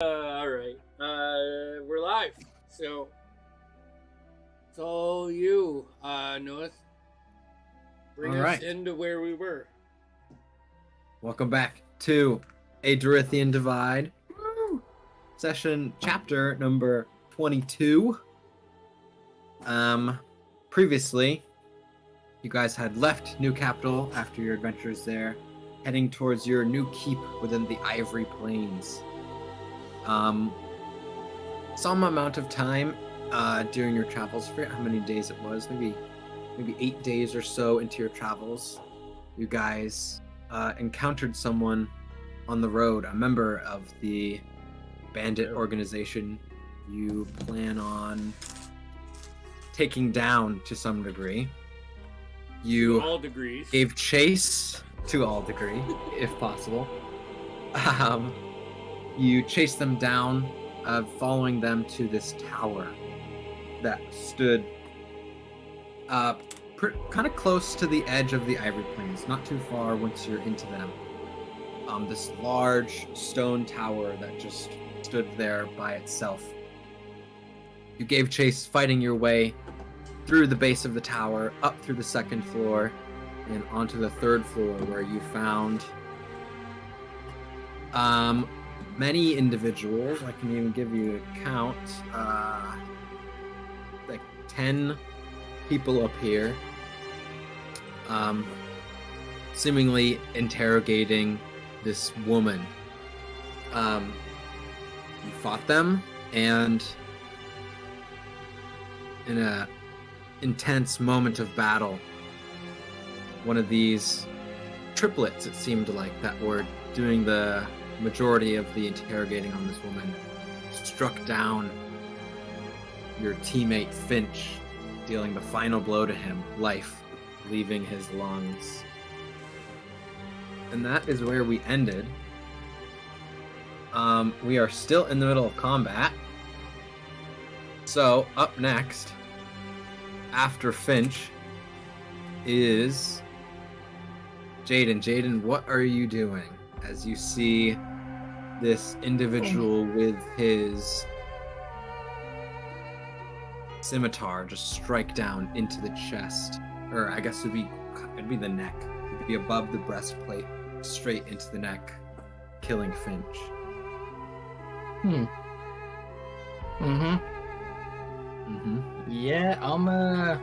All right. We're live. So it's all you, Noah. Bring All us right. into where we were. Welcome back to A Dorithian Divide. Woo! Session chapter number 22. Previously, you guys had left New Capital after your adventures there, heading towards your new keep within the Ivory Plains. Some amount of time during your travels, I forget how many days it was, maybe 8 days or so into your travels, you guys encountered someone on the road, a member of the bandit organization you plan on taking down to some degree. You All degrees. gave chase to all degree, if possible. You chased them down, following them to this tower that stood kind of close to the edge of the Ivory Plains, not too far once you're into them. This large stone tower that just stood there by itself. You gave chase, fighting your way through the base of the tower, up through the second floor, and onto the third floor, where you found many individuals. I can even give you a count. Like 10 people up here, seemingly interrogating this woman. You fought them, and in a intense moment of battle, one of these triplets, it seemed like, that were doing the majority of the interrogating on this woman, struck down your teammate Finch, dealing the final blow to him, life leaving his lungs. And that is where we ended. We are still in the middle of combat. So, up next, after Finch, is Jaden. Jaden, what are you doing as you see this individual with his scimitar just strike down into the chest? Or I guess it'd be the neck. It'd be above the breastplate, straight into the neck, killing Finch. Yeah,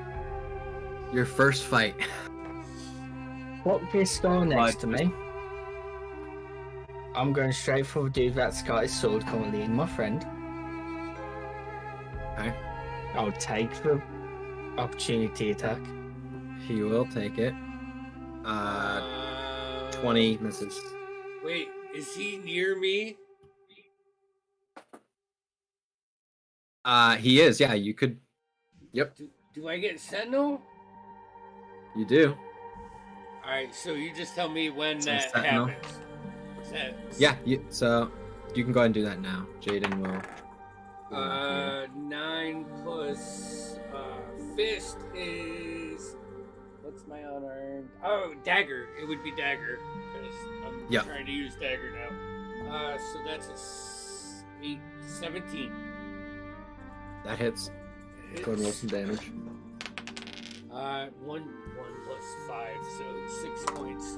Your first fight. What this guy next to me? I'm going straight for the dude that's got his sword currently in my friend. Okay. I'll take the opportunity attack. He will take it. 20 misses. Wait, is he near me? He is, yeah, you could. Yep, Do I get Sentinel? you do. All right, so you just tell me when So that Sentinel. happens. Yeah, so you can go ahead and do that now. Jaden will. 9 plus fist is, what's my unarmed? Oh, dagger. It would be dagger because I'm trying to use dagger now. So that's a 17. That hits. Go ahead and roll some damage. 1 plus 5, so 6 points.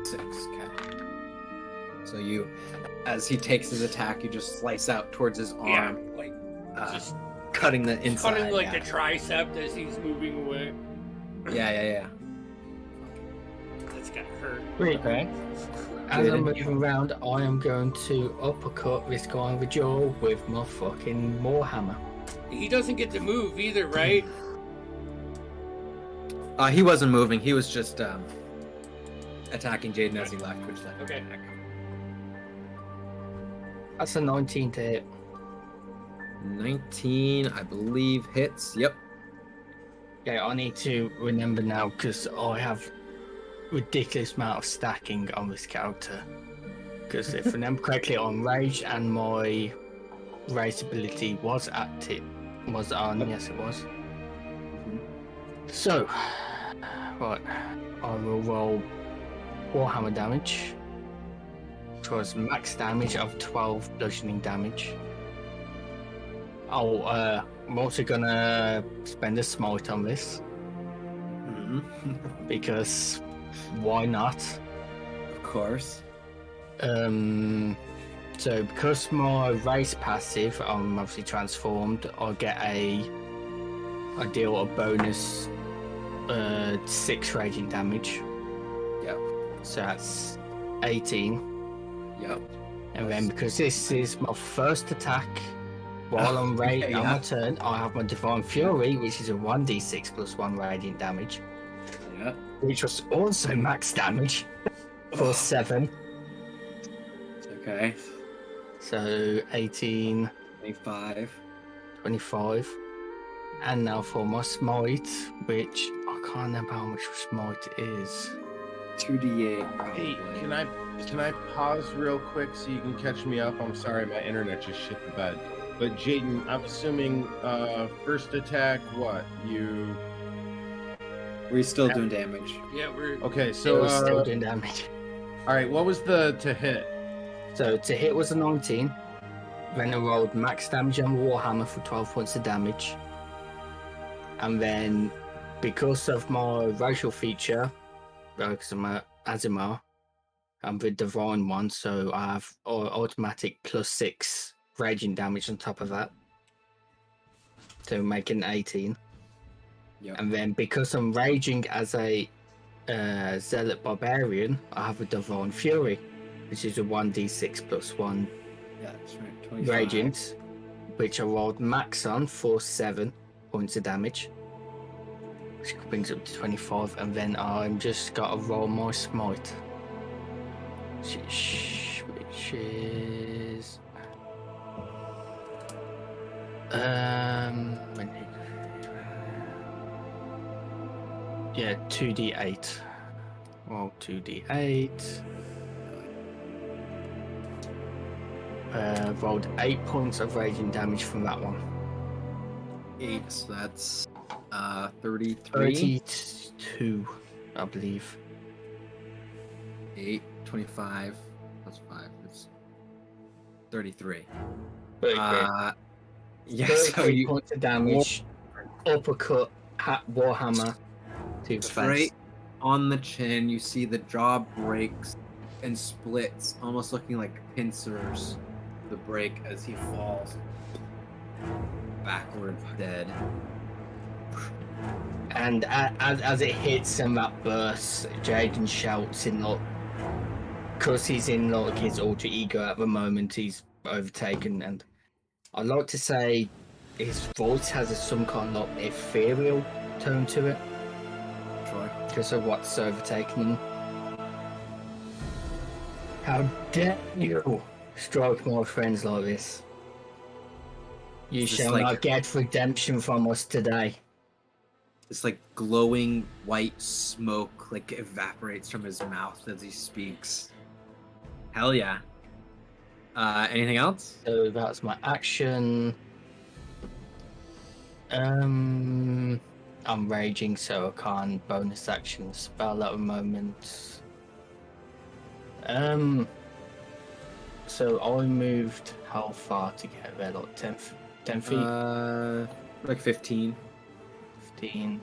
6, okay. So you, as he takes his attack, you just slice out towards his arm. Yeah, like just cutting the inside. Cutting like the tricep as he's moving away. Yeah. That's gotta hurt. Okay. As I'm moving around, I am going to uppercut this guy in the jaw with my fucking Warhammer. He doesn't get to move either, right? He wasn't moving. He was just attacking Jaden as he left, which that. Okay. That's a 19 to hit. 19, I believe, hits. Yep. Yeah, I need to remember now because I have ridiculous amount of stacking on this character. Because if I remember correctly, on rage and my race ability was active. Was on? Yes, it was. So, right, I will roll Warhammer damage. which was max damage of 12 bludgeoning damage. Oh, I'm also gonna spend a smite on this. Because why not? Of course. So because my race passive, I'm obviously transformed, I deal a bonus 6 raging damage. Yep. So that's 18. Yep. And then because this is my first attack, while I'm on my turn, I have my Divine Fury, which is a 1d6 plus 1 radiant damage. Yeah. Which was also max damage for 7. Okay. So 18, 25. And now for my smite, which I can't remember how much smite is. 2d8 probably. Hey, can I pause real quick so you can catch me up? I'm sorry, my internet just shit the bed. But Jaden, I'm assuming first attack, what? We're still doing damage. Yeah, we're Okay, so Still doing damage. Alright, what was the to hit? So to hit was a 19. Then I rolled max damage on Warhammer for 12 points of damage. And then because of my racial feature, because I'm a Azimar, I'm the divine one, so I have automatic plus 6 raging damage on top of that. So making 18. Yep. And then because I'm raging as a zealot barbarian, I have a divine fury, which is a 1d6 plus 1 Yeah, that's right. 25. radiant, which I rolled max on for 7 points of damage, which brings up to 25. And then I'm just got to roll my smite, which is yeah, 2d8. Roll 2d8. Rolled 8 points of raging damage from that one. 8, so that's 33. 32, I believe. 8, 25, plus 5, it's 33. 33. Yeah, 33 so you points of damage, uppercut, warhammer to the straight face. on the chin, you see the jaw breaks and splits, almost looking like pincers. The break as he falls backwards, dead. And as it hits and that bursts, Jaden shouts in like, because he's in like his alter ego at the moment, he's overtaken, and I'd like to say his voice has some kind of like ethereal tone to it. Sure. Because of what's overtaken him. How dare you strike my friends like this? You Is this shall like- not get redemption from us today. This like glowing white smoke like evaporates from his mouth as he speaks. Hell yeah. Anything else? So that's my action. I'm raging, so I can't bonus action spell at the moment. So I moved how far to get there? Like 10 feet? Like 15. 15.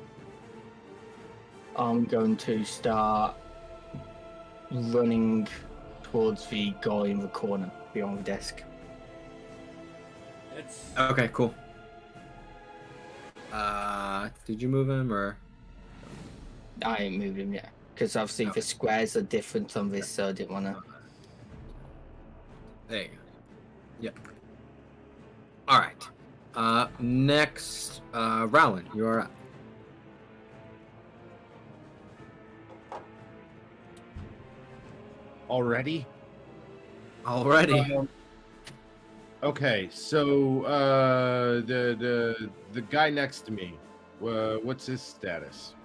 I'm going to start running towards the guy in the corner behind the desk. That's Okay, cool. Did you move him or? I ain't moved him yet, because obviously the squares are different on this, so I didn't want to. There you go. Yep. All right. Next, Rowan, you are up. Already? Already. Okay, so the guy next to me, what's his status?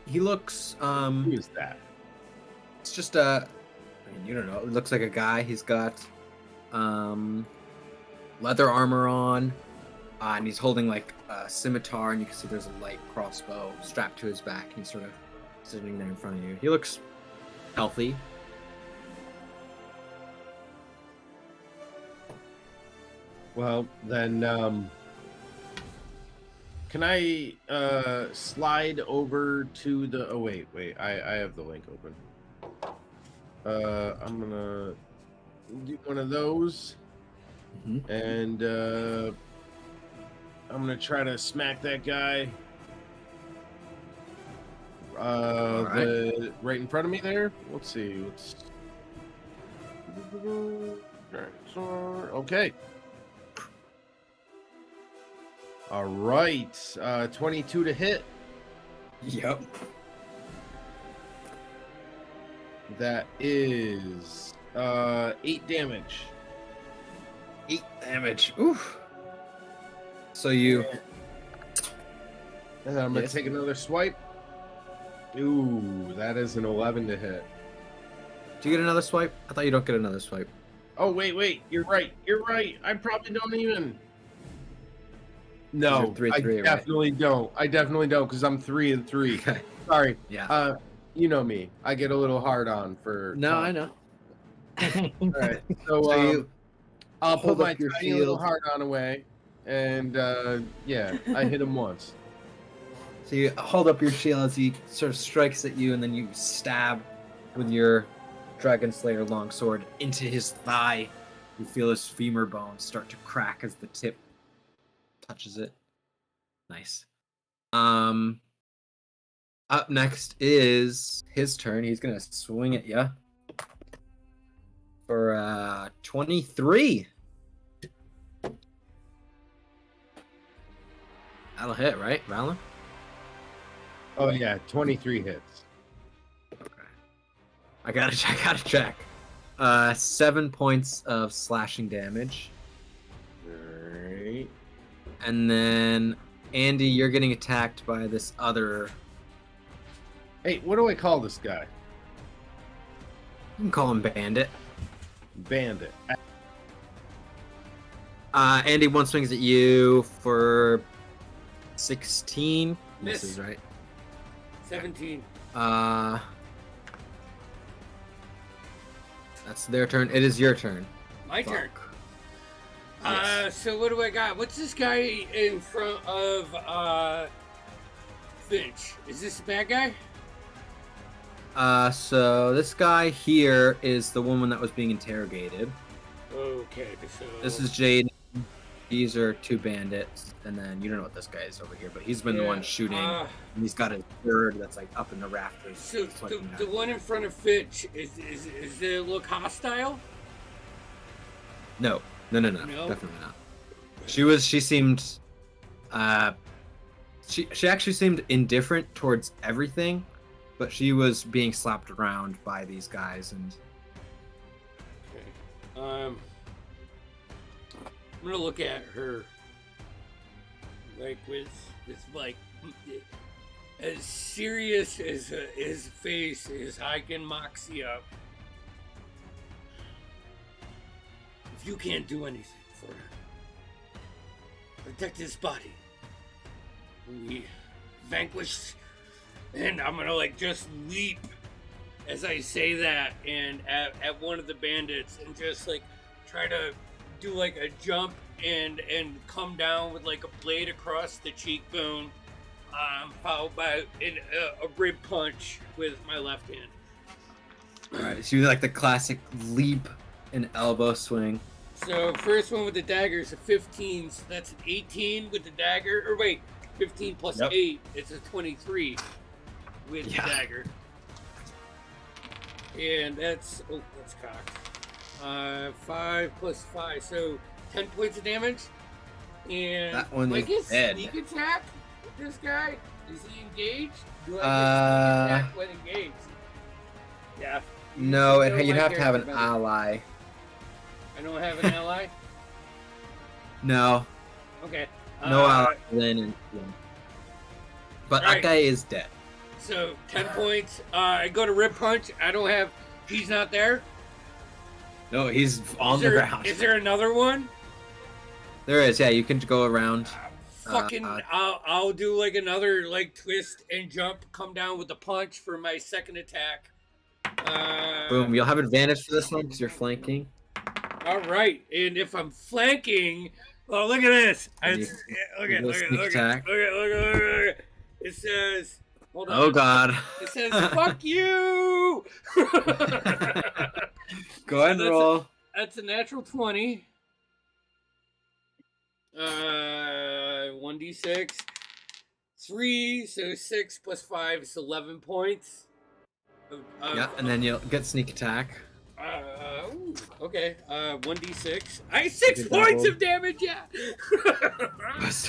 He looks Who is that? it's just I mean, you don't know. It looks like a guy. He's got leather armor on, and he's holding like a scimitar, and you can see there's a light crossbow strapped to his back, and he's sort of sitting there in front of you. He looks healthy. Well, then, can I slide over to the? Oh wait, I have the link open. I'm gonna do one of those, and I'm gonna try to smack that guy. Right in front of me there. Let's see. Okay. All right. 22 to hit. Yep. That is 8 damage. 8 damage. Oof. So you. And I'm gonna take another swipe. Ooh, that is an 11 to hit. Do you get another swipe? I thought you don't get another swipe. Oh wait. You're right. I probably don't even. No, I definitely don't. I definitely don't because I'm 3 and 3. Okay. Sorry. Yeah. You know me. I get a little hard on for. No, I know. All right. So, I'll put my tiny little hard on away, and yeah, I hit him once. So you hold up your shield as he sort of strikes at you, and then you stab with your Dragon Slayer longsword into his thigh. You feel his femur bones start to crack as the tip touches it. Nice. Up next is his turn. He's gonna swing at you for 23. That'll hit, right, Valor? Oh yeah, 23 hits. Okay. I gotta check. 7 points of slashing damage. Alright. And then Andy, you're getting attacked by this other. Hey, what do I call this guy? You can call him Bandit. Bandit. Andy, one swings at you for 16. Miss. Misses, right? 17. That's their turn. It is your turn. My turn. Yes. So what do I got? What's this guy in front of Finch? Is this a bad guy? So this guy here is the woman that was being interrogated. Okay, so This is Jaden. These are 2 bandits, and then you don't know what this guy is over here, but he's been the one shooting. And he's got a bird that's like up in the rafters. So the one in front of Finch does it look hostile? No, definitely not. She seemed, she actually seemed indifferent towards everything, but she was being slapped around by these guys, and. Okay. I'm gonna look at her, like with like as serious as his face is. I can moxie up. If you can't do anything for him, protect his body. We vanquish, and I'm gonna like just leap as I say that, and at one of the bandits, and just like try to do like a jump and come down with like a blade across the cheekbone, followed by a rib punch with my left hand. All right, so you do like the classic leap and elbow swing. So first one with the dagger is a 15, so that's an 18 with the dagger. Or wait, 15 plus 8, it's a 23 with the dagger. And that's cocked. 5 plus 5, so 10 points of damage. And that one like is dead. Sneak attack with this guy? Is he engaged? Do I get sneak attack when engaged? Yeah. No, you'd have to have an ally. I don't have an ally? No. Okay. No ally. But that guy is dead. So 10 points. I go to rib punch. He's not there. No, he's on the ground. Is there another one? There is, yeah. You can go around. I'll do like another like twist and jump, come down with the punch for my second attack. Boom. You'll have advantage for this one because you're flanking. All right, and if I'm flanking, oh look at this! Look at. It says, hold on. Oh God. It says, "Fuck you." Go ahead and roll. That's a natural 20. 1d6. 3, so 6 plus 5 is 11 points. Yeah, and then you'll get sneak attack. Okay. 1d6. 6 points of damage. Yeah.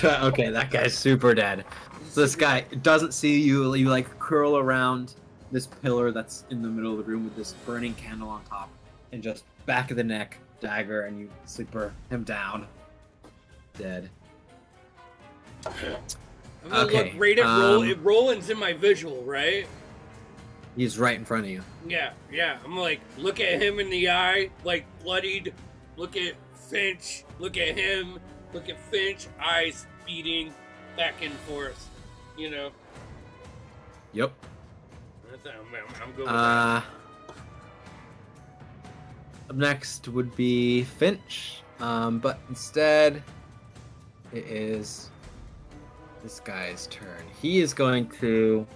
Okay, that guy's super dead. So this guy doesn't see you. You like curl around this pillar that's in the middle of the room with this burning candle on top, and just back of the neck dagger, and you sleeper him down. Dead. I'm gonna look right at Roland's in my visual, right? He's right in front of you. Yeah. I'm like, look at him in the eye, like bloodied. Look at Finch. Look at him. Look at Finch. Eyes beating back and forth. You know. Yep. I'm good with that. Up next would be Finch, but instead it is this guy's turn. He is going to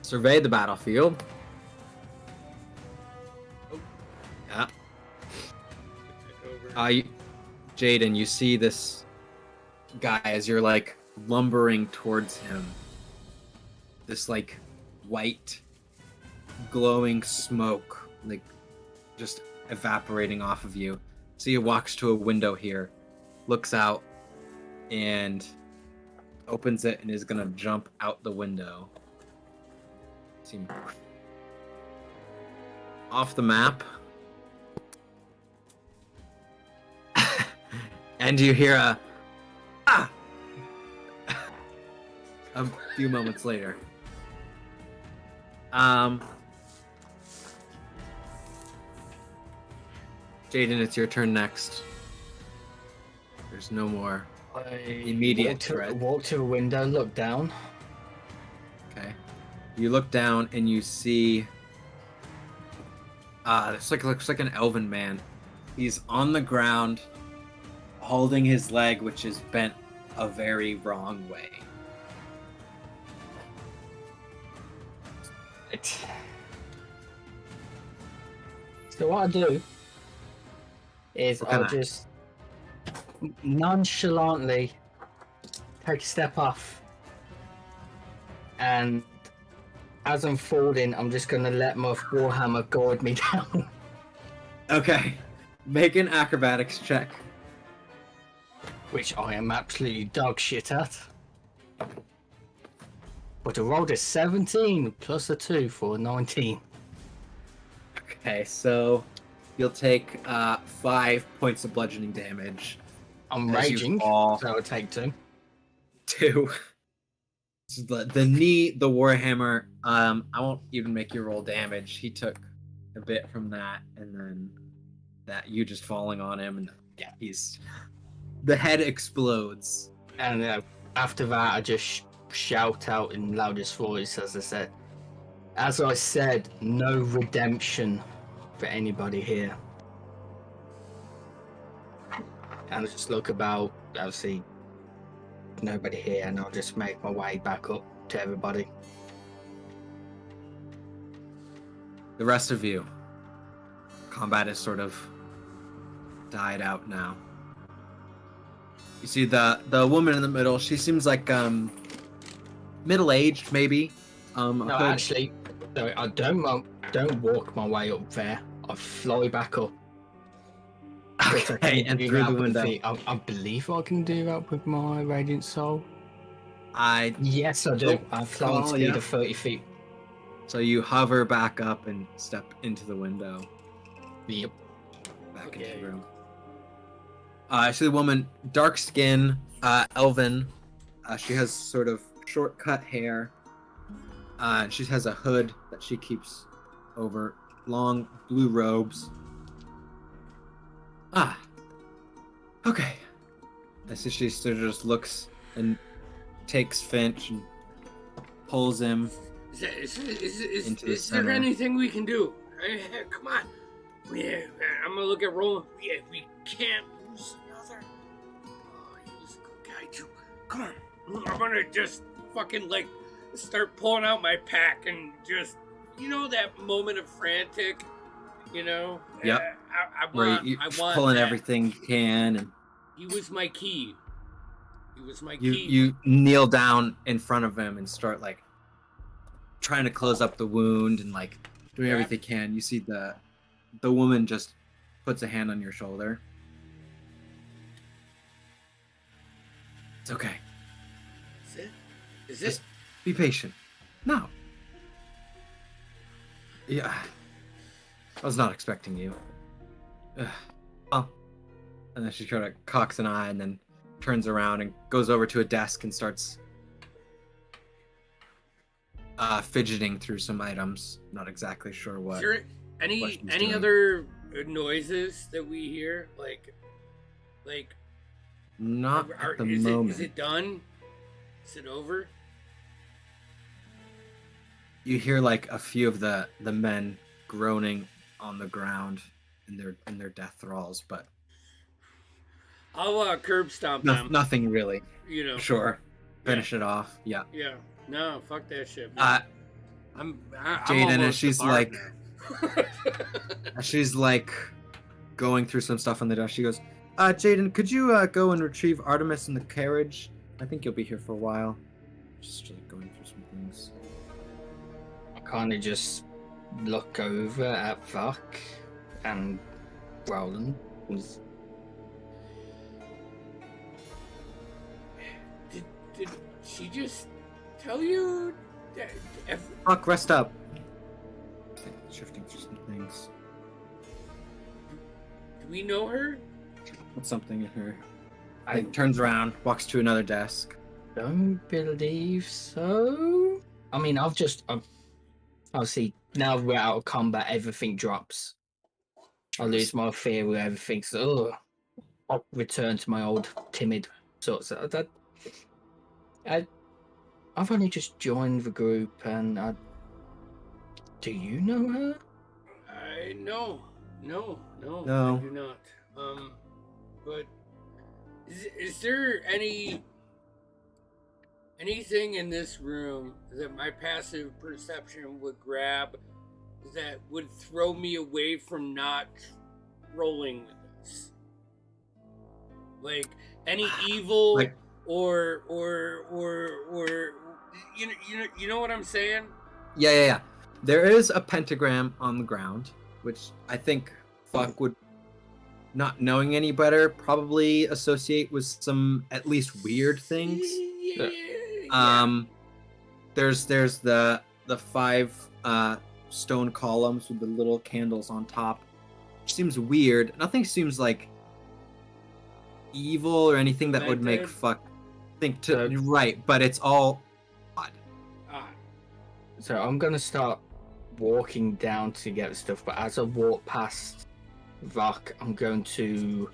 survey the battlefield. Yeah. Jaden, you see this guy as you're like lumbering towards him. This like white glowing smoke like just evaporating off of you. So he walks to a window here, looks out, and opens it and is gonna jump out the window. Off the map. And you hear a few moments later. Jaden, it's your turn next. There's no more immediate threat. Walk to a window, look down. Okay. You look down and you see this looks like an elven man. He's on the ground holding his leg, which is bent a very wrong way. So what I do is I'll just nonchalantly take a step off, and as I'm falling, I'm just gonna let my warhammer guide me down. Okay, make an acrobatics check. Which I am absolutely dog shit at. But I rolled a 17 plus a 2 for a 19. Okay, so you'll take 5 points of bludgeoning damage. I'm raging, so I'll take 2. 2. The knee, the warhammer, I won't even make you roll damage. He took a bit from that, and then that you just falling on him, and yeah, the head explodes. And after that, I just shout out in loudest voice, as I said, no redemption for anybody here. And I just look about, I'll see nobody here, and I'll just make my way back up to everybody. The rest of you, combat has sort of died out now. You see the woman in the middle. She seems like middle-aged, maybe. No, actually, no, I don't walk my way up there. I fly back up. Okay, and through the window. I believe I can do that with my radiant soul. Yes, I do. Oh, I've flown speed of 30 feet. So you hover back up and step into the window. Yep. Back into the room. I see the woman, dark skin, elven. She has sort of short cut hair. She has a hood that she keeps over long blue robes. Okay. I see she sort of just looks and takes Finch and pulls him Is there anything we can do? Come on. Yeah, I'm gonna look at Roland. Yeah, we can't lose another. Oh, he was a good guy too. Come on. I'm gonna just fucking like start pulling out my pack and just, you know, that moment of frantic, you know? Yep. I Where want you're that. pulling everything you can, and He was my key. you kneel down in front of him and start like trying to close up the wound and like doing everything you can. You see the woman just puts a hand on your shoulder. It's okay. Is it? Just be patient. No. Yeah. I was not expecting you. Well. And then she kind of cocks an eye and then turns around and goes over to a desk and starts fidgeting through some items. Not exactly sure what. Is there any other noises that we hear? Like not at the moment. Is it done? Is it over? You hear like a few of the men groaning on the ground in their death thralls, but I'll curb stomp them. Nothing really. You know. Sure. Finish it off. Yeah. Yeah. No, fuck that shit. Man. I'm Jaden, and she's like, now. she's like going through some stuff on the desk. She goes, Jaden, could you go and retrieve Artemis in the carriage? I think you'll be here for a while. Just like going through some things. I kind of just look over at Vok and Roland. Did she just tell you that? Fuck, rest up. Shifting through some things. Do we know her? What's something in her? I turns around, walks to another desk. Don't believe so. I mean, I'll see. Now we're out of combat, everything drops. I lose my fear with everything. So, I'll return to my old timid sorts of that. I've only just joined the group, and do you know her? No, I do not. But is there anything in this room that my passive perception would grab that would throw me away from not rolling with this? Like any evil, like, or you know what I'm saying? Yeah. There is a pentagram on the ground, which I think Fuck would, not knowing any better, probably associate with some at least weird things. Yeah. There's the 5 stone columns with the little candles on top, which seems weird. Nothing seems like evil or anything that would make Fuck think to right, but it's all odd. So I'm gonna start walking down to get the stuff, but as I walk past Vok, I'm going to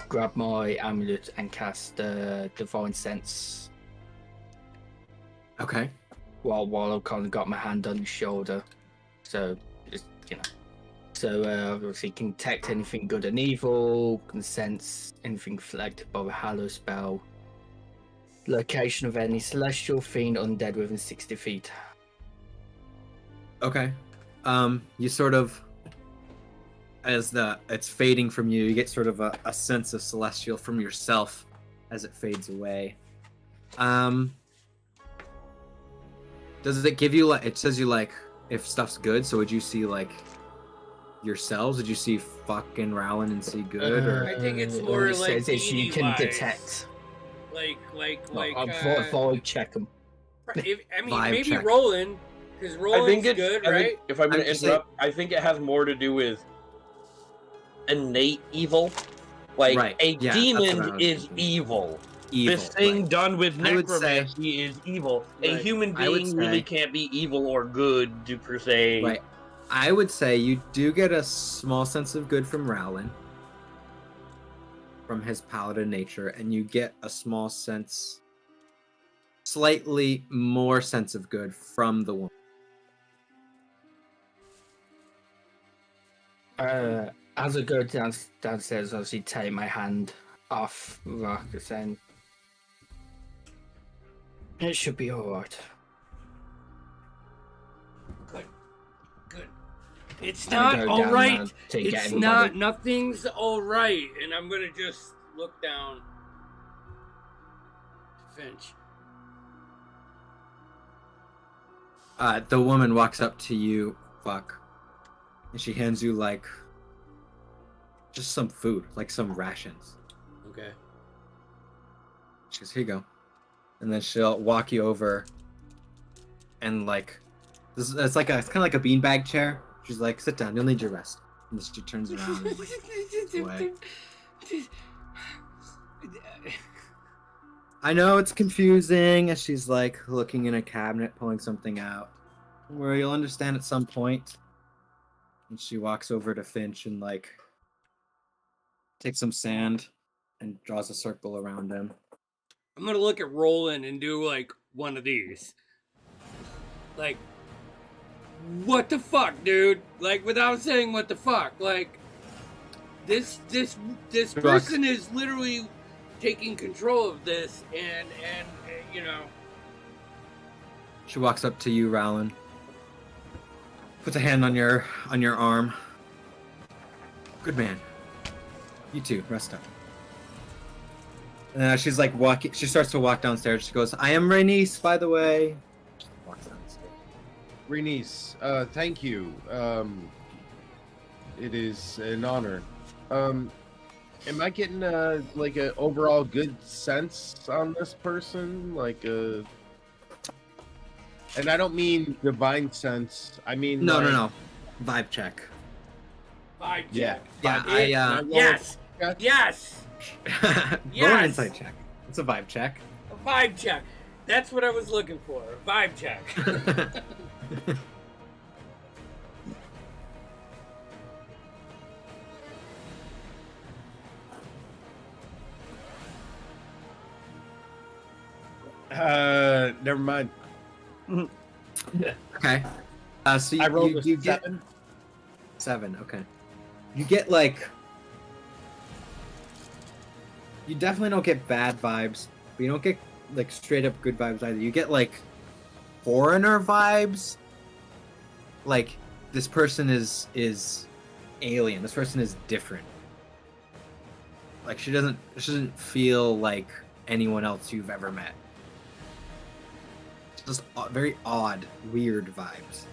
grab my amulet and cast Divine Sense. Okay. While I've kind of got my hand on his shoulder, so just so obviously can detect anything good and evil, can sense anything flagged by a Hallow spell, location of any celestial, fiend, undead within 60 feet. Okay. You sort of, as it's fading from you, you get sort of a sense of celestial from yourself as it fades away. Does it give you like, it says you like if stuff's good, so would you see like yourselves? Would you see fucking Rowland and see good? Or I think it's more like says you can detect. Like void check them. Maybe check. Roland. Because Roland's good, right? If I'm going to interrupt, I think it has more to do with innate evil. Like, a demon is evil. This thing done with necromancy is evil. A human being really can't be evil or good, per se. Right. I would say you do get a small sense of good from Rowland, from his paladin nature, and you get a small sense slightly more sense of good from the woman. As I go downstairs, obviously take my hand off Rogerson. It should be alright. Good. It's not alright. It's not. Nothing's alright. And I'm gonna just look down. Finch. The woman walks up to you, Buck, and she hands you like just some food, like some rations. Okay. She goes, "Here you go," and then she'll walk you over, and like, it's kind of like a beanbag chair. She's like, "Sit down. You'll need your rest." And she turns around and walks away. I know it's confusing, as she's like looking in a cabinet, pulling something out. Don't worry, you'll understand at some point. And she walks over to Finch and like takes some sand and draws a circle around him. I'm gonna look at Roland and do like one of these. Like, what the fuck, dude? Like, without saying what the fuck, like, this person is literally taking control of this, and you know. She walks up to you, Rowland. Puts a hand on your arm. Good man. You too. Rest up. And she's like walking. She starts to walk downstairs. She goes, "I am Rhaenys, by the way." She walks downstairs. Rhaenys, thank you. It is an honor. Am I getting like an overall good sense on this person? Like a, and I don't mean divine sense. I mean no. Vibe check. Vibe check. Yeah. Yes. Roll an insight check. It's a vibe check. A vibe check. That's what I was looking for. A vibe check. Never mind. Okay. So I rolled you 7. Get 7. Okay. You get like. You definitely don't get bad vibes, but you don't get like straight up good vibes either. You get like foreigner vibes. Like this person is alien. This person is different. Like she doesn't feel like anyone else you've ever met. Just very odd, weird vibes.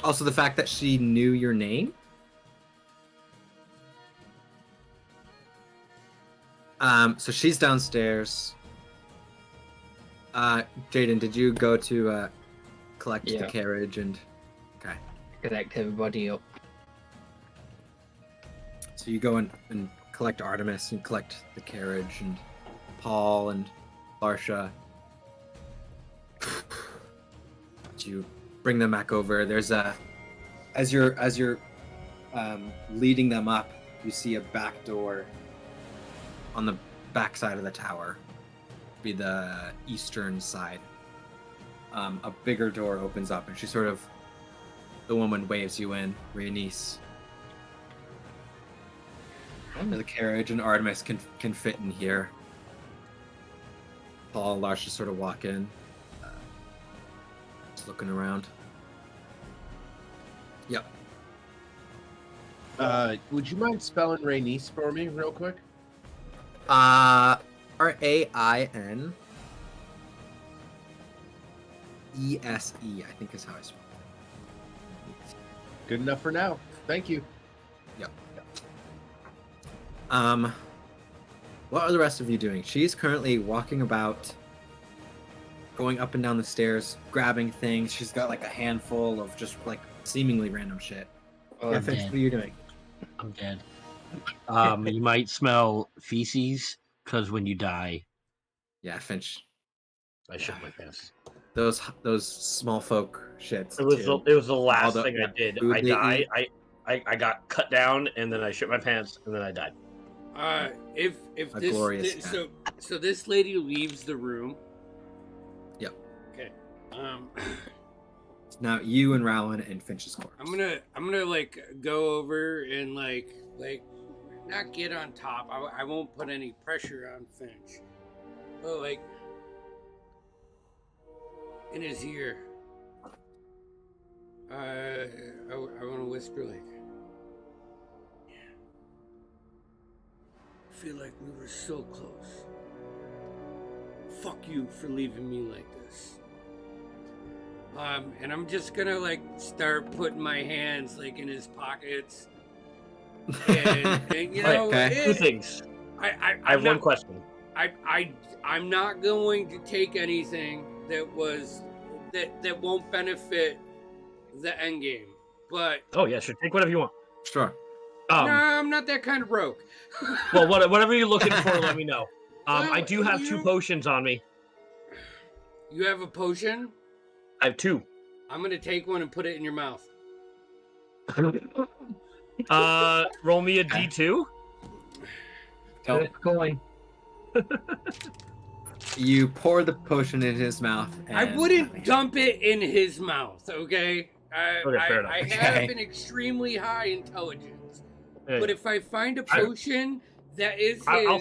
Also, the fact that she knew your name. So she's downstairs. Jaden, did you go to collect the carriage and? Okay. Collect everybody up. So you go and collect Artemis and collect the carriage and Paul and Larsha. You bring them back over. There's as you're leading them up, you see a back door on the back side of the tower, be the eastern side. A bigger door opens up, and the woman waves you in, Rhaenys. The carriage and Artemis can fit in here. Paul and Larsha sort of walk in. Just looking around. Yep. Would you mind spelling Rhaenys for me real quick? Rainese, I think is how I spell it. Good enough for now. Thank you. Yep. What are the rest of you doing? She's currently walking about, going up and down the stairs, grabbing things. She's got like a handful of just like seemingly random shit. Yeah, Finch, what are you doing? I'm dead. You might smell feces because when you die. Yeah, Finch. I shit my pants. Those small folk shits. It was the last thing I did. I died. I got cut down and then I shit my pants and then I died. If so this lady leaves the room. Yep. Okay. Now you and Rowan and Finch's corpse. I'm gonna like go over and like not get on top. I won't put any pressure on Finch. But like in his ear. I want to whisper like, I feel like we were so close. Fuck you for leaving me like this. And I'm just gonna like start putting my hands like in his pockets. And you know, okay. Two things. I have one question. I'm not going to take anything that won't benefit the end game. But oh yeah, sure. Take whatever you want. Sure. No, I'm not that kind of broke. Well, whatever you're looking for, let me know. I do have 2 potions on me. You have a potion? I have 2. I'm gonna take one and put it in your mouth. Roll me a D2. Going. You pour the potion in his mouth. I wouldn't dump it in his mouth, okay? I have an extremely high intelligence. Yeah. But if I find a potion that is his... I'll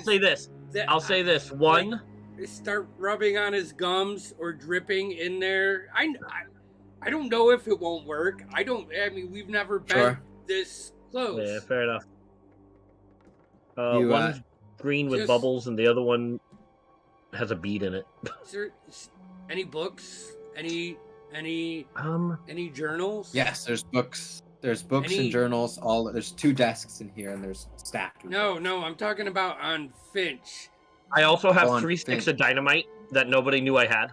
say this. One... Start rubbing on his gums or dripping in there. I don't know if it won't work. I mean, we've never been this close. Yeah, fair enough. One's green with bubbles and the other one has a bead in it. Is there any books? Any journals? Yes, there's books. There's books and journals. There's 2 desks in here, and there's stacked. No, I'm talking about on Finch. I also have 3 sticks of dynamite that nobody knew I had.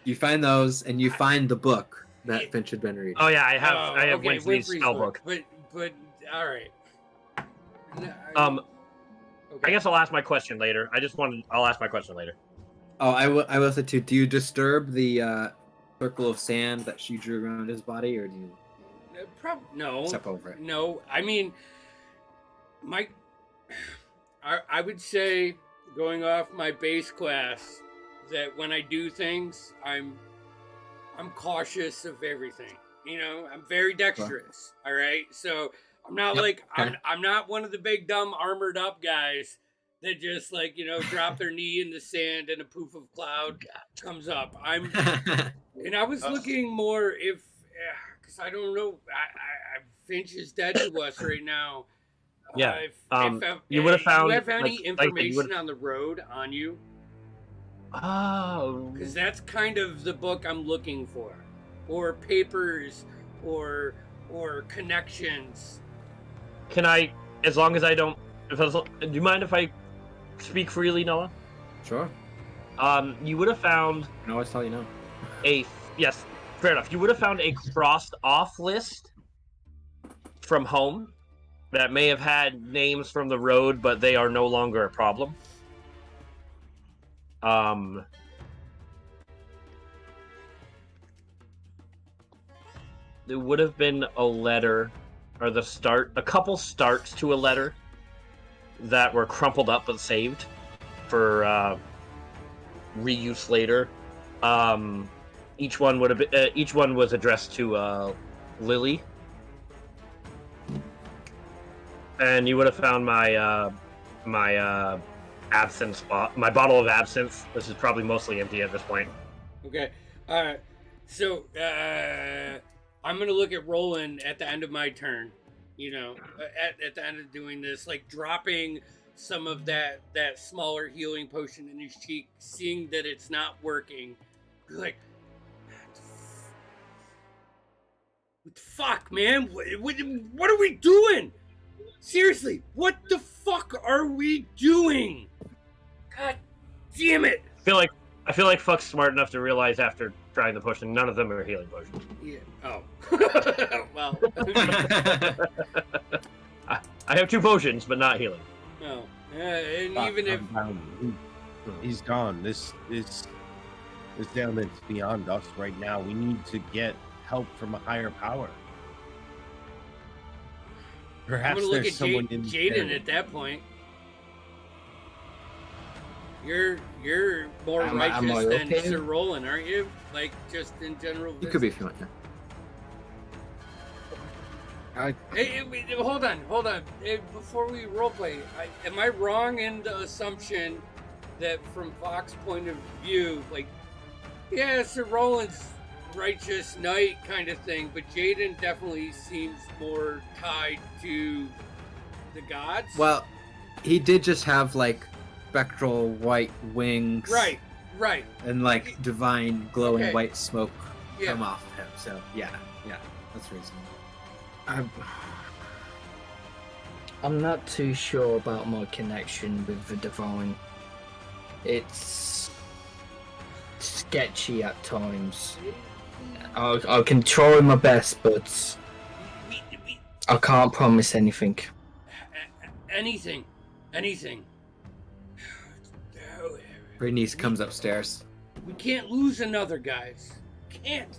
You find those, and you find the book that Finch had been reading. Oh yeah, I have Wimpy's spell book. But all right. Okay. I guess I'll ask my question later. I'll ask my question later. Oh, I will say too. Do you disturb the circle of sand that she drew around his body, or do you? No. Step over it. No, I mean, I would say, going off my base class, that when I do things, I'm cautious of everything. You know, I'm very dexterous. All right, so I'm not I'm not one of the big dumb armored up guys that just like drop their knee in the sand and a poof of cloud comes up. And I was looking more because I don't know. Finch is dead to us right now. Yeah. You would have found. Do you have any information on the road on you? Oh. Because that's kind of the book I'm looking for, or papers, or connections. Can I, as long as I don't, do you mind if I speak freely, Noah? Sure. You would have found. I can always tell you no. Yes, fair enough. You would have found a crossed off list from home that may have had names from the road, but they are no longer a problem. There would have been a letter, or a couple starts to a letter that were crumpled up but saved for reuse later. Each one would have been, each one was addressed to Lily, and you would have found my absinthe my bottle of absinthe. This is probably mostly empty at this point. Okay, so I'm gonna look at Roland at the end of my turn. At the end of doing this, like dropping some of that smaller healing potion in his cheek, seeing that it's not working. Like, what the fuck, man? What are we doing? Seriously, what the fuck are we doing? God damn it! I feel like Fuck's smart enough to realize after trying the potion, none of them are healing potions. Yeah. Oh. Well. I have 2 potions, but not healing. No. And even if he's gone, this ailment's beyond us right now. We need to get help from a higher power. Perhaps I'm gonna look there's at someone in Jaden there. at that point. You're more righteous than Sir Roland, aren't you? Like, just in general. You could be feeling that. Hey, hold on. Hey, before we roleplay, am I wrong in the assumption that from Fox's point of view, like, yeah, Sir Roland's righteous knight kind of thing, but Jaden definitely seems more tied to the gods? Well, he did just have, like, spectral white wings. Right. And, like, divine glowing white smoke come off of him. So, yeah, that's reasonable. I'm not too sure about my connection with the divine. It's sketchy at times. I can try my best, but I can't promise anything. Anything. Bernice comes upstairs. We can't lose another, guys. Can't.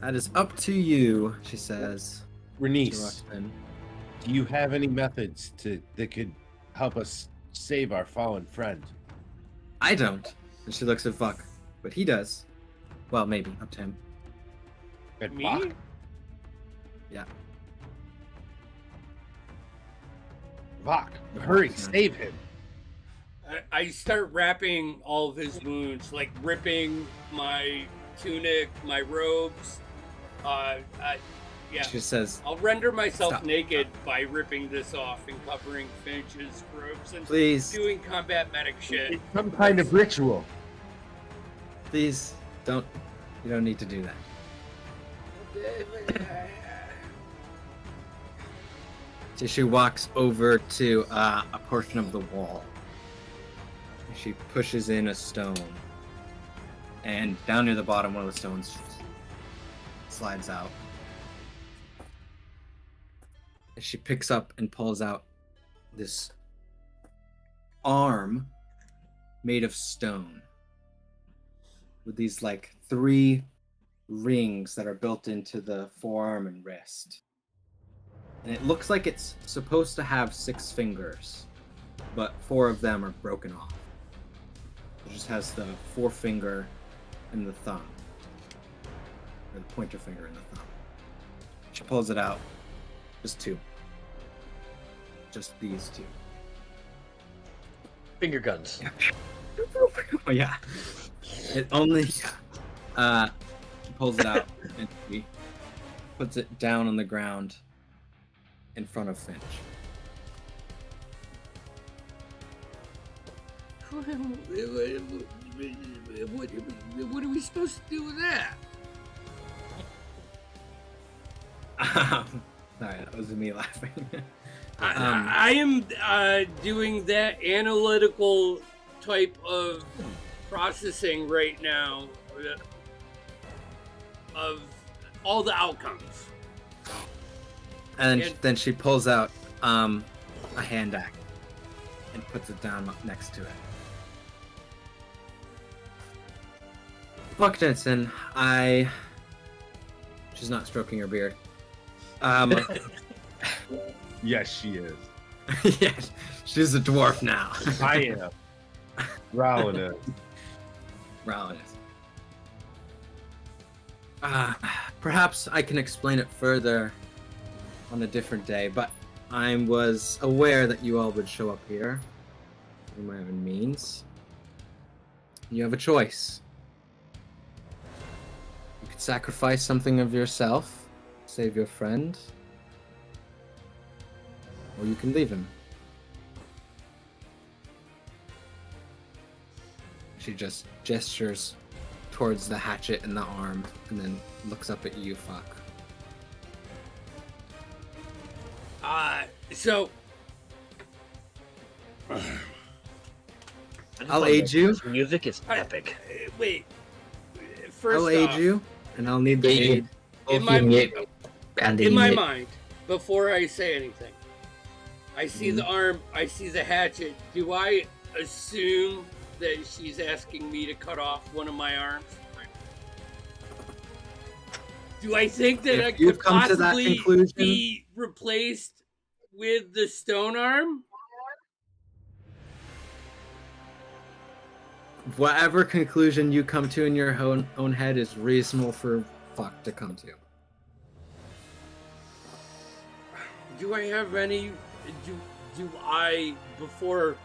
That is up to you, she says. Bernice, do you have any methods that could help us save our fallen friend? I don't. And she looks at Vuk, but he does. Well, maybe up to him. At Me? Vuk? Yeah. Vuk, hurry, save him. I start wrapping all of his wounds, like ripping my tunic, my robes. Yeah. She says, I'll render myself Stop. naked by ripping this off and covering Finch's robes and Please. doing combat medic shit. It's some kind of ritual. please, you don't need to do that. So she walks over to a portion of the wall. She pushes in a stone. And down near the bottom, one of the stones slides out. She picks up and pulls out this arm made of stone with these like 3 rings that are built into the forearm and wrist. And it looks like it's supposed to have 6 fingers, but 4 of them are broken off. It just has the forefinger and the thumb, or the pointer finger and the thumb. She pulls it out. Just 2. Just these 2. Finger guns. Oh yeah. It only. She pulls it out and she puts it down on the ground in front of Finch. What are we supposed to do with that? Sorry, that was me laughing. I am doing that analytical type of processing right now of all the outcomes. And then she pulls out a hand axe and puts it down next to it. Fuck Jensen, she's not stroking her beard. Yes, she is. Yes, she's a dwarf now. I am. Rowan is. Rowan is. Perhaps I can explain it further on a different day, but I was aware that you all would show up here. You might have a means. You have a choice. You could sacrifice something of yourself, save your friend, or you can leave him. She just gestures towards the hatchet in the arm and then looks up at you, Fuck. So I'll aid you. Music is epic. Wait. First I'll aid off, you, and I'll need the aid. In my mind, before I say anything, I see the arm, I see the hatchet. Do I assume that she's asking me to cut off one of my arms? Do I think that I could possibly be replaced with the stone arm? Whatever conclusion you come to in your own head is reasonable for Fuck to come to. Do I have any? Do I before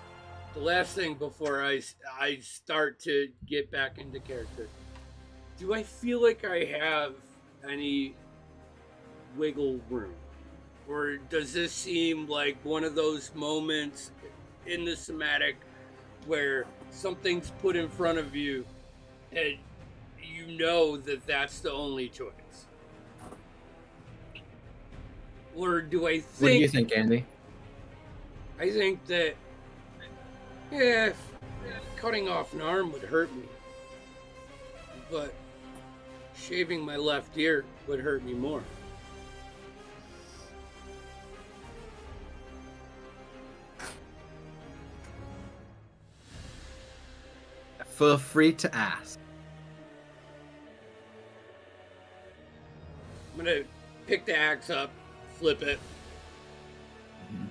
the last thing before I start to get back into character? Do I feel like I have any wiggle room, or does this seem like one of those moments in the somatic where something's put in front of you and you know that that's the only choice? Or do I think... What do you think, Andy? I think that, yeah, cutting off an arm would hurt me. But shaving my left ear would hurt me more. Feel free to ask. I'm gonna pick the axe up, flip it. I'm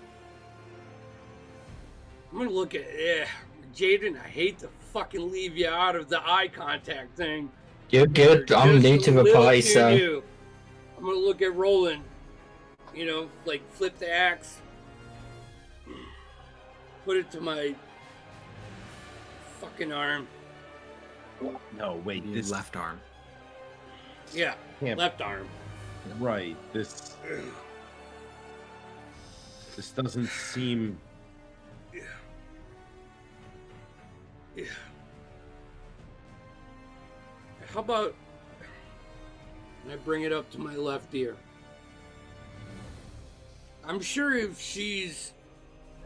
gonna look at Jaden, I hate to fucking leave you out of the eye contact thing. You're good. I'm new to the party, so I'm gonna look at Roland. You know, like flip the axe, put it to my fucking arm. No, wait, this left arm. Yeah, left arm. Right. This doesn't seem. Yeah. How about I bring it up to my left ear? I'm sure if she's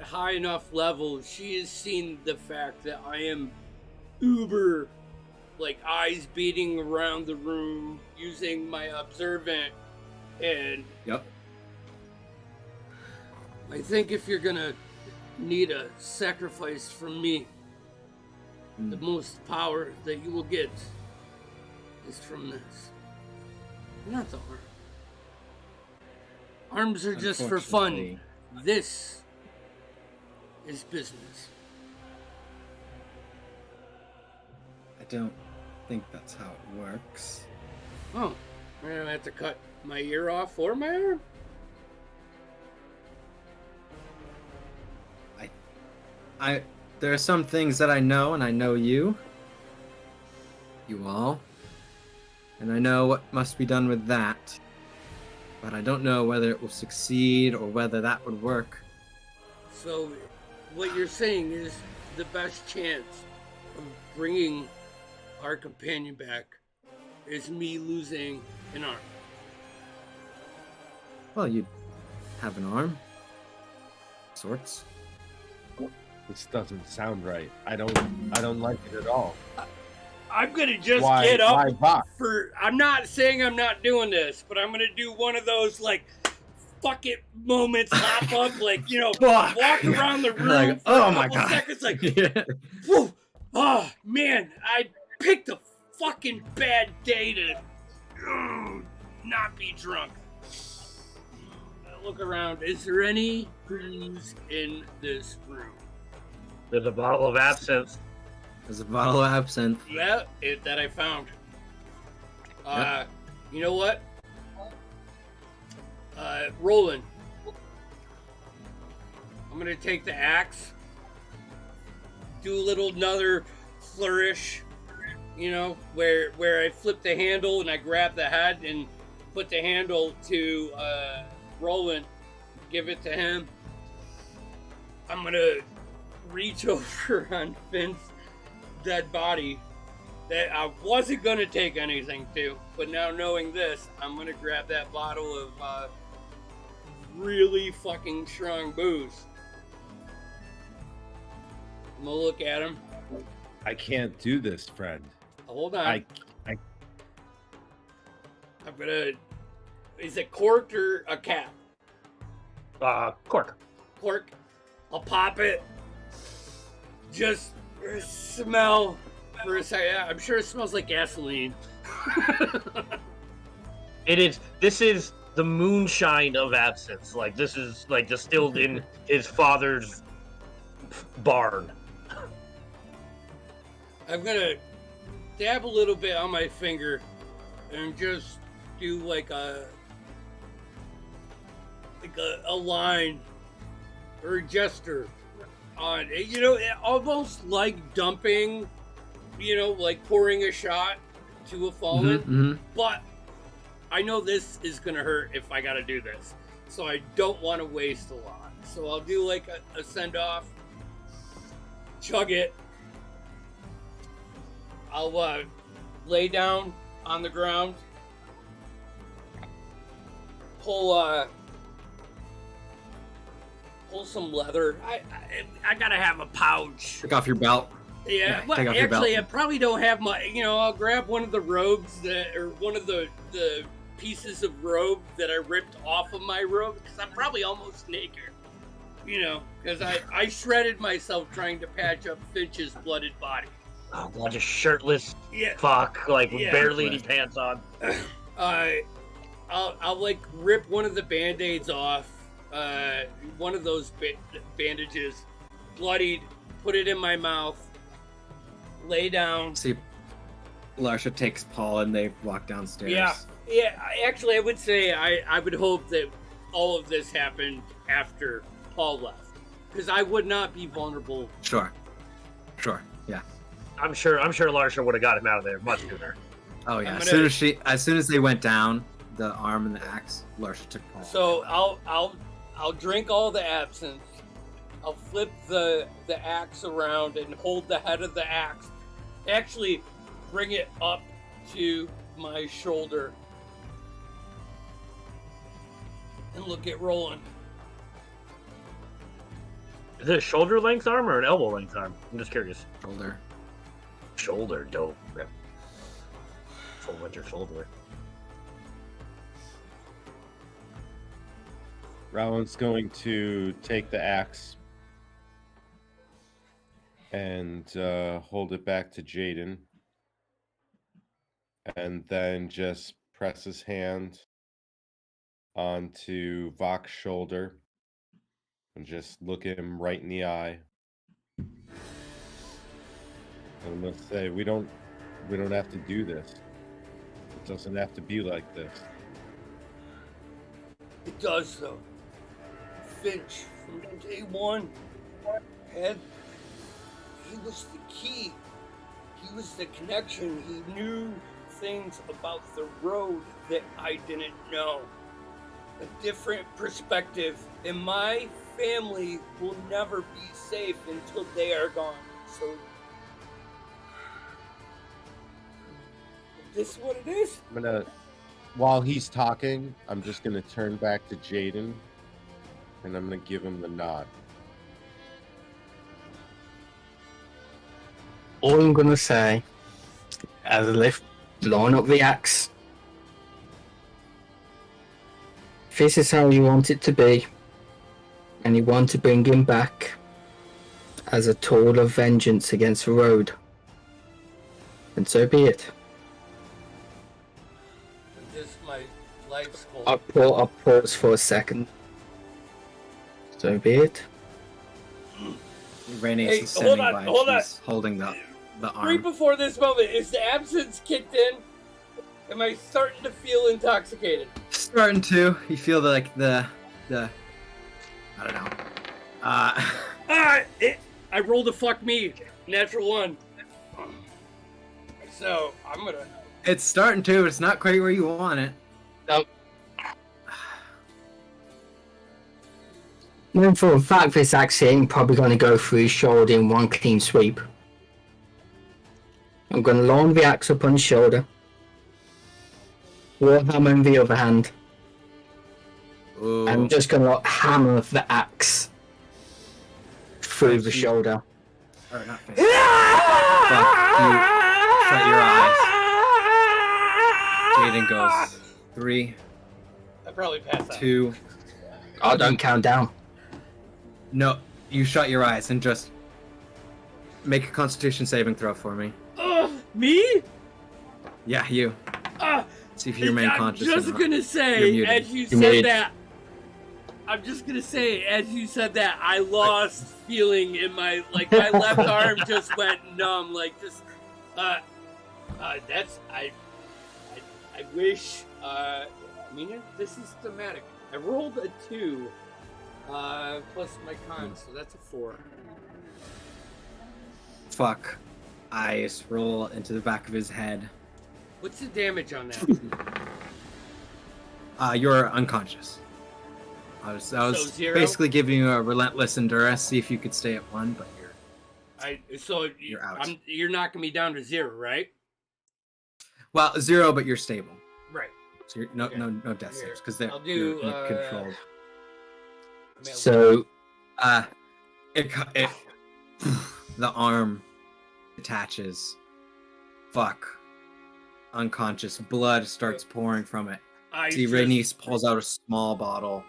high enough level, she has seen the fact that I am uber, like eyes beating around the room, using my observant, and yep. I think if you're gonna need a sacrifice from me, the most power that you will get is from this. Not the arm. Arms are just for fun. This is business. I don't think that's how it works. Oh, I'm gonna have to cut my ear off or my arm? There are some things that I know, and I know you all, and I know what must be done with that, but I don't know whether it will succeed or whether that would work. So, what you're saying is the best chance of bringing our companion back is me losing an arm. Well, you'd have an arm. Sorts. This doesn't sound right. I don't like it at all. I'm gonna just get up for. I'm not saying I'm not doing this, but I'm gonna do one of those like fuck it moments, hop up, like walk around the room like, for a couple seconds, like, whew, oh man, I picked a fucking bad day to not be drunk. I look around. Is there any booze in this room? There's a bottle of absinthe. There's a bottle of absinthe. Yeah, that I found. You know what? Roland. I'm gonna take the axe. Do a little another flourish. Where I flip the handle and I grab the head and put the handle to Roland. Give it to him. I'm gonna reach over on Finn's dead body that I wasn't gonna take anything to, but now knowing this, I'm gonna grab that bottle of really fucking strong booze. I'm gonna look at him. I can't do this, friend. Hold on. I'm gonna. Is it corked or a cap? Cork. Cork. I'll pop it. Just smell for a second. I'm sure it smells like gasoline. This is the moonshine of absence. Like, this is like distilled in his father's barn. I'm gonna dab a little bit on my finger and just do like a line or a gesture on, almost like dumping, like pouring a shot to a fallen. But I know this is gonna hurt if I gotta do this, so I don't want to waste a lot. So I'll do like a send off, chug it. I'll lay down on the ground, pull some leather. I gotta have a pouch. Take off your belt. Yeah, well, actually, I probably don't have my. I'll grab one of the robes or one of the pieces of robe that I ripped off of my robe, because I'm probably almost naked. Because I shredded myself trying to patch up Finch's blooded body. Oh, God, just shirtless fuck, like with barely any pants on. I'll like rip one of the band-aids off, one of those bandages, bloodied, put it in my mouth, lay down. See, Larsha takes Paul and they walk downstairs. Yeah. Actually, I would say I would hope that all of this happened after Paul left, because I would not be vulnerable. Sure. Yeah. I'm sure Larsha would have got him out of there much sooner. Oh yeah. As soon as they went down, the arm and the axe, Larsha took Paul. So I'll drink all the absinthe. I'll flip the axe around and hold the head of the axe. Actually, bring it up to my shoulder and look at Roland. Is it a shoulder length arm or an elbow length arm? I'm just curious. Shoulder, dope. Full winter shoulder. Roland's going to take the axe and hold it back to Jaden, and then just press his hand onto Vok's shoulder and just look at him right in the eye. And let's say we don't have to do this. It doesn't have to be like this. It does, though. Finch, from day one, he was the key. He was the connection. He knew things about the road that I didn't know. A different perspective. And my family will never be safe until they are gone. So, is this what it is? While he's talking, I'm just gonna turn back to Jaden, and I'm gonna give him the nod. All I'm gonna say, as I lift, line up the axe. If this is how you want it to be, and you want to bring him back as a tool of vengeance against the road, then so be it. This is my life's goal. I'll pause for a second. So be it. Rhaenys is standing by. She's holding the arm. Right before this moment, is the absence kicked in? Am I starting to feel intoxicated? Starting to. You feel like the I don't know. I rolled a fuck me. Natural one. So, I'm gonna... It's starting to. It's not quite where you want it. Nope. Knowing for a fact this axe ain't probably going to go through his shoulder in one clean sweep. I'm going to line the axe up on his shoulder. Warhammer in the other hand. Ooh. I'm just going to hammer the axe through the shoulder. Or not face. Fuck, you shut your eyes. Jaden goes 3. I probably passed out. 2. Oh, don't count down. No, you shut your eyes and just make a Constitution saving throw for me. Me? Yeah, you. See if you remain conscious. I'm just gonna say, as you said that, I lost feeling in my left arm just went numb. I wish. This is thematic. I rolled a 2, plus my con, so that's a 4. Fuck. Eyes roll into the back of his head. What's the damage on that? You're unconscious. I was zero? basically giving you a relentless endurance, see if you could stay at 1, but you're out. You're knocking me down to 0, right? Well, 0, but you're stable. Right. So you're, no death saves because they're controlled. So, the arm detaches. Fuck. Unconscious. Blood starts pouring from it. Rhaenys pulls out a small bottle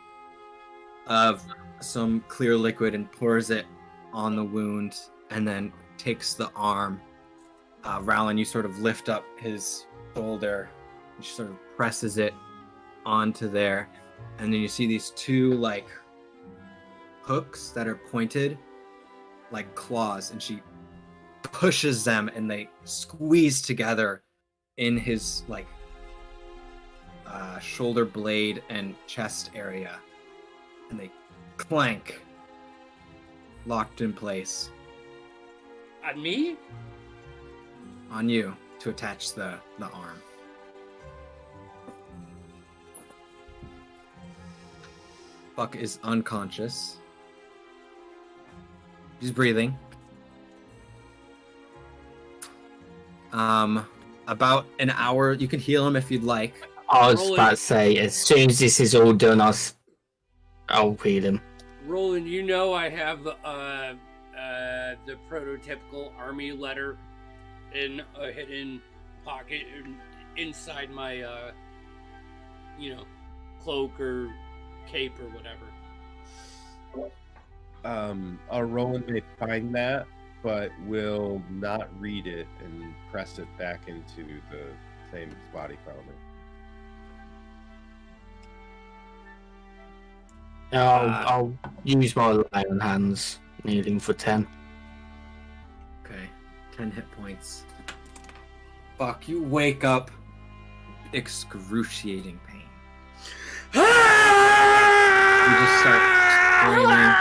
of some clear liquid and pours it on the wound, and then takes the arm. Rowland, you sort of lift up his shoulder, and she sort of presses it onto there, and then you see these 2 hooks that are pointed like claws, and she pushes them and they squeeze together in his shoulder blade and chest area, and they clank, locked in place. On me? On you, to attach the arm. Buck is unconscious. He's breathing. About an hour. You can heal him if you'd like. I was about to say, as soon as this is all done, I'll heal him. Roland, you know I have the prototypical army letter in a hidden pocket inside my cloak or cape or whatever. Roland may find that, but will not read it and press it back into the same spot he found it. I'll use my lay on hands, kneeling for 10. Okay, 10 hit points. Fuck, you wake up, excruciating pain. You just start screaming.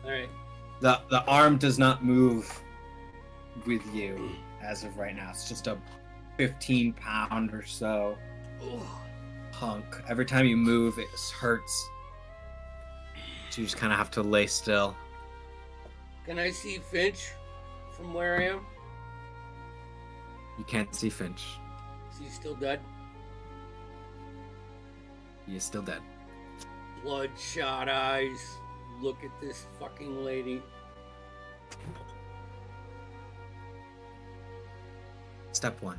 Alright. The arm does not move with you as of right now. It's just a 15-pound or so hunk. Every time you move, it hurts. So you just kind of have to lay still. Can I see Finch from where I am? You can't see Finch. Is he still dead? He is still dead. Bloodshot eyes. Look at this fucking lady. Step 1.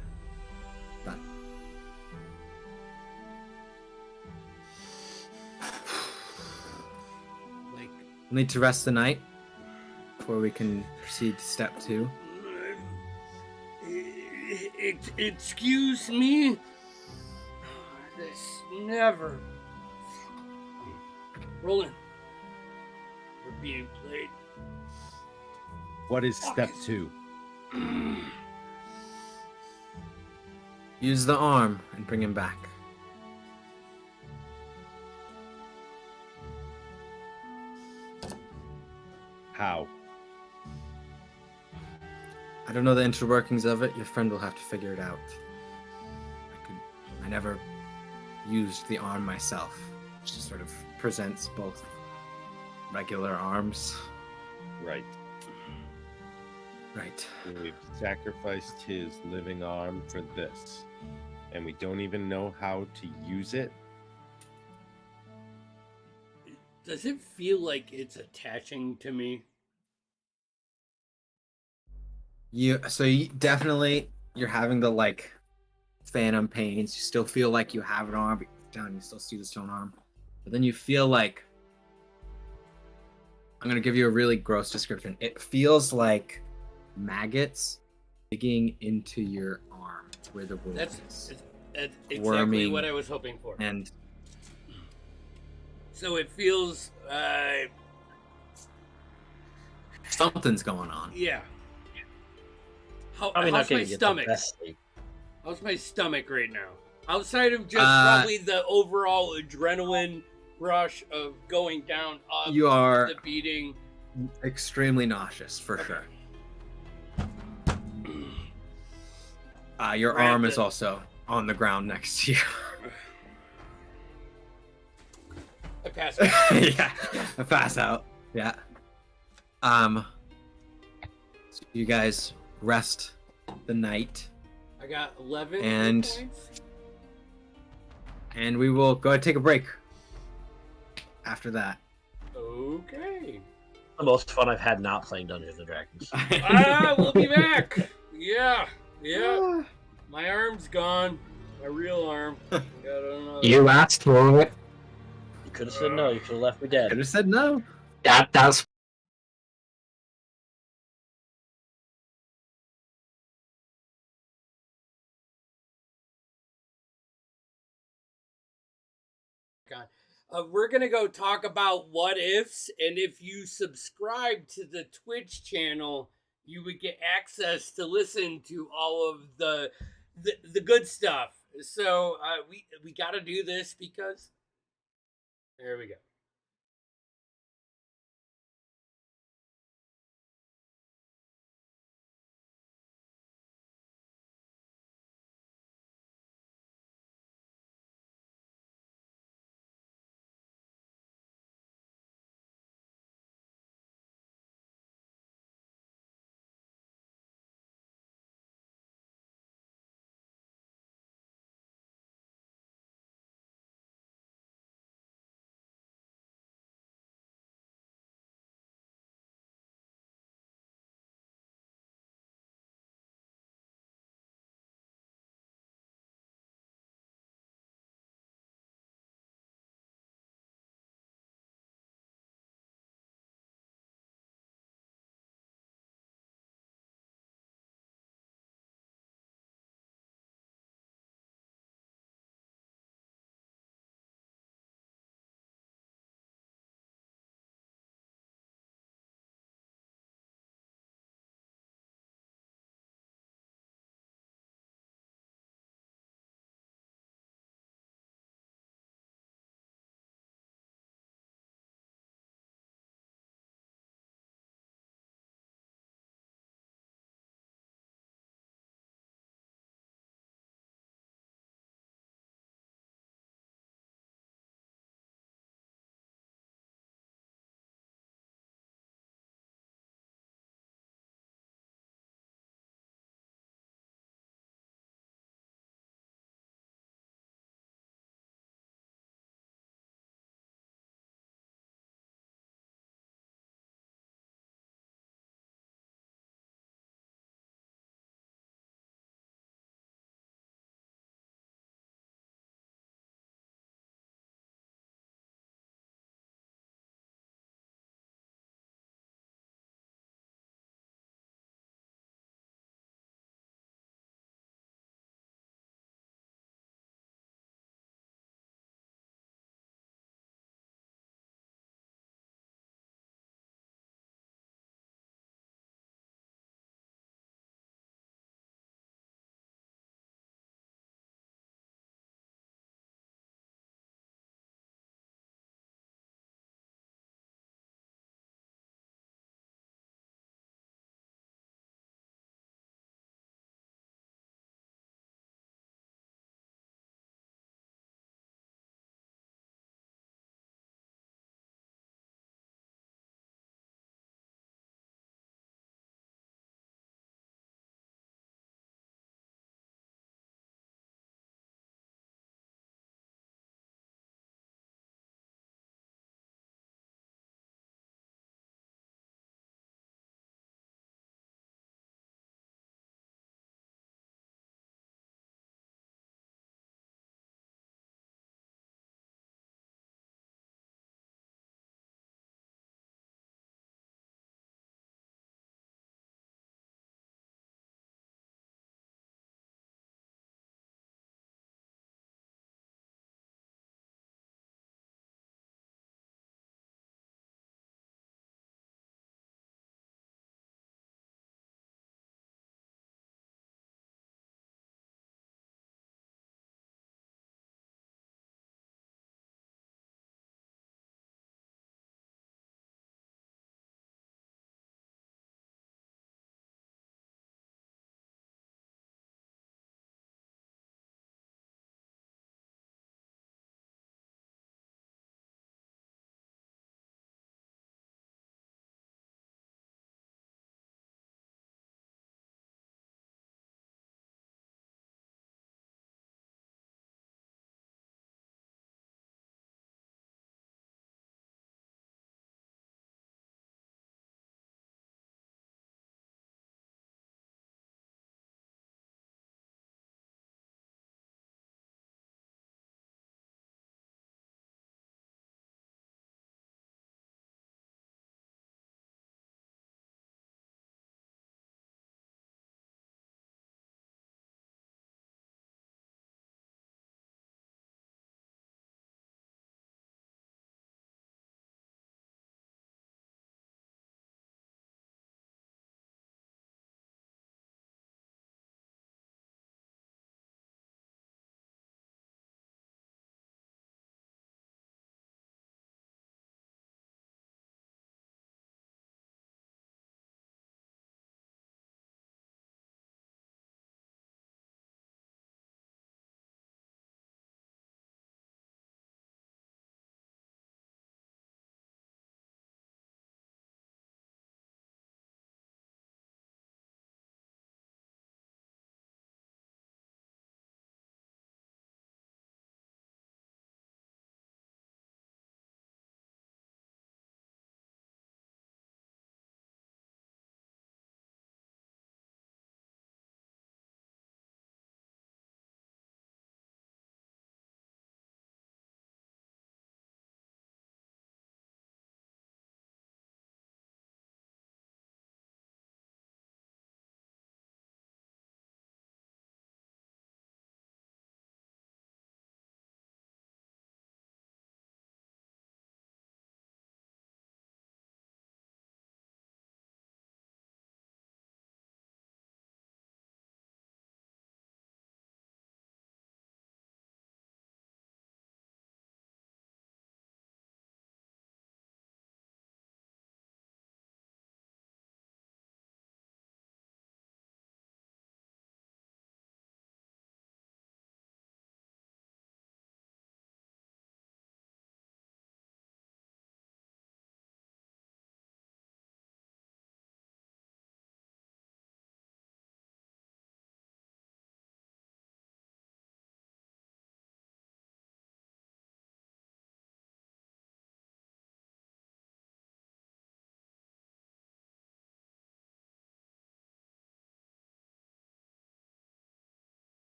Done. We'll need to rest the night before we can proceed to step 2. Excuse me? This never... Roland. We're being played. What is step 2? Use the arm and bring him back. How? I don't know the interworkings of it. Your friend will have to figure it out. I never used the arm myself. It just sort of presents both regular arms. Right. Right. We've sacrificed his living arm for this, and we don't even know how to use it. Does it feel like it's attaching to me? You definitely, you're having the phantom pains. You still feel like you have an arm, but down you still see the stone arm. But then you feel like, I'm gonna give you a really gross description. It feels like maggots digging into your arm where the wound is. That's exactly worming what I was hoping for. And so it feels something's going on. Yeah. Probably how's not my stomach? How's my stomach right now? Outside of just probably the overall adrenaline rush of going down up, you are the beating. Extremely nauseous for sure. Your arm is also on the ground next to you. I pass out. Yeah, I pass out. Yeah. So you guys rest the night. I got 11 points. points. And we will go ahead and take a break after that. Okay. The most fun I've had not playing Dungeons and Dragons. We'll be back. Yeah. My arm's gone. My real arm. You asked for it. You could have said no. You could have left me dead. Could have said no. That's we're gonna go talk about what ifs, and if you subscribe to the Twitch channel, you would get access to listen to all of the good stuff. So we got to do this because there we go.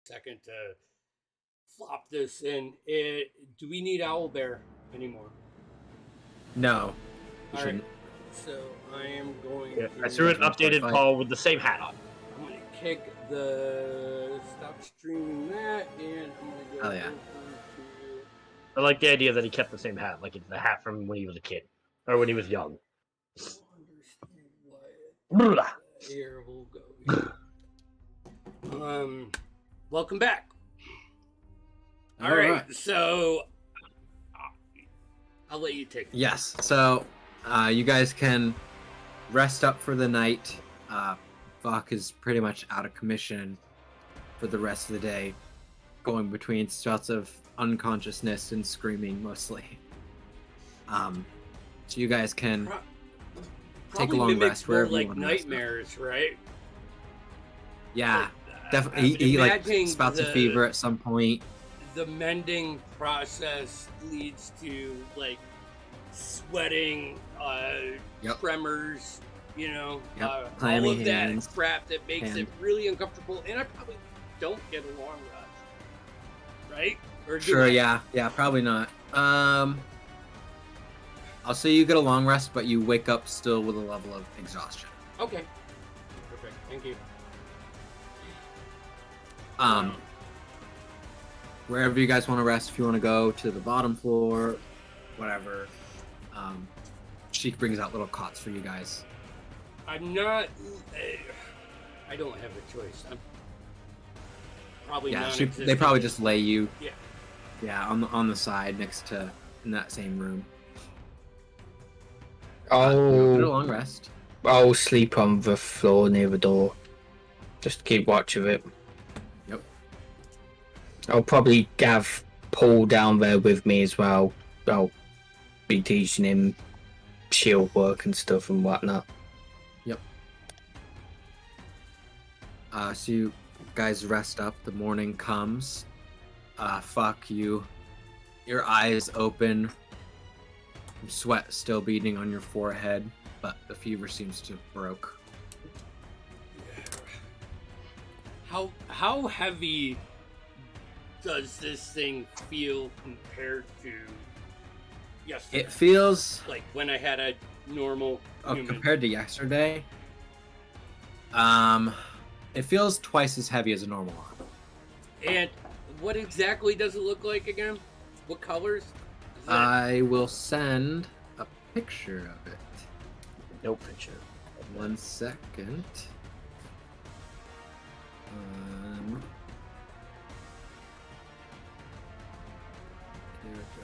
second to flop this in. Do we need Owlbear anymore? No. All right. So I am going. Yeah, I threw an updated Paul with the same hat on. I'm gonna kick the stop streaming that, and I'm gonna go. Oh yeah. I like the idea that he kept the same hat, like it's the hat from when he was a kid or when he was young. Here we'll go. Welcome back. All right. So I'll let you take it. Yes. So you guys can rest up for the night. Vok is pretty much out of commission for the rest of the day, going between spouts of unconsciousness and screaming mostly. So you guys can take a long rest wherever you want to rest. Nightmares, right? Yeah, definitely. He like spouts a fever at some point. The mending process leads to like sweating, tremors, all of that crap that makes it really uncomfortable, and I probably don't get a long rest, right? Or sure, yeah, probably not. I'll say you get a long rest, but you wake up still with a level of exhaustion. Okay, perfect, thank you. Wherever you guys want to rest, if you want to go to the bottom floor, whatever. She brings out little cots for you guys. I don't have a choice. I'm probably non-existent. They probably just lay you. Yeah. Yeah, on the side next to in that same room. Get a long rest. I'll sleep on the floor near the door. Just keep watch of it. Yep. I'll probably have Paul down there with me as well. I'll be teaching him shield work and stuff and whatnot. Yep. So you guys rest up. The morning comes. Fuck you. Your eyes open. Sweat still beading on your forehead, but the fever seems to have broke. How heavy does this thing feel compared to yesterday? It feels like when I had a normal human. Compared to yesterday. It feels twice as heavy as a normal arm. And what exactly does it look like again? What colors? I will send a picture of it. No picture. 1 second.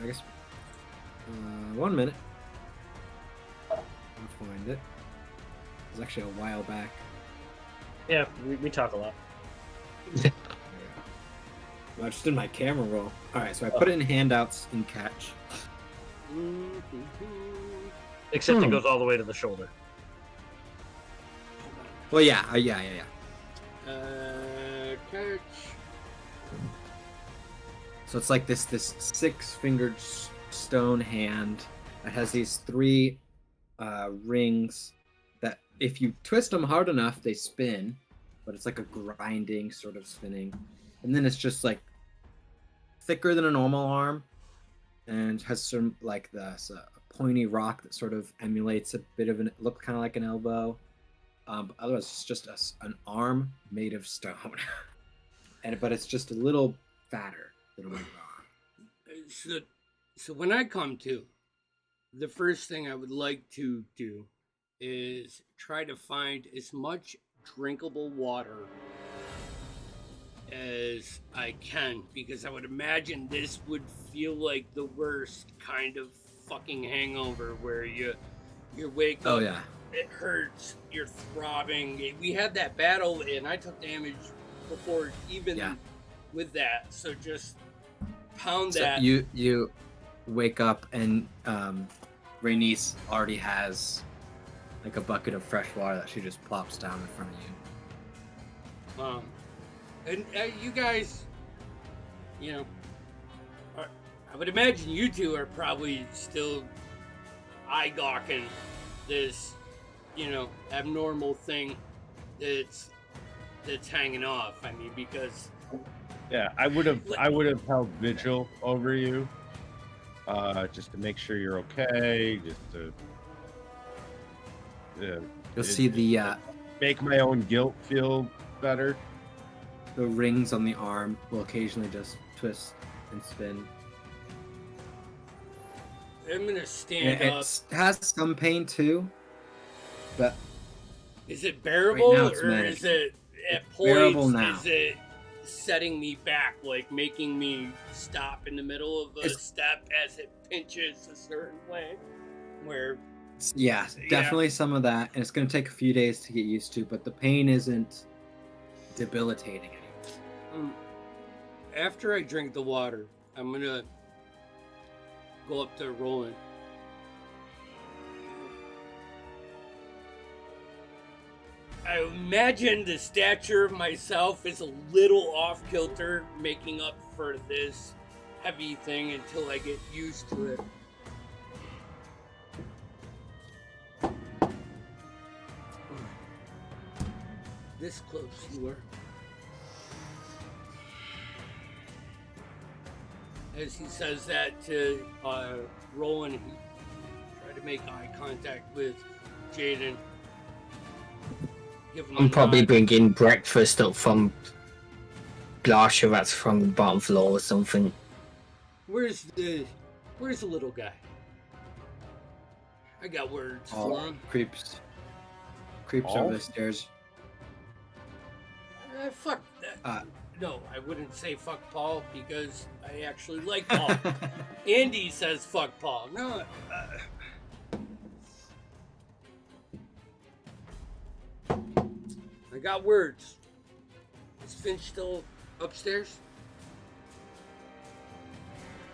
I guess 1 minute. I'll find it. It was actually a while back. Yeah, we talk a lot. I just did my camera roll. Alright, so I put it in handouts in catch. Except it goes all the way to the shoulder. Well, yeah. Catch. So it's like this 6-fingered stone hand that has these 3 rings that if you twist them hard enough, they spin, but it's like a grinding sort of spinning. And then it's just like thicker than a normal arm and has some like this pointy rock that sort of emulates a bit of look kind of like an elbow. But otherwise, it's just an arm made of stone, but it's just a little fatter than a regular arm. So when I come to, the first thing I would like to do is try to find as much drinkable water as I can, because I would imagine this would feel like the worst kind of fucking hangover where you wake up. Oh yeah. It hurts. You're throbbing. We had that battle, and I took damage before even with that. So just pound that. You wake up, and Rhaenys already has like a bucket of fresh water that she just plops down in front of you. And you guys, I would imagine you two are probably still eye gawking this, abnormal thing that's hanging off. I mean, because Yeah, I would have held vigil over you, just to make sure you're okay. Just to you'll see the make my own guilt feel better. The rings on the arm will occasionally just twist and spin. I'm gonna stand up. It has some pain too, but is it bearable, right or is it at points? Is it setting me back, like making me stop in the middle of a step as it pinches a certain way? Where? Yeah, definitely some of that, and it's gonna take a few days to get used to. But the pain isn't debilitating anymore. After I drink the water, I'm gonna go up to Roland. I imagine the stature of myself is a little off kilter, making up for this heavy thing until I get used to it. This close you were. As he says that to Roland, he tried to make eye contact with Jaden. I'm probably bringing breakfast up from Glasha, that's from the bottom floor or something. Where's the little guy? I got words for him. Creeps over the stairs. Fuck that. No, I wouldn't say fuck Paul because I actually like Paul. Andy says fuck Paul. No. I got words. Is Finch still upstairs?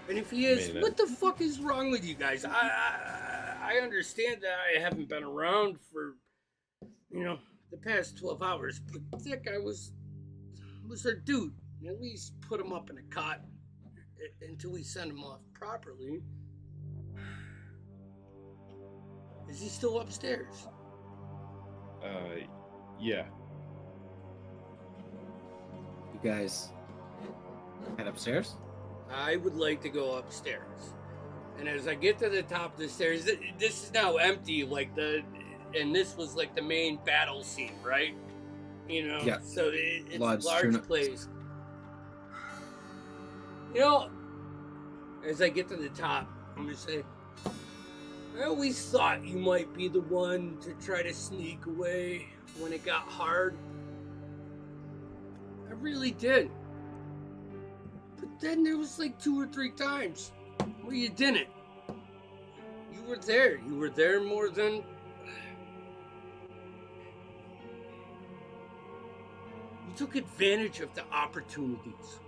And if he is, what the fuck is wrong with you guys? I understand that I haven't been around for, the past 12 hours, but that guy was their dude. At least put him up in a cot until we send him off properly. Is he still upstairs? Yeah. You guys head upstairs? I would like to go upstairs. And as I get to the top of the stairs, this is now empty, and this was like the main battle scene, right? Yeah. So it's a large place. As I get to the top, I'm going to say, I always thought you might be the one to try to sneak away when it got hard. I really did. But then there was like 2 or 3 times where you didn't. You were there. You were there more than... You took advantage of the opportunities.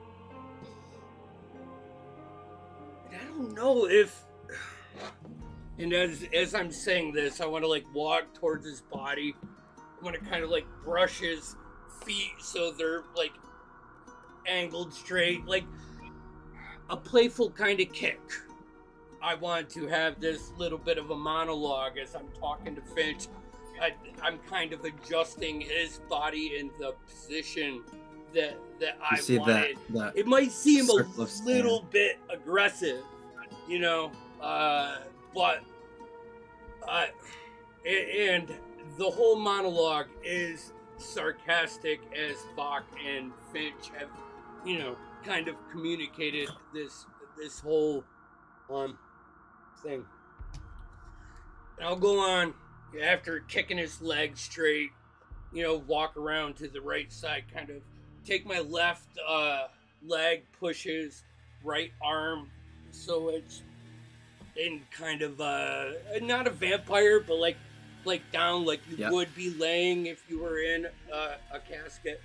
And I don't know if... And as I'm saying this, I want to walk towards his body. I want to kind of brush his feet so they're angled straight, like a playful kind of kick. I want to have this little bit of a monologue as I'm talking to Finch. I'm kind of adjusting his body in the position that I wanted. That it might seem a little bit aggressive, but and the whole monologue is sarcastic as Bach and Finch have, kind of communicated this whole thing. And I'll go on after kicking his leg straight, walk around to the right side, kind of take my left leg, push his right arm, so it's in kind of not a vampire, but like down, like you would be laying if you were in a casket.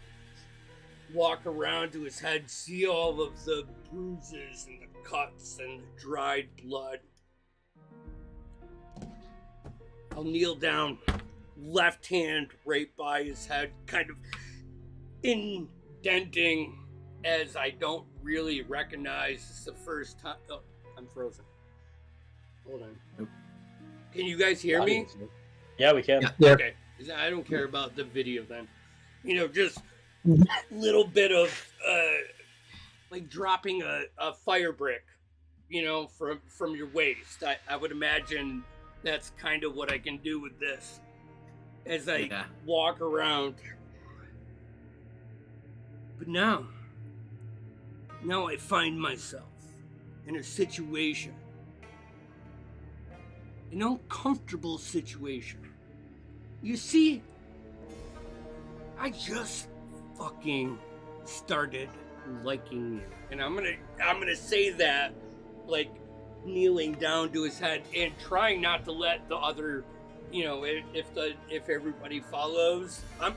Walk around to his head, see all of the bruises and the cuts and the dried blood. I'll kneel down, left hand right by his head, kind of indenting as I don't really recognize. It's the first time. Oh, I'm frozen. Hold on. Nope. Can you guys hear me? Yeah, we can. Yeah. Okay. I don't care about the video then. Just little bit of like dropping a fire brick, you know, from your waist. I would imagine that's kind of what I can do with this as I walk around. But now I find myself in a situation, an uncomfortable situation. You see, I just fucking started liking you, and I'm gonna say that, like, kneeling down to his head and trying not to let the other, you know, if everybody follows, I'm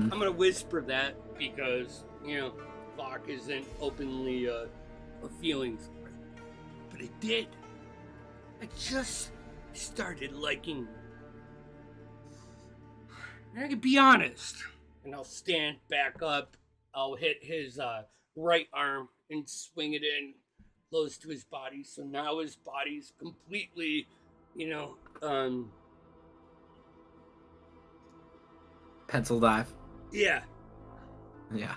gonna whisper that because, you know, Vok isn't openly a feelings, but I did. I just started liking you. And I can be honest, and I'll stand back up. I'll hit his right arm and swing it in close to his body. So now his body's completely, you know, pencil dive. Yeah. Yeah.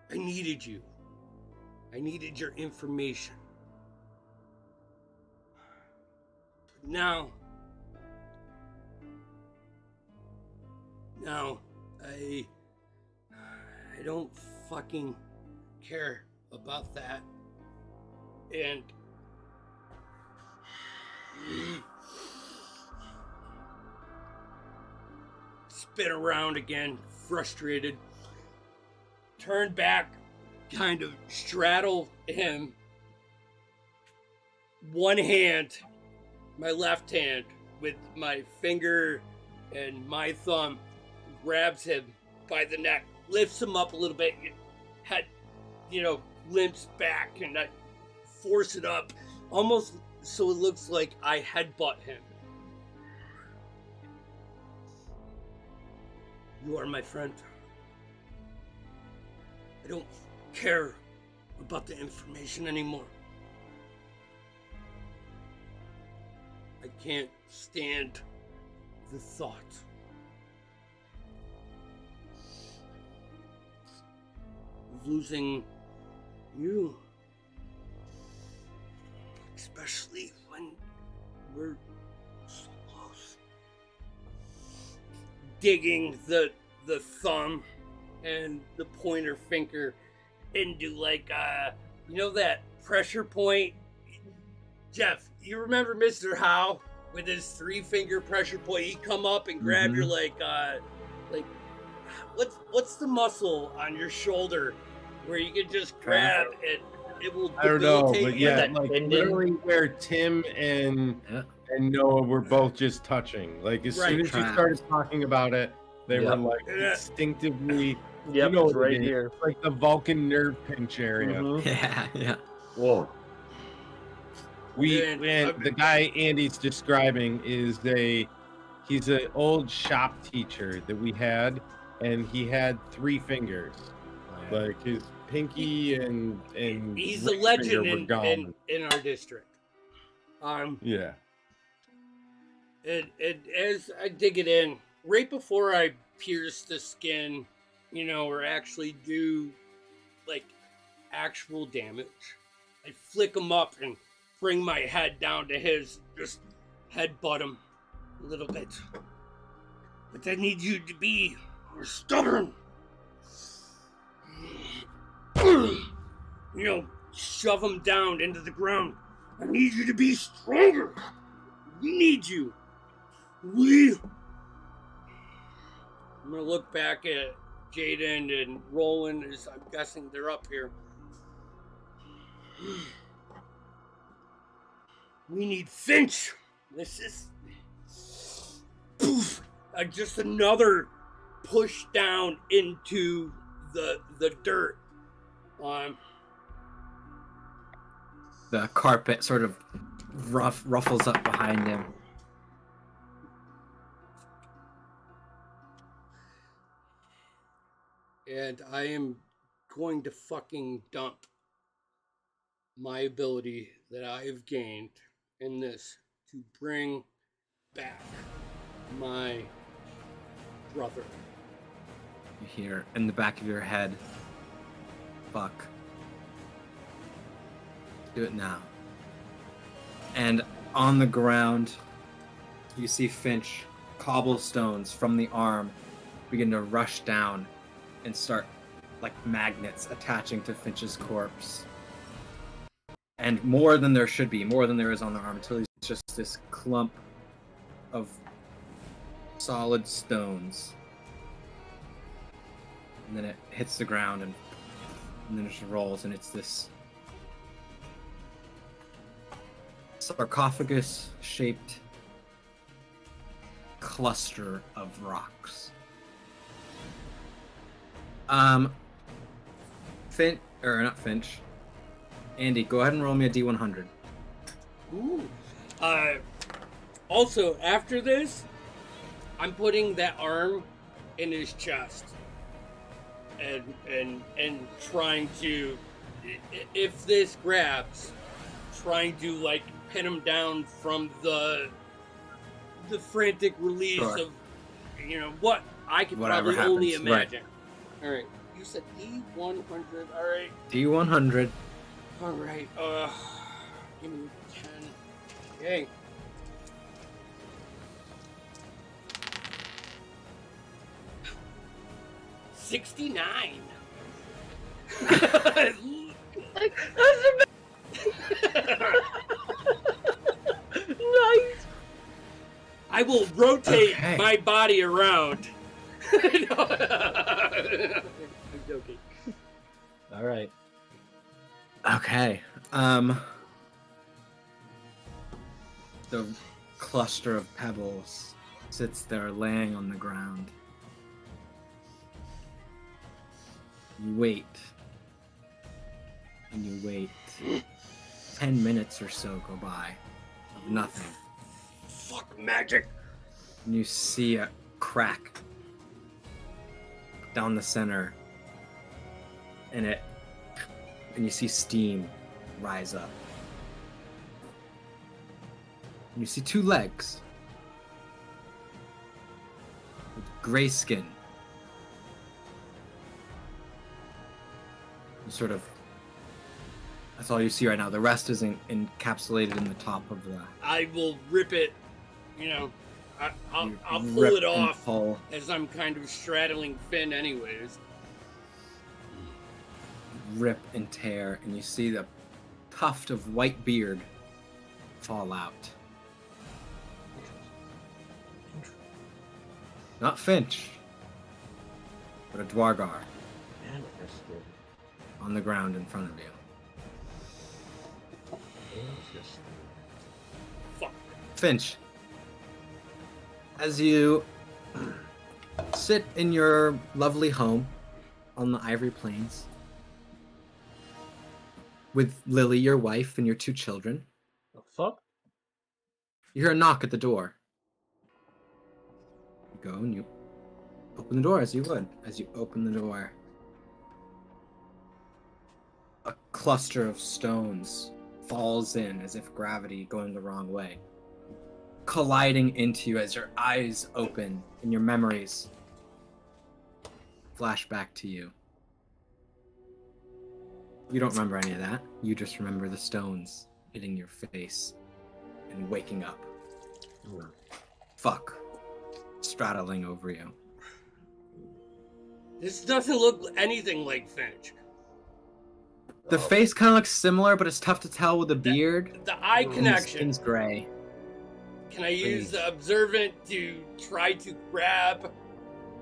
I needed you. I needed your information. But now I don't fucking care about that. And spin around again, frustrated. Turn back, kind of straddle him. One hand, my left hand, with my finger and my thumb, grabs him by the neck, lifts him up a little bit, head, you know, limps back, and I force it up, almost so it looks like I headbutt him. You are my friend. I don't care about the information anymore. I can't stand the thought of losing you. Especially when we're so close. Digging the thumb and the pointer finger into, like, you know that pressure point? Jeff, you remember Mr. Howe with his 3-finger pressure point? He'd come up and grab your, like what's the muscle on your shoulder where you can just grab and it will debilitate. I don't know, but yeah, like literally where Tim and Noah were both just touching. Like, as soon as you started talking about it, they were like instinctively. Yep, you know, right here, it's like the Vulcan nerve pinch area. Yeah. Whoa. The guy Andy's describing is he's an old shop teacher that we had, and he had 3 fingers, like his pinky and he's a legend in our district. Yeah. And as I dig it in, right before I pierce the skin, you know, or actually do, like, actual damage, I flick him up and bring my head down to his, just headbutt him a little bit. But I need you to be more stubborn. You know, shove him down into the ground. I need you to be stronger. We need you. I'm gonna look back at Jaden and Roland, as I'm guessing they're up here. We need Finch. This is poof. Just another push down into the dirt. The carpet sort of ruffles up behind him. And I am going to fucking dump my ability that I have gained in this to bring back my brother. You hear in the back of your head, fuck. Do it now. And on the ground, you see Finch, cobblestones from the arm begin to rush down and start like magnets attaching to Finch's corpse. And more than there should be, more than there is on the arm, until he's just this clump of solid stones. And then it hits the ground and then it just rolls, and it's this sarcophagus-shaped cluster of rocks. Finch. Andy, go ahead and roll me a D100. Ooh. Also, after this, I'm putting that arm in his chest. And trying to, if this grabs, trying to like pin him down from the frantic release of, what I could Whatever probably only happens. imagine. Right. All right, you said D100. All right. D100. All right. Give me 10. Okay. $69. Nice. I will rotate my body around. I'm joking. All right. Okay. The cluster of pebbles sits there laying on the ground. You wait. And you wait. 10 minutes or so go by of nothing. Fuck magic. And you see a crack down the center. And you see steam rise up. And you see two legs with gray skin. Sort of, that's all you see right now. The rest is encapsulated in the top of the. I will rip it, I'll pull it off as I'm kind of straddling Finn anyways. Rip and tear, and you see the tuft of white beard fall out. Not Finch, but a Dwargar. On the ground in front of you. Fuck. Finch, as you sit in your lovely home on the Ivory Plains with Lily, your wife, and your two children, The fuck? you hear a knock at the door. You go and you open the door as you would. As you open the door, a cluster of stones falls in as if gravity going the wrong way, colliding into you as your eyes open and your memories flash back to you. You don't remember any of that. You just remember the stones hitting your face and waking up. Fuck. Straddling over you. This doesn't look anything like Finch. The face kind of looks similar, but it's tough to tell with the beard. The eye The connection. skin's gray. Can I use the observant to try to grab?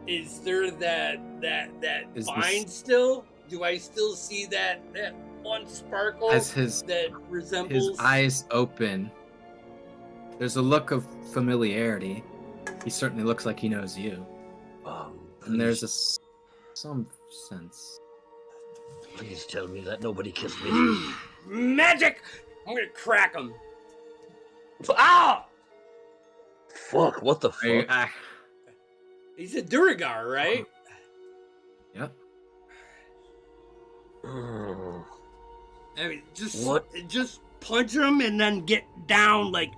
Is there that bind still? Do I still see that one sparkle As his that resembles? His eyes open. There's a look of familiarity. He certainly looks like he knows you. And there's some sense. Please tell me that nobody kissed me. Magic! I'm gonna crack him. Ah! Fuck, what the fuck? He's a Duragar, right? Yep. I mean, just punch him and then get down, like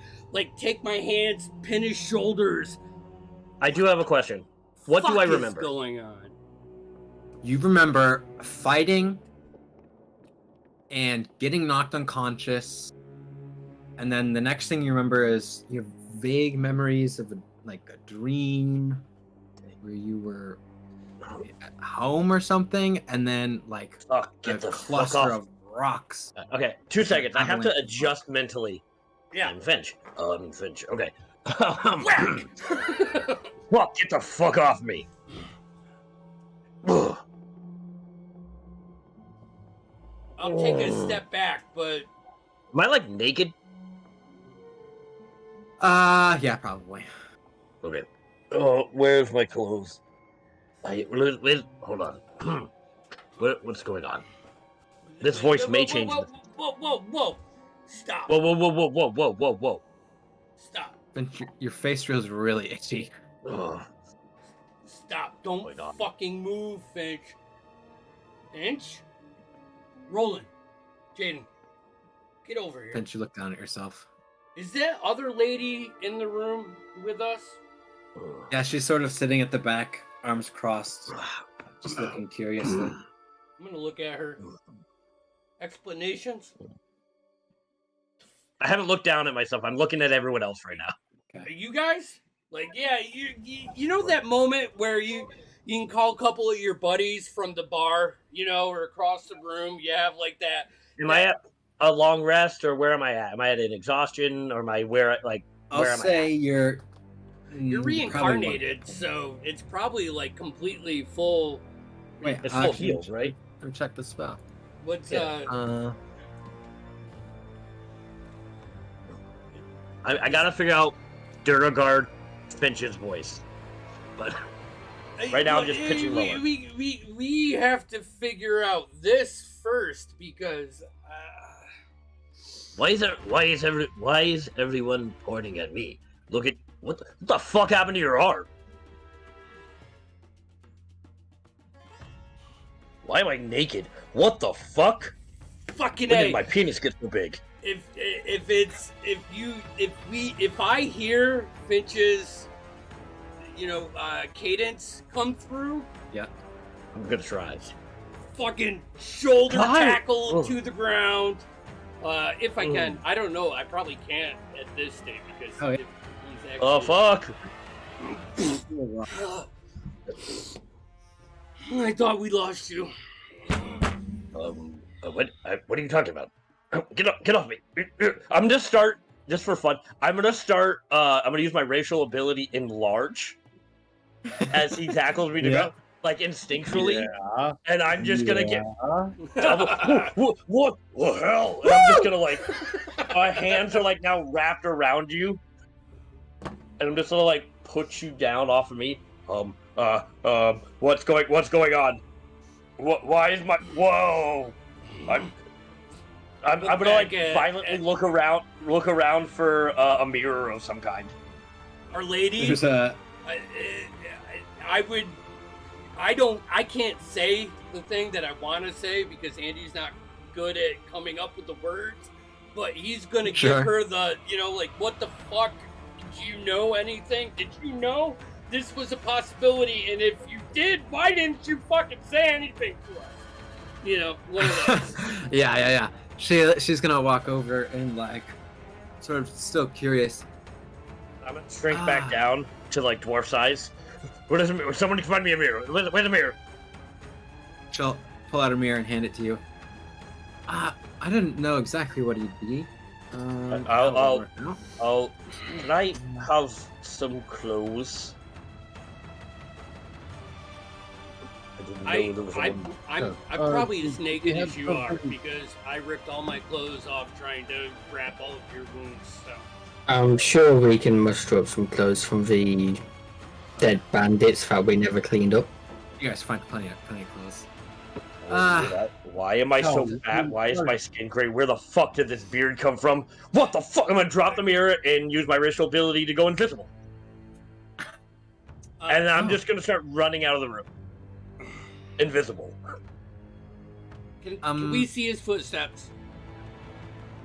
take my hands, pin his shoulders. I do have a question. What do I remember? What's going on? you remember fighting and getting knocked unconscious, and then the next thing you remember is you have vague memories of a dream where you were at home or something, and then get the cluster of rocks. Okay, 2 seconds. I have to adjust mentally. Yeah. Finch. Finch. Okay. Fuck! Get the fuck off me. I'll take a step back, but am I naked? Yeah, probably. Okay. Oh, where's my clothes? Hold on. What's going on? This voice may change. Whoa! Stop. Whoa. Stop. Your face feels really itchy. Ugh. Stop. Don't fucking move, Finch. Finch? Roland. Jaden. Get over here. Finch, you look down at yourself. Is that other lady in the room with us? Yeah, she's sort of sitting at the back, arms crossed, just looking curiously. I'm gonna look at her. Explanations? I haven't looked down at myself. I'm looking at everyone else right now. Okay. Are you guys? You know that moment where you can call a couple of your buddies from the bar, or across the room. You have that. Am I at a long rest, or where am I at? Am I at an exhaustion, or am I I'll say you're reincarnated, so it's probably completely full. Wait, it's full heals, right? Let me check the spell. What's I gotta figure out Duragard Finch's voice, but right now I'm just pitching lower. We have to figure out this first because why is everyone pointing at me? Look at what the fuck happened to your arm? Why am I naked? What the fuck? Fucking when did my penis get so big? If I hear Finch's cadence come through, yeah, I'm gonna try. Fucking shoulder tackle to the ground. If I can, I don't know. I probably can't at this stage because he's actually... fuck! I thought we lost you. What are you talking about? Get off me! I'm gonna start just for fun. I'm gonna use my racial ability enlarge as he tackles me to go, instinctually, and I'm just gonna get what the hell? And I'm just gonna my hands are now wrapped around you, and I'm just gonna put you down off of me. What's going on? Why is my whoa? I'm gonna violently look around for a mirror of some kind. Our Lady. There's a. I can't say the thing that I want to say because Andy's not good at coming up with the words, but he's gonna give her the, what the fuck? Did you know anything? Did you know this was a possibility? And if you did, why didn't you fucking say anything to us? One of those. Yeah. She's gonna walk over and sort of still curious. I'm gonna shrink back down to dwarf size. Where does somebody find me a mirror? Where's the mirror? She'll pull out a mirror and hand it to you. I didn't know exactly what he'd be. Can I have some clothes? I'm probably as naked as you are because I ripped all my clothes off trying to wrap all of your wounds. So I'm sure we can muster up some clothes from the dead bandits that we never cleaned up. You guys find plenty of clothes. Why am I so fat? Why is my skin gray? Where the fuck did this beard come from? What the fuck? I'm gonna drop the mirror and use my racial ability to go invisible. And I'm just gonna start running out of the room. Invisible. Can we see his footsteps?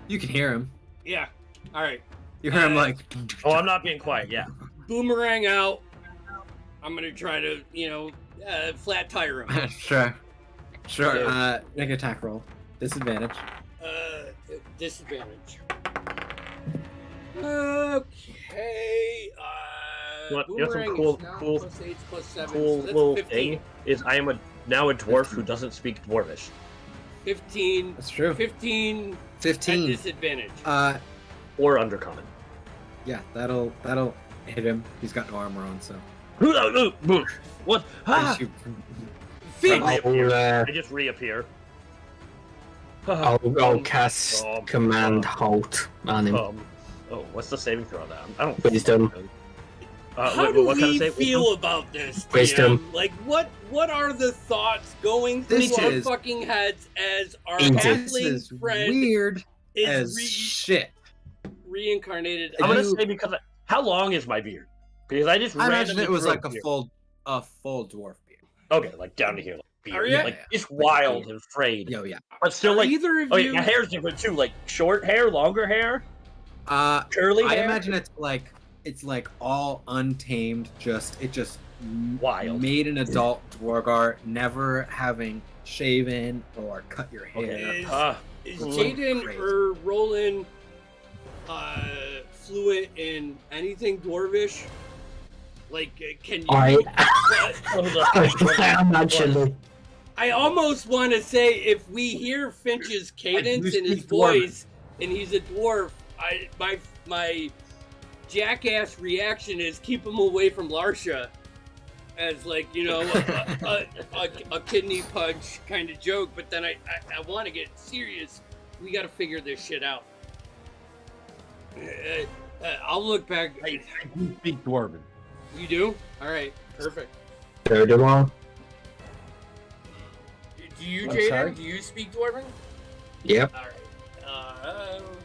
You can hear him. Yeah. All right. You hear him Oh, I'm not being quiet. Yeah. Boomerang out. I'm gonna try to, flat tire him. Sure. Make an attack roll. Disadvantage. Disadvantage. Okay. You know some Boomerang cool, is now cool, plus 8 plus 7, cool so that's little 15. thing is I am now a dwarf who doesn't speak Dwarvish. 15. That's true. 15. 15. At disadvantage. Or undercommon. Yeah, that'll hit him. He's got no armor on, so. What? Ah! I just reappear. I'll cast Command Halt on him. What's the saving throw on that? I don't. Wisdom. How do we feel about this? Wisdom. DM? Like, what are the thoughts going through our fucking heads as our halfling friend weird is as shit. Reincarnated? I'm gonna say because how long is my beard? Because I imagine it was like a full dwarf beard. Okay, like down to here, like beard. Yeah. Like it's wild and frayed. Yo, yeah. But still, like either of you. My hair's different too. Like short hair, longer hair. Curly hair. I imagine it's like all untamed. It just wild. Made an adult Dwargar, never having shaven or cut your hair. Is Jaden or Roland fluent in anything Dwarvish? Like, can you? I am actually. I almost want to say if we hear Finch's cadence in his voice and he's a dwarf, my jackass reaction is keep him away from Larsha, as like a kidney punch kind of joke. But then I want to get serious. We got to figure this shit out. I'll look back. I do speak Dwarven. You do? All right, perfect. So do I. Do you, Jaden? Do you speak Dwarven? Yep.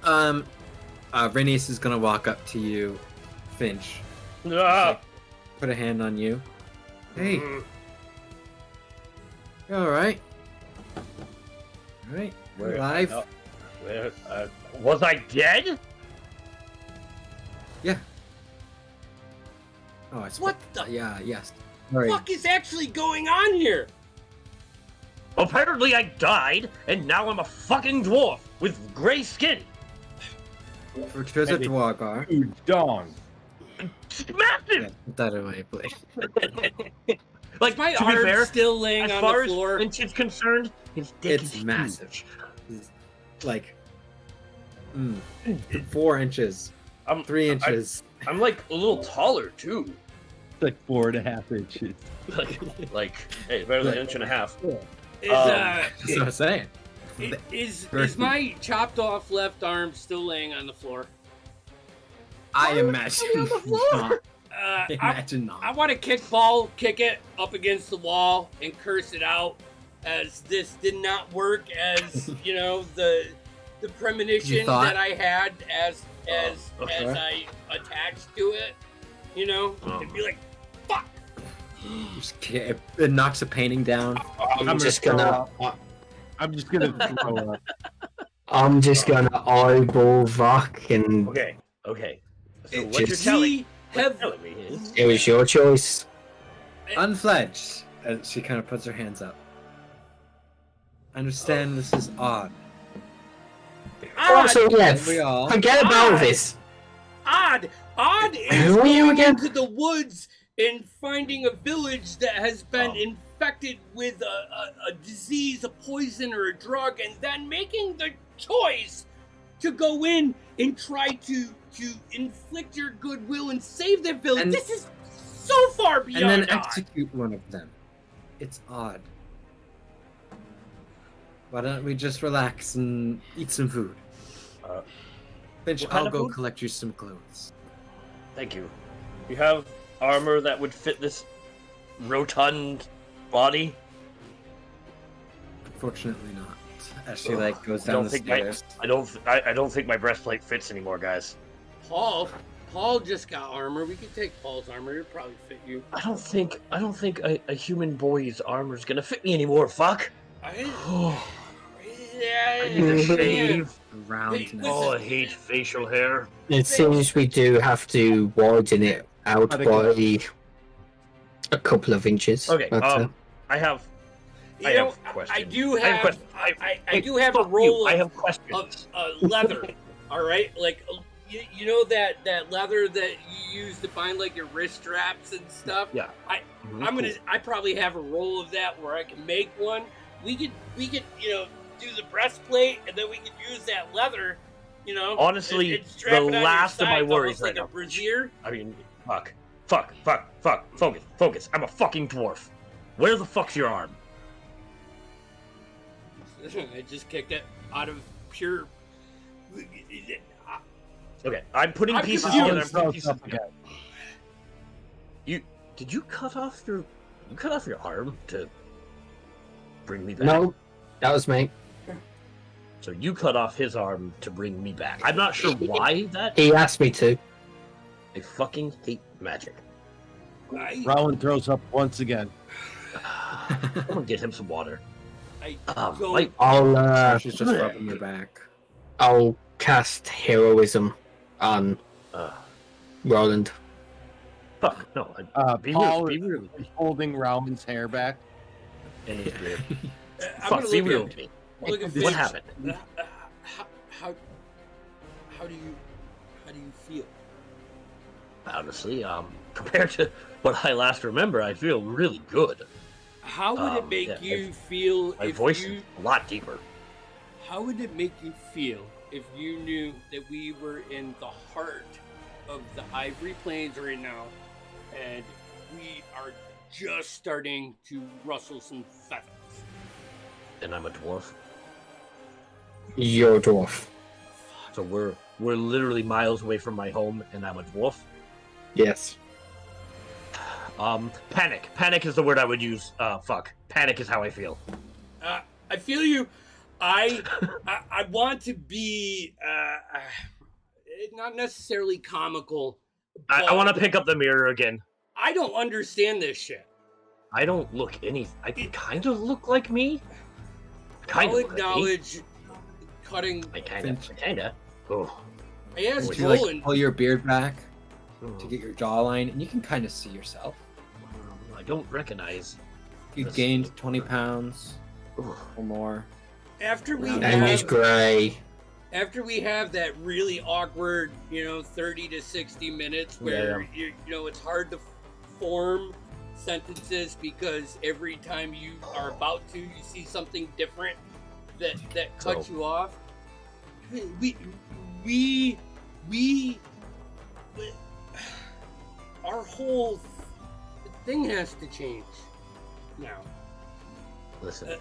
All right. Renice is gonna walk up to you, Finch. Ah. Put a hand on you. Hey. You all right? All right. We're alive. Was I dead? Yeah. Oh, I What the yes. fuck is actually going on here? Apparently I died, and now I'm a fucking dwarf with gray skin. For Trizza Dwargar. Huge dong. Massive! Yeah, put that away, please. Like, my to be arm fair, still laying as on far the floor. as Finch is concerned, his dick It's is massive. huge. It's like 4 inches. 3 inches. I'm like a little taller too. Like 4.5 inches. Like hey, better than an inch and a half. That's what I'm saying. Is my chopped off left arm still laying on the floor? I imagine not. Imagine not. I want to kick it up against the wall and curse it out, as this did not work as the premonition that I had as I attached to it. It'd be like, fuck. It knocks a painting down. I'm just gonna throw up. I'm just gonna eyeball Vok and. Okay. So what you're telling me is it was your choice. Unfledged. And she kind of puts her hands up. I understand this is odd. Also, yeah, We all. forget about this. Odd is Who are you going again? into the woods and finding a village that has been infected with a disease, a poison, or a drug, and then making the choice to go in and try to inflict your goodwill and save the village. And, this is so far beyond and then odd. execute one of them. It's odd. Why don't we just relax and eat some food? Finch, I'll go collect you some clothes. Thank you. You have armor that would fit this rotund body? Unfortunately not. As she goes down the stairs. I don't think my breastplate fits anymore, guys. Paul just got armor. We could take Paul's armor. It'd probably fit you. I don't think a human boy's armor is gonna fit me anymore. Fuck. I need to shave. Oh, I hate facial hair. It seems we do have to widen it out by A couple of inches. Okay. I have questions. I do have a roll. I have questions. Of leather. All right, like you know that leather that you use to bind like your wrist straps and stuff. Yeah. I probably have a roll of that where I can make one. We could do the breastplate and then we could use that leather. Honestly, and strap the it on last your of my side, worries almost right like now. a brassiere. I mean, fuck. Focus. I'm a fucking dwarf. Where the fuck's your arm? I just kicked it out of pure. Okay, I'm putting pieces together. Did you cut off your arm to bring me back? No, that was me. So you cut off his arm to bring me back. I'm not sure why that. He asked me to. I fucking hate magic. Rowan throws up once again. I'm gonna get him some water. I'll She's just rubbing your back. I'll cast heroism on Roland. Fuck no. Paul is holding Rowan's hair back. And it's weird. Fuck, be real with me. Look at What happened? How do you feel? Honestly, compared to what I last remember, I feel really good. How would it make you feel my if voice you... is a lot deeper. How would it make you feel if you knew that we were in the heart of the Ivory Plains right now, and we are just starting to rustle some feathers? And I'm a dwarf. You're a dwarf. So we're literally miles away from my home, and I'm a dwarf. Yes. Panic. Panic is the word I would use. Fuck. Panic is how I feel. I feel you. I want to be not necessarily comical. I want to pick up the mirror again. I don't understand this shit. I don't look I kind of look like me. I'll acknowledge cutting. I kinda. Oh. I asked Would you Roland. pull your beard back to get your jawline, and you can kind of see yourself. I don't recognize. You gained 20 pounds or more. After we And he's gray. After we have that really awkward, 30 to 60 minutes where it's hard to form sentences because every time you are about to, you see something different that cuts you off. We our whole thing has to change now. Listen.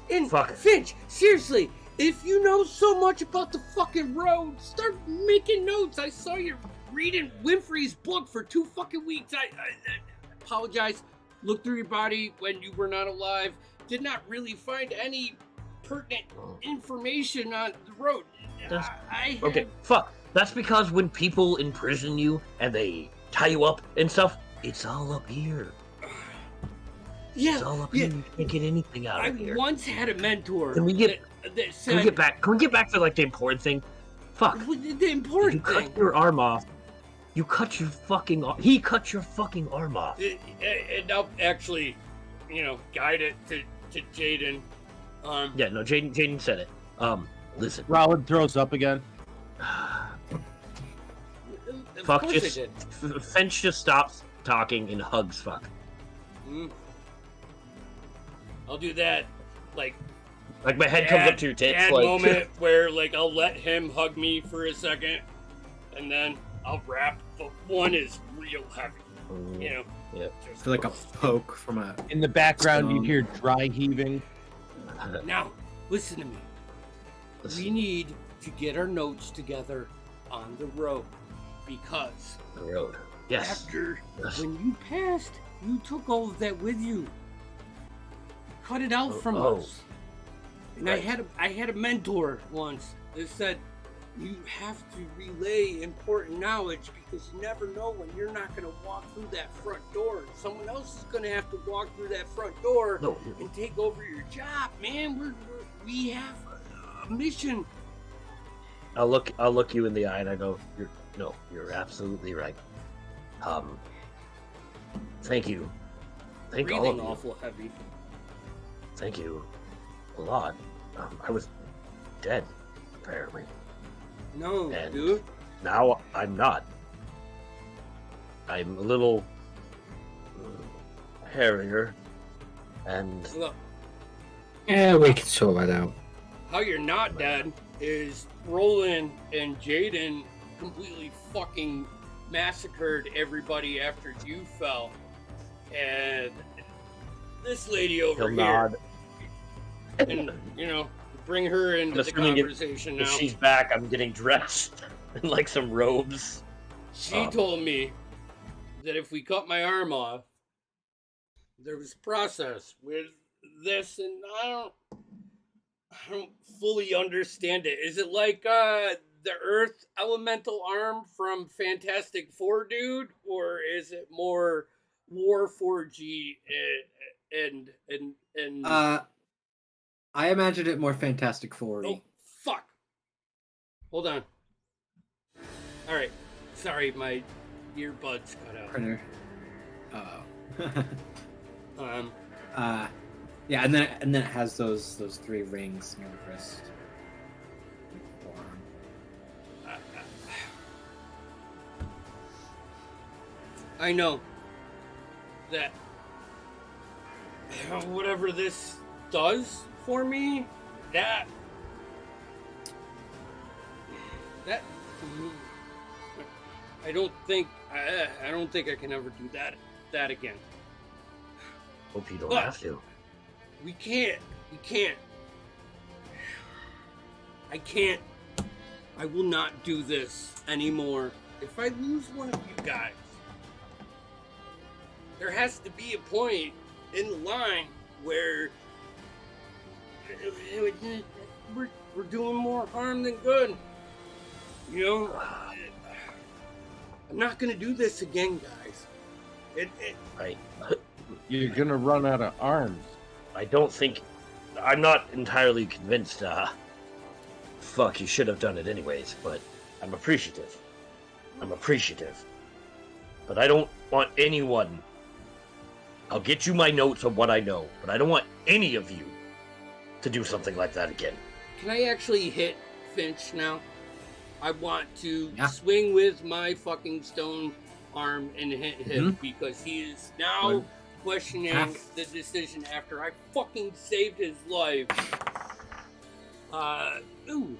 And Finch, seriously, if you know so much about the fucking road, start making notes. I saw you reading Winfrey's book for 2 fucking weeks. I apologize. Looked through your body when you were not alive. Did not really find any pertinent information on the road. Okay, fuck. That's because when people imprison you and they tie you up and stuff, it's all up here. Yeah, it's all up here. You can't get anything out of here. I once had a mentor. Can we get back? Can we get back to like the important thing? Fuck. The important thing. You cut your arm off. You cut your fucking. He cut your fucking arm off. And I'll actually, guide it to Jaden. Yeah, no, Jaden said it. Listen. Rowan throws up again. Fuck just. Finch just stops talking and hugs. Fuck. I'll do that, like my head comes up to your tits. Like moment where I'll let him hug me for a second, and then I'll wrap. But one is real heavy, Yeah. It's like a poke from a. In the background, you hear dry heaving. Now, listen to me. We need to get our notes together on the road because the road. Yes. When you passed, you took all of that with you. Cut it out from us. And right. I had a mentor once that said you have to relay important knowledge because you never know when you're not going to walk through that front door. Someone else is going to have to walk through that front door and take over your job, man. We have a mission. I'll look you in the eye and I go, you're absolutely right. Thank you. Thank Breathing all of you. awful heavy. Thank you a lot. I was dead, apparently. No, And dude. now I'm not. I'm a little hairier, and Look, Yeah, we can sort that out. how you're not dead is Roland and Jaden completely fucking massacred everybody after you fell. And this lady over he'll here, nod. and bring her into the Assuming conversation If now. she's back, I'm getting dressed in like some robes. She told me that if we cut my arm off, there was a process with this, and I don't fully understand it. Is it like the Earth Elemental arm from Fantastic Four, dude, or is it more War-4G and? I imagine it more Fantastic Four. Oh fuck! Hold on. All right, sorry, my earbuds cut out. Printer. Oh. Yeah, and then it has those 3 rings near the wrist. I know that whatever this does for me, that I don't think I can ever do that again. Hope you don't But have to. We can't. I can't. I will not do this anymore. If I lose one of you guys, there has to be a point in the line where we're doing more harm than good. I'm not gonna do this again, guys. Right. You're gonna run out of arms. I don't think. I'm not entirely convinced. Fuck, you should have done it anyways, but I'm appreciative. But I don't want anyone. I'll get you my notes of what I know, but I don't want any of you to do something like that again. Can I actually hit Finch now? I want to swing with my fucking stone arm and hit him because he is now questioning the decision after I fucking saved his life. Ooh,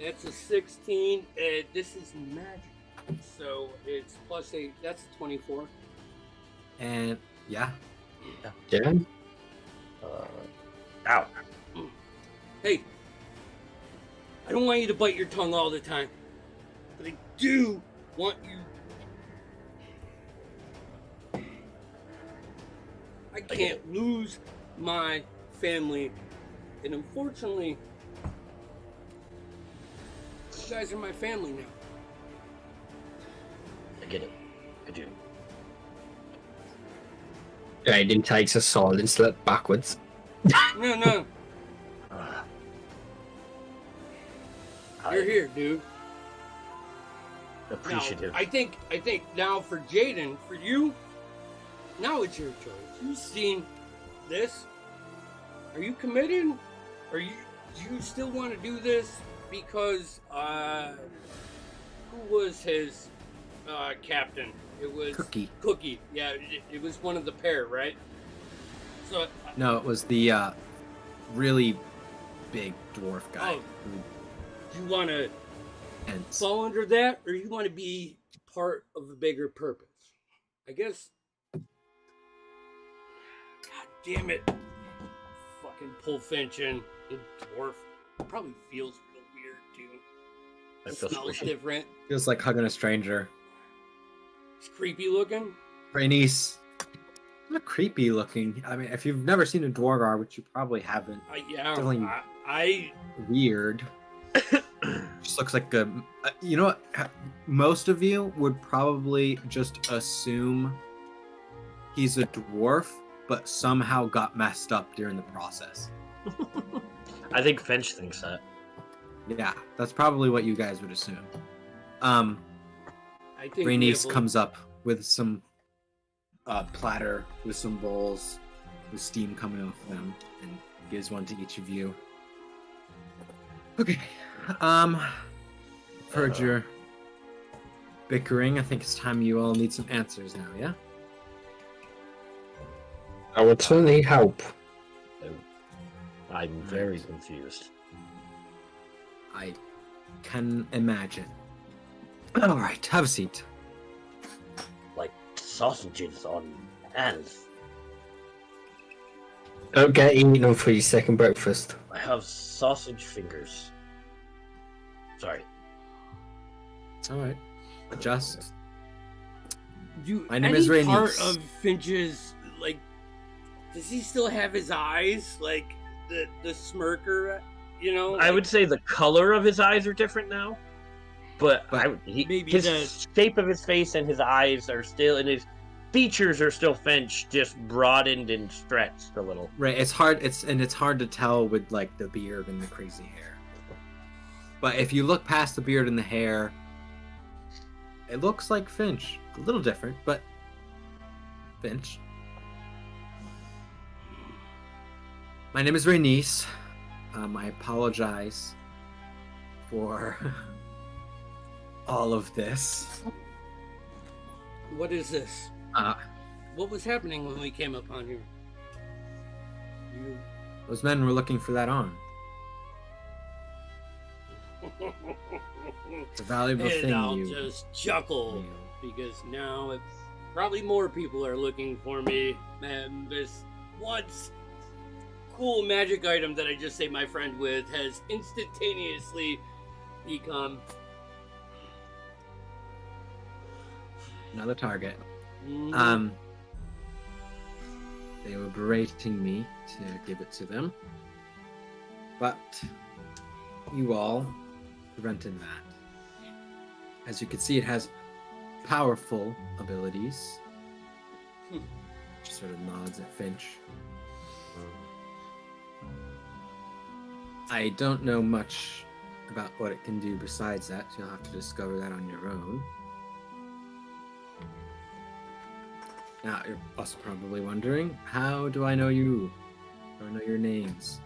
that's a 16. This is magic, so it's +8. That's a 24. And yeah. Ow. Hey, I don't want you to bite your tongue all the time, but I do want you. I can't lose my family, and unfortunately, you guys are my family now. I get it. I do. Aiden takes a silent step backwards. No. You're here, dude. Appreciative. Now, I think now for Jaden, for you, now it's your choice. You've seen this. Are you committed? Do you still want to do this? Because who was his captain? It was Cookie. Yeah, it was one of the pair, right? So no, it was the really big dwarf guy. Do you want to fall under that, or you want to be part of a bigger purpose? I guess. God damn it! Fucking pull Finch in. The dwarf probably feels real weird too. It smells different. Feels like hugging a stranger. It's creepy looking. Brainies. Not creepy looking. I mean, if you've never seen a Dwargar, which you probably haven't, definitely weird. Just looks like a. You know what? Most of you would probably just assume he's a dwarf, but somehow got messed up during the process. I think Finch thinks that. Yeah, that's probably what you guys would assume. I think Brainies comes up with some platter with some bowls with steam coming off them, and gives one to each of you. Okay. Heard your bickering. I think it's time you all need some answers now, yeah? I would certainly help. I'm very confused. I can imagine. All right, have a seat. Like sausages on hands. Don't get eating them for your second breakfast. I have sausage fingers. Sorry. It's all right. Adjust. My name is Rainice. Part of Finch's, like, does he still have his eyes, like the smirker? You know, I would say the color of his eyes are different now, but his shape of his face and his eyes are still, and his features are still Finch, just broadened and stretched a little. Right. It's hard. It's hard to tell with like the beard and the crazy hair. But if you look past the beard and the hair, it looks like Finch. A little different, but Finch. My name is Rainice. I apologize for all of this. What is this? What was happening when we came upon here? Those men were looking for that arm. It's a valuable thing. I'll just chuckle because now it's probably more people are looking for me. And this once cool magic item that I just saved my friend with has instantaneously become another target. Mm-hmm. They were berating me to give it to them, but you all prevented that. As you can see, it has powerful abilities. Just sort of nods at Finch. I don't know much about what it can do besides that, so you'll have to discover that on your own. Now, you're also probably wondering, how do I know you? How do I know your names?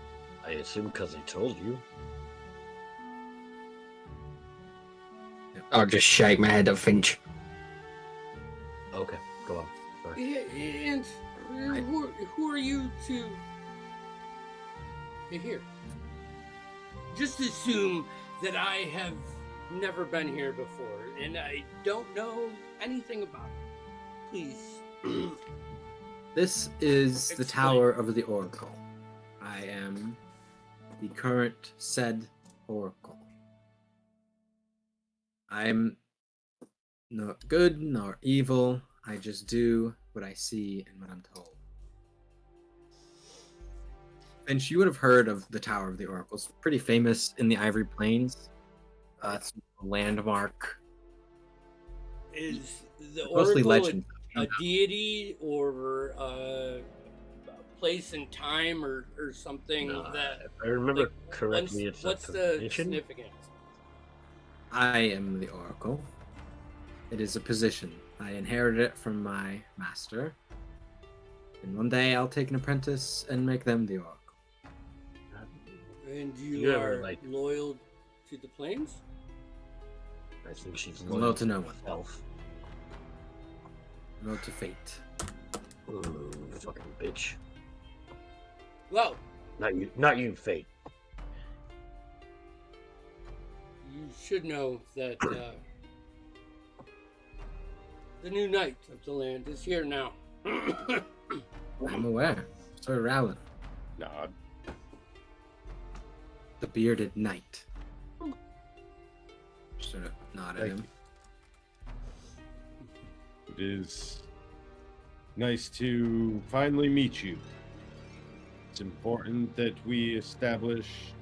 I assume because I told you. Yep. I'll just shake my head at Finch. Okay, go on. Sorry. And who are you to be here? Just assume that I have never been here before, and I don't know anything about it. Please. This is the Tower of the Oracle. I am the current said Oracle. I'm not good nor evil. I just do what I see and what I'm told. And you would have heard of the Tower of the Oracle. It's pretty famous in the Ivory Plains. It's a landmark. Is the mostly Oracle legend. A deity or a place in time or something that... If I remember correctly, what's the significance? I am the Oracle. It is a position. I inherited it from my master. And one day I'll take an apprentice and make them the Oracle. And you are loyal to the plains? I think she's loyal to no one. Elf. Loyal to fate. Ooh, fucking bitch. Well, not you, fate. You should know that the new knight of the land is here now. I'm aware. Sir Rowland. Nod. The bearded knight. Sort of nod at him. It is nice to finally meet you. It's important that we establish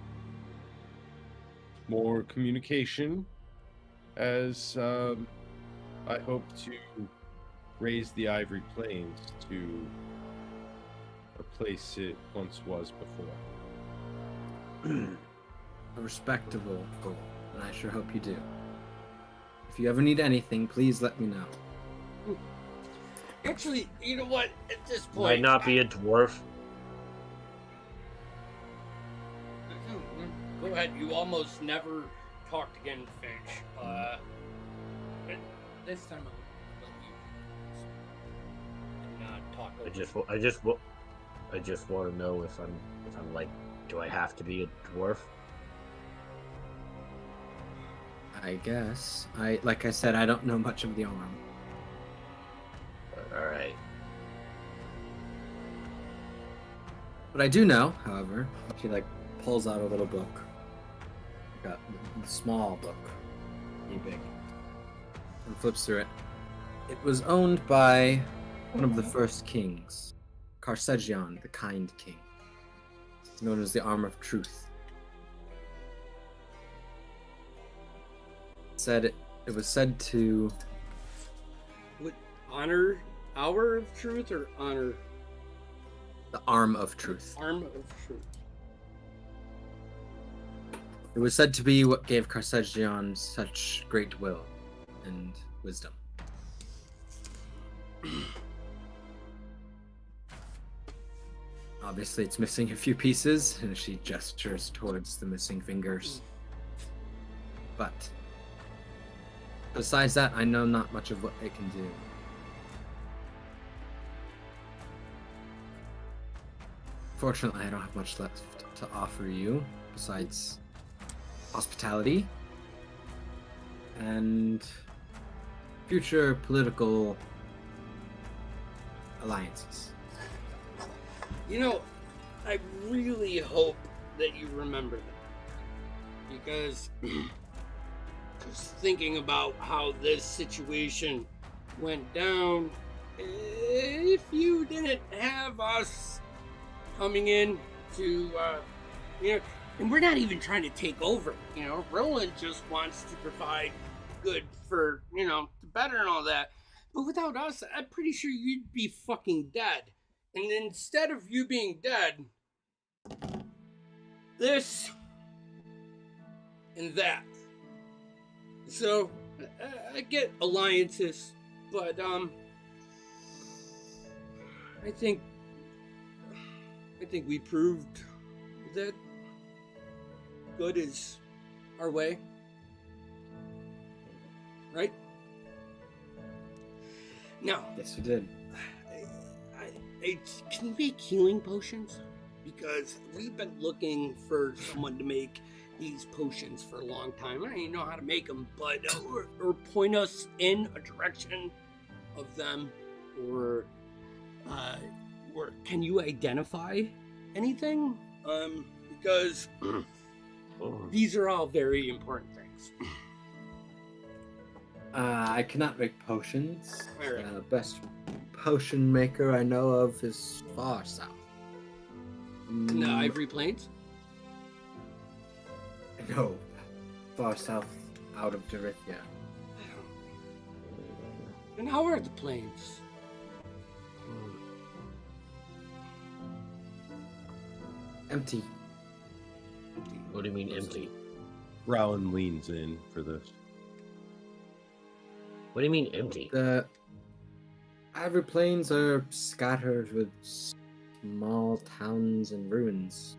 more communication as I hope to raise the Ivory Plains to a place it once was before. A respectable goal, and I sure hope you do. If you ever need anything, please let me know. Actually, you know what? At this point, might not be a dwarf. Go ahead. You almost never talked again, Finch. This time I'll let you not talk. I just want to know if I'm like, do I have to be a dwarf? I guess. Like I said, I don't know much of the arm. All right. But I do know, however, she pulls out a little book. A small book, pretty big, and flips through it. It was owned by one of the first kings, Carcegion, the Kind King. It's known as the Arm of Truth. It was said to... What, honor Hour of Truth or honor? The Arm of Truth. Arm of Truth. It was said to be what gave Carcegion such great will and wisdom. Obviously, it's missing a few pieces, and she gestures towards the missing fingers. But besides that, I know not much of what it can do. Fortunately, I don't have much left to offer you besides hospitality and future political alliances. You know, I really hope that you remember that, because just thinking about how this situation went down, if you didn't have us coming in to, and we're not even trying to take over, Roland just wants to provide good for, the better and all that. But without us, I'm pretty sure you'd be fucking dead. And instead of you being dead, this and that. So, I get alliances, but, I think we proved that good is our way. Right? Now. Yes, we did. Can you make healing potions? Because we've been looking for someone to make these potions for a long time. I don't even know how to make them, but or point us in a direction of them, or can you identify anything? Because these are all very important things. I cannot make potions. All right. Best potion maker I know of is far south. In the Ivory Plains? No, far south out of Darithia. And how are the plains? Empty. What do you mean empty? Rowan leans in for this. What do you mean empty? The Ivory Plains are scattered with small towns and ruins.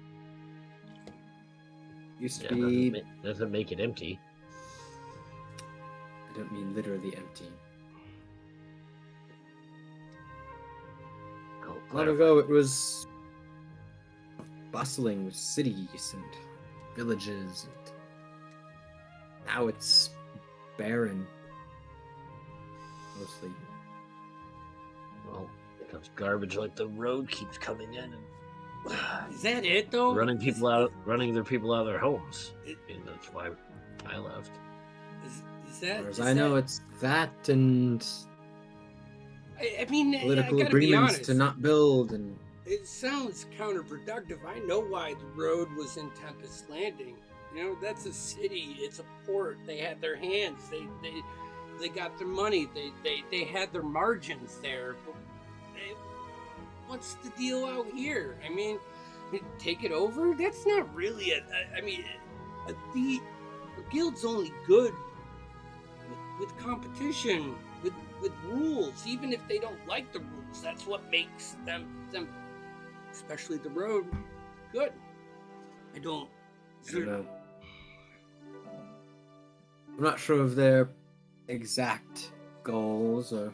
Used to be... Doesn't make it empty. I don't mean literally empty. Long ago it was bustling with cities and villages, and now it's barren. Mostly. Well, it becomes garbage like the road keeps coming in and is that it though? running their people out of their homes. And that's why I left. Is that? As far as I know, it's that and I mean, political I gotta be agreements honest. to not build, and it sounds counterproductive. I know why the road was in Tempest Landing. That's a city. It's a port. They had their hands. They got their money. They had their margins there. But what's the deal out here? I mean, take it over? That's not really the guild's only good with with competition, with rules, even if they don't like the rules. That's what makes them, especially the road, good. I don't know. I'm not sure of their exact goals or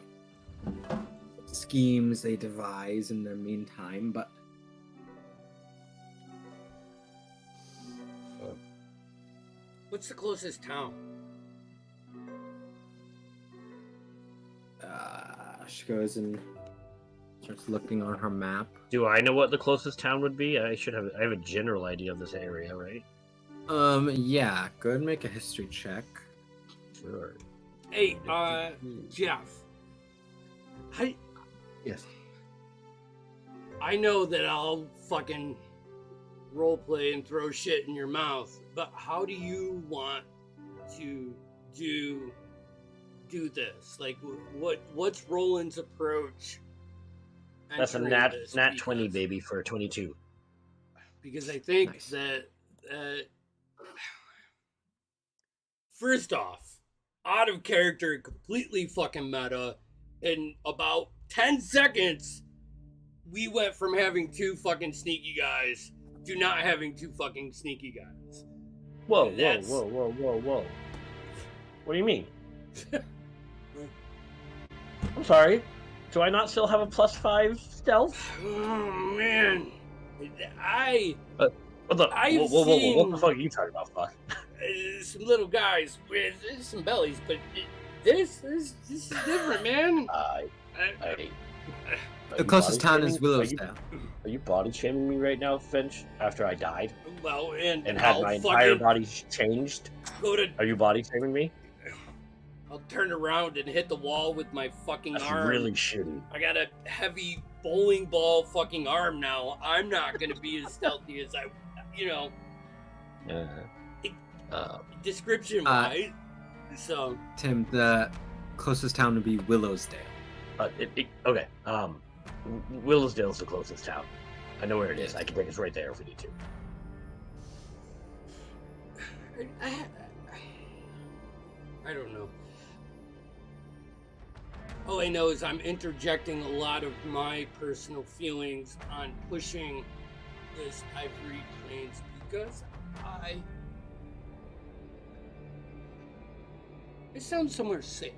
schemes they devise in their meantime, but what's the closest town? She goes and starts looking on her map. Do I know what the closest town would be? I have a general idea of this area, right? Yeah. Go ahead and make a history check. Sure. Hey, Jeff. Yes. I know that I'll fucking roleplay and throw shit in your mouth, but how do you want to do this? Like, what's Roland's approach? That's a nat 20, baby, for a 22. Because I think nice. that first off, out of character, completely fucking meta. In about 10 seconds, we went from having 2 fucking sneaky guys to not having 2 fucking sneaky guys. Whoa. What do you mean? I'm sorry. Do I not still have a +5 stealth? Oh man, What the fuck are you talking about, fuck? Some little guys with some bellies, but this is different, man. The closest town is Willowsdale. Are you body shaming me right now, Finch? After I died? Well, and had my entire body changed? Are you body shaming me? I'll turn around and hit the wall with my fucking arm. That's really shitty. I got a heavy bowling ball fucking arm now. I'm not gonna be as stealthy as I, description wise. So Tim, the closest town would be Willowsdale. Okay. Willowsdale's the closest town. I know where it is. I can take us right there if we need to. I don't know. All I know is I'm interjecting a lot of my personal feelings on pushing this Ivory Plains because it sounds somewhere safe.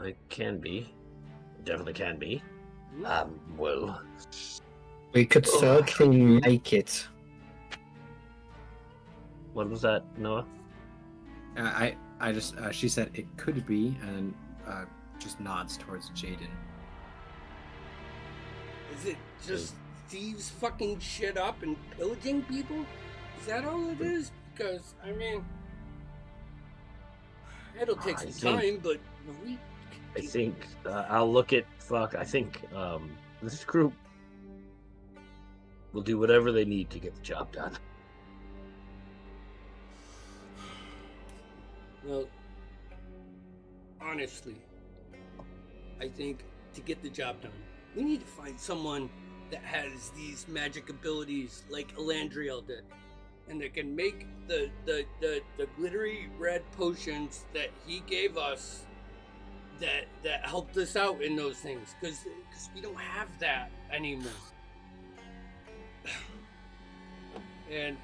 It can be. It definitely can be. Well, we could certainly make it. What was that, Noah? I just she said it could be, and just nods towards Jaden. Is it just thieves fucking shit up and pillaging people? Is that all it is? Because I mean, it'll take some time, but I think I'll look at I think this group will do whatever they need to get the job done. Well, honestly, I think to get the job done, we need to find someone that has these magic abilities like Elandriel did, and that can make the glittery red potions that he gave us that helped us out in those things, because we don't have that anymore. And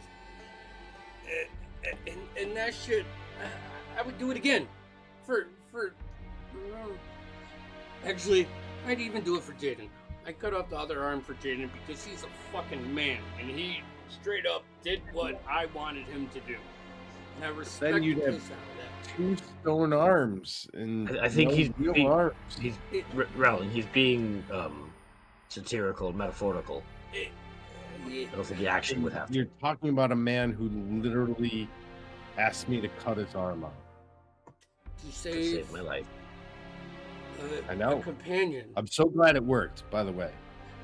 that shit, I would do it again for actually, I'd even do it for Jaden. I cut off the other arm for Jaden because he's a fucking man, and he straight up did what I wanted him to do. And I respect then you'd the have piss out of that. 2 stone arms, and I think he's arms. He's being satirical, metaphorical. I don't think he actually would have to. You're talking about a man who literally asked me to cut his arm off. To save my life. I know. A companion. I'm so glad it worked, by the way.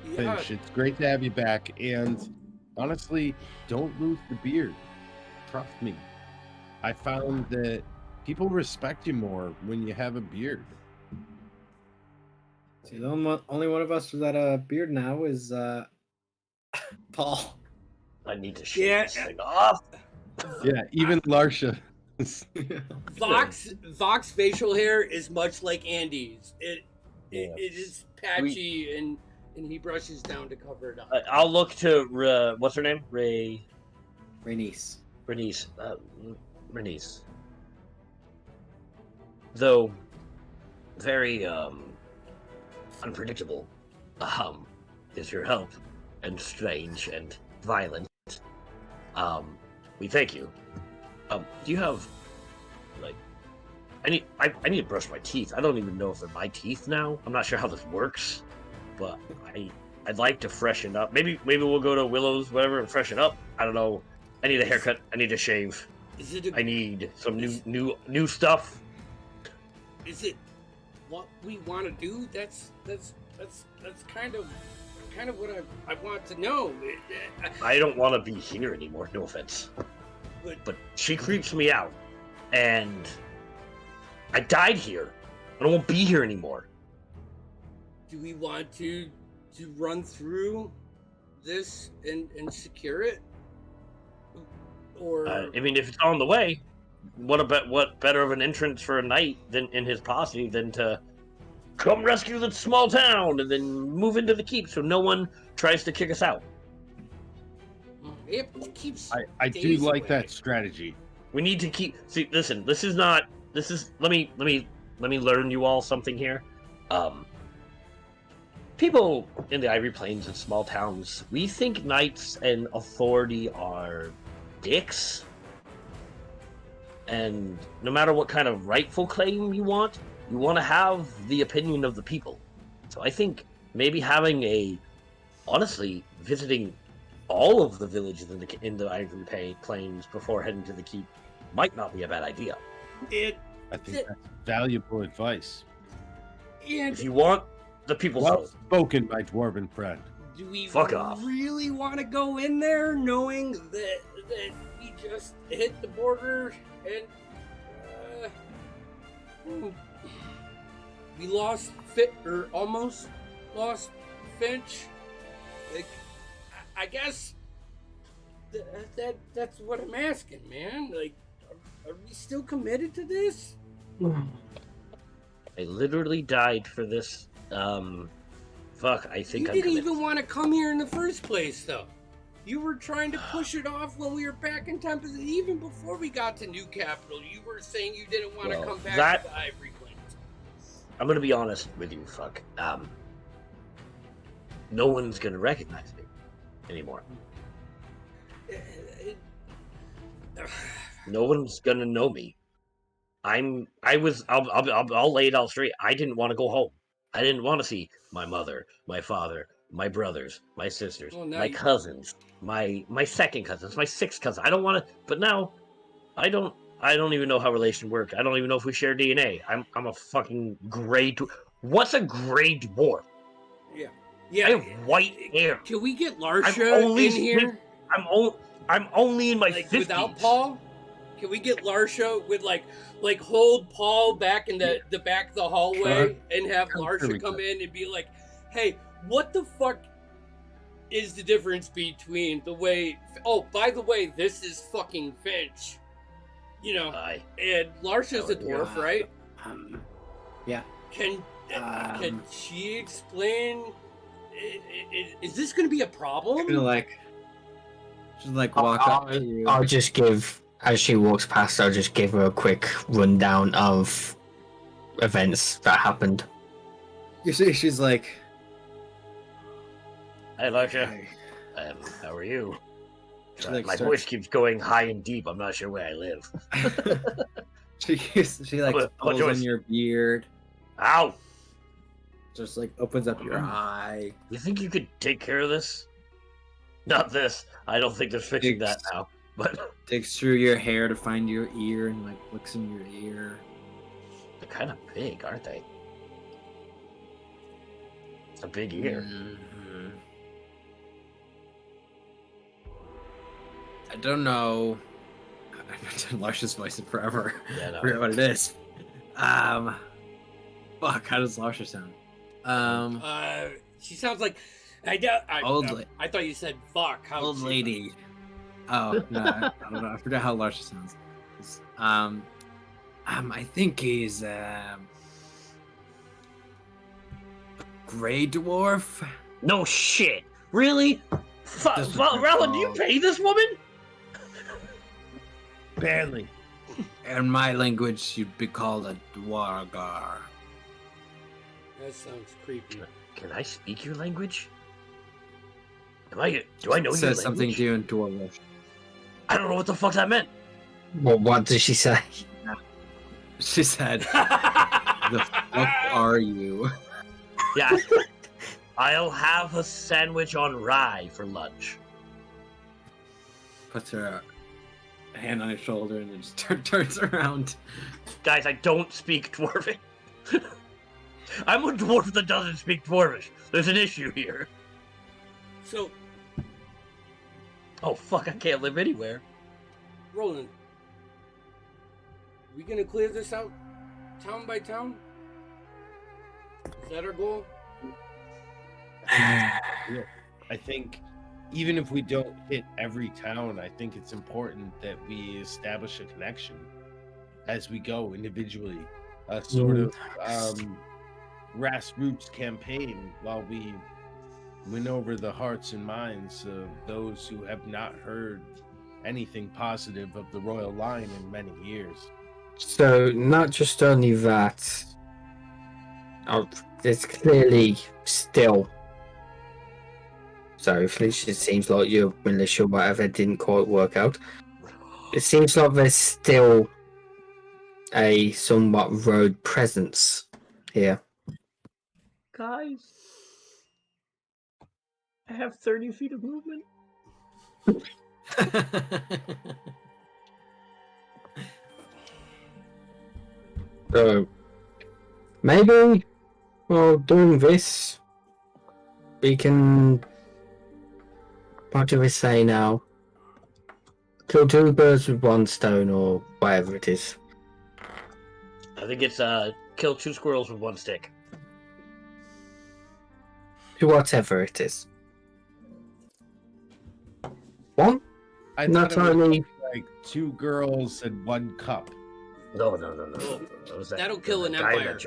Yeah. Finch, it's great to have you back, and honestly, don't lose the beard. Trust me. I found that people respect you more when you have a beard. See, the only one of us without a beard now is Paul. I need to shave this thing off. Yeah, even Larsha. Vox facial hair is much like Andy's. It is patchy and he brushes down to cover it up. I'll look to what's her name? Renice. Renice. Though very unpredictable, is your help, and strange and violent. We thank you. Do you have I need to brush my teeth. I don't even know if they're my teeth now. I'm not sure how this works, but I'd like to freshen up. Maybe we'll go to Willow's, whatever, and freshen up. I don't know. I need a haircut. I need a shave. I need some new stuff. Is it what we want to do? That's kind of what I want to know. I don't want to be here anymore. No offense, but she creeps me out, and I died here. I don't want to be here anymore. Do we want to run through this and secure it? Or I mean, if it's on the way, what better of an entrance for a knight than in his posse than to come rescue the small town and then move into the keep so no one tries to kick us out. It keeps. I do like that strategy. We need to keep. See, listen. This is. Let me learn you all something here. People in the Ivory Plains and small towns, we think knights and authority are dicks. And no matter what kind of rightful claim you want to have the opinion of the people. So I think maybe honestly, visiting all of the villages in the Ivory Plains before heading to the keep might not be a bad idea. I think that's valuable advice. And if you want the people's well spoken, my dwarven friend. Do we Fuck off. really want to go in there knowing that we just hit the border and we lost almost lost Finch? Like, I guess that's what I'm asking, man. Like, are we still committed to this? I literally died for this. I think you didn't even want to come here in the first place, though. You were trying to push it off when we were back in Tempest. Even before we got to New Capital, you were saying you didn't want to come back to the Ivory Plains. I'm gonna be honest with you, no one's gonna recognize me anymore. No one's gonna know me. I'll lay it all straight. I didn't want to go home. I didn't want to see my mother, my father, my brothers, my sisters, my cousins, my second cousins, my sixth cousin. I don't want to, but now I don't even know how relations work. I don't even know if we share DNA. I'm a fucking gray what's a gray dwarf? Yeah. I have white hair. Can we get Larsha in here? I'm only in my 50s. Without Paul? Can we get Larsha with like hold Paul back in the back of the hallway and have Larsha come in and be like, hey, what the fuck is the difference between the way... Oh, by the way, this is fucking Finch. You know, and Larsha's a dwarf, right? Yeah. Can she explain... Is this going to be a problem? She's like walk up to you. I'll just give... As she walks past, I'll just give her a quick rundown of events that happened. You see, she's like, "Hey, Larsha. Hey. How are you? My voice keeps going high and deep. I'm not sure where I live." she pulls in your beard. Ow! Just like opens up your eye. You think you could take care of this? Not this. I don't think they're fixing that now. But digs through your hair to find your ear and like looks in your ear. They're kind of big, aren't they? It's a big ear. Mm-hmm. I don't know. I haven't done Larsha's voice in forever. Yeah, no. I forget what it is. Fuck, how does Larsha sound? She sounds like I thought you said fuck. Old lady. Oh, no, I don't know. I forgot how Larsha sounds. I think he's gray dwarf. No shit. Really? Rowan, do you pay this woman? Barely. In my language, you'd be called a dwargar. That sounds creepy. Can I speak your language? Do I know your language? Says something to you in Dwarvish. I don't know what the fuck that meant. Well, what does she say? She said, "The fuck are you?" Yeah. I'll have a sandwich on rye for lunch. Puts her hand on his shoulder and then just turns around. Guys, I don't speak Dwarvish. I'm a dwarf that doesn't speak Dwarvish. There's an issue here. So, oh fuck, I can't live anywhere. Roland, we gonna clear this out town by town? Is that our goal? Yeah. I think even if we don't hit every town, I think it's important that we establish a connection as we go individually. A sort of grassroots campaign while we win over the hearts and minds of those who have not heard anything positive of the royal line in many years. So, not just only that, it's clearly still. So, if it seems like your militia, whatever, didn't quite work out. It seems like there's still a somewhat road presence here. Guys, I have 30 feet of movement. So, maybe, while doing this, we can, what do we say now? Kill two birds with one stone, or whatever it is. I think it's kill two squirrels with one stick. Whatever it is. One? I Not thought it was only like 2 girls and 1 cup. No. That'll kill an empire.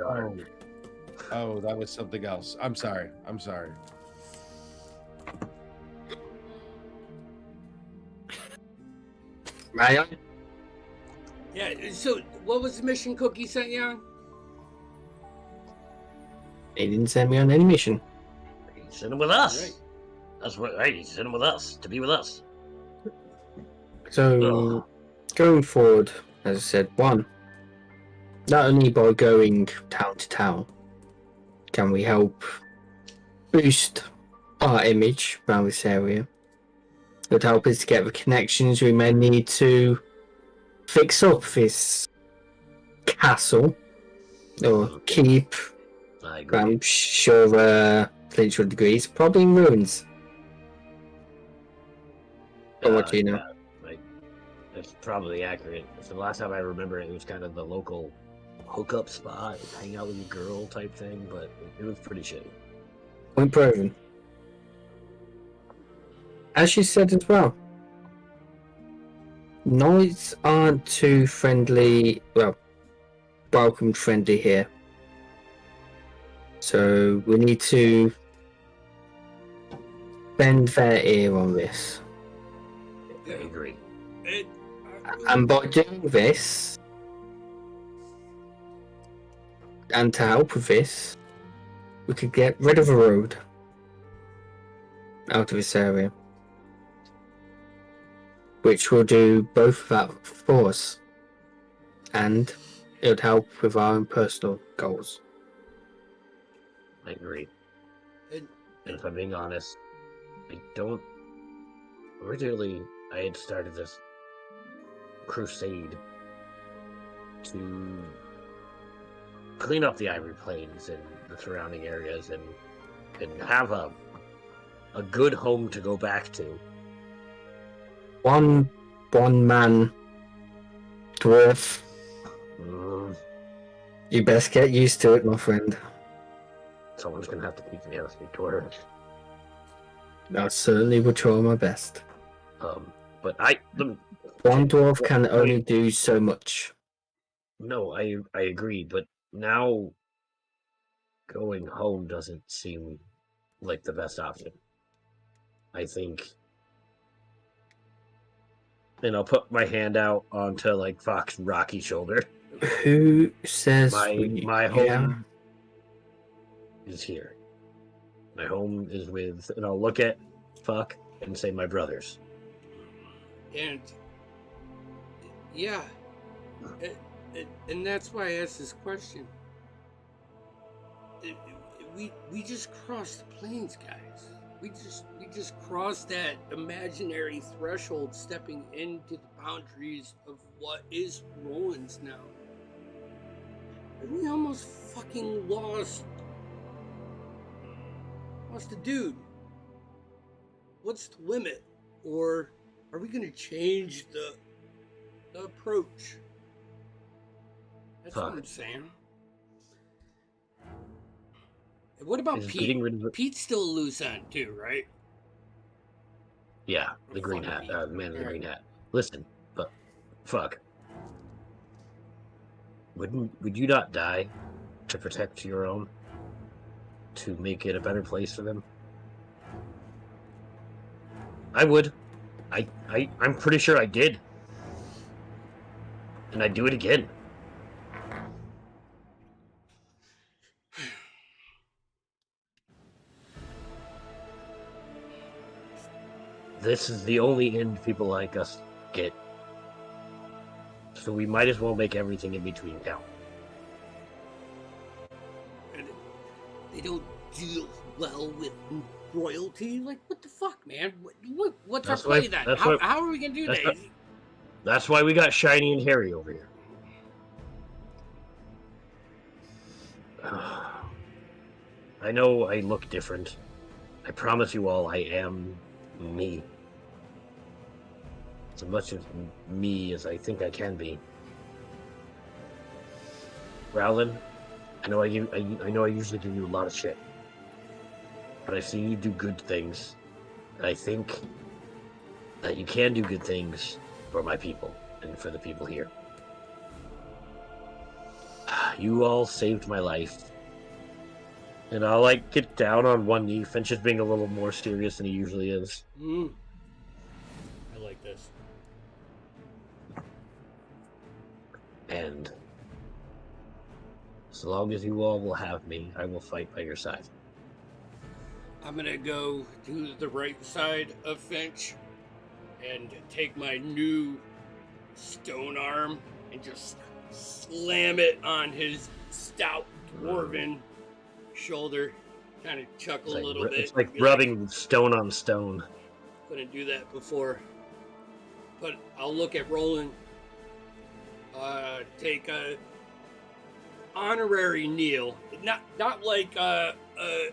Oh, that was something else. I'm sorry. May I? Yeah, so what was the mission Cookie sent you on? He didn't send me on any mission. He sent him with us. Right. That's right. He sent him with us to be with us. So, going forward, as I said, one, not only by going town to town can we help boost our image around this area, it would help us to get the connections we may need to fix up this castle or keep. I agree. I'm sure to a degree it's probably in ruins. But what do you know? That's probably accurate. So the last time I remember it was kind of the local hookup spot, hang out with your girl type thing, but it was pretty shitty. Point proven. As you said as well, knights aren't too friendly, well, welcome friendly here. So we need to bend their ear on this. I agree. And by doing this, and to help with this, we could get rid of a road out of this area, which will do both of that for us, and it would help with our own personal goals. I agree. And if I'm being honest, originally I had started this crusade to clean up the Ivory Plains and the surrounding areas and have a good home to go back to. One man dwarf. You best get used to it, my friend. Someone's gonna have to teach me how to speak dwarf. I certainly will try my best. But One dwarf can only do so much. No, I agree, but now going home doesn't seem like the best option. I think, and I'll put my hand out onto like Fox's rocky shoulder. Who says my home is here? My home is with, and I'll look at Fuck and say my brothers. And yeah, and that's why I asked this question. We just crossed the plains, guys. We just crossed that imaginary threshold, stepping into the boundaries of what is Roland's now. And we almost fucking lost a dude. What's the limit? Or are we gonna change the approach? That's what I'm saying. What about Pete? Pete's still a loose end too, right? Yeah, the green hat, man in the green hat. Listen, but Fuck. Would you not die to protect your own? To make it a better place for them? I would. I'm pretty sure I did. And I'd do it again. This is the only end people like us get. So we might as well make everything in between count. And they don't deal well with royalty? Like, what the fuck, man? What's our play then? How are we gonna do that? That's why we got Shiny and Harry over here. I know I look different. I promise you all I am me. As much as me as I think I can be. Rowland, I know I usually give you a lot of shit. But I've seen you do good things. And I think that you can do good things for my people and for the people here. You all saved my life. And I'll like get down on one knee. Finch is being a little more serious than he usually is. I like this. And as long as you all will have me, I will fight by your side. I'm gonna go to the right side of Finch and take my new stone arm and just slam it on his stout dwarven shoulder. Kind of chuckle a little bit. It's like rubbing stone on stone. Couldn't do that before. But I'll look at Roland. Take a honorary kneel. Not like a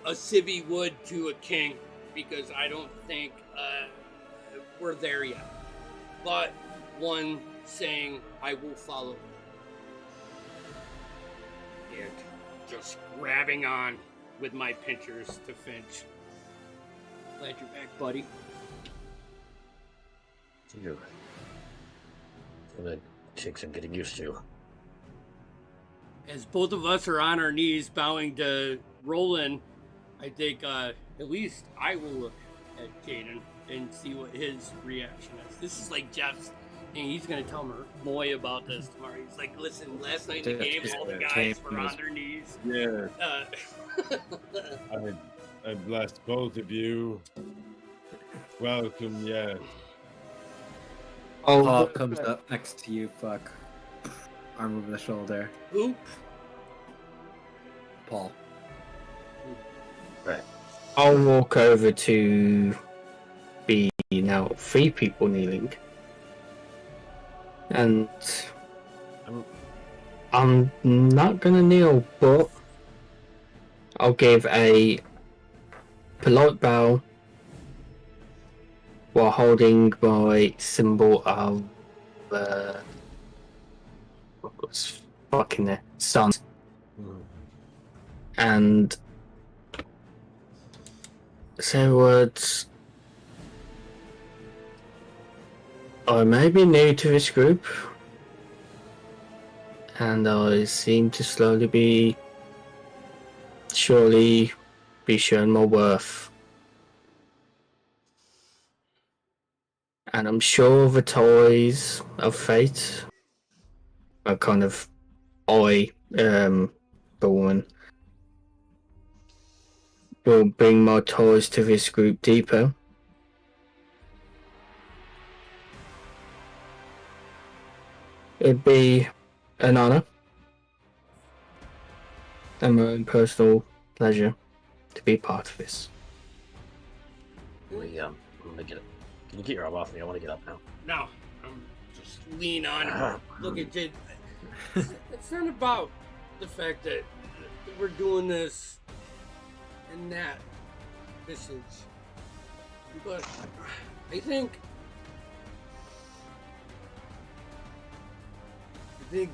civvy would to a king, because I don't think we're there yet. But one saying, I will follow. And just grabbing on with my pinchers to Finch. Glad you're back, buddy. You're gonna take some getting used to. As both of us are on our knees bowing to Roland, I think at least I will look at Jaden and see what his reaction is. This is like Jeff's thing. He's going to tell Moy about this tomorrow. He's like, listen, last night in the game, all the guys were on their knees. Yeah. I bless both of you. Welcome, yeah. Paul comes up next to you, Fuck. Arm over the shoulder. Who? Paul. Right. I'll walk over to be now 3 people kneeling. And I'm not gonna kneel, but I'll give a polite bow while holding my symbol of what's fucking there? Sun. And say words. I may be new to this group, and I seem to surely be shown my worth. And I'm sure the toys of fate are kind of the woman will bring my toys to this group deeper. It'd be an honor and my own personal pleasure to be part of this. I'm gonna get it. Can you get your arm off me? I want to get up now. No, just lean on him. Look at it. It's not about the fact that we're doing this and that visage, but I think I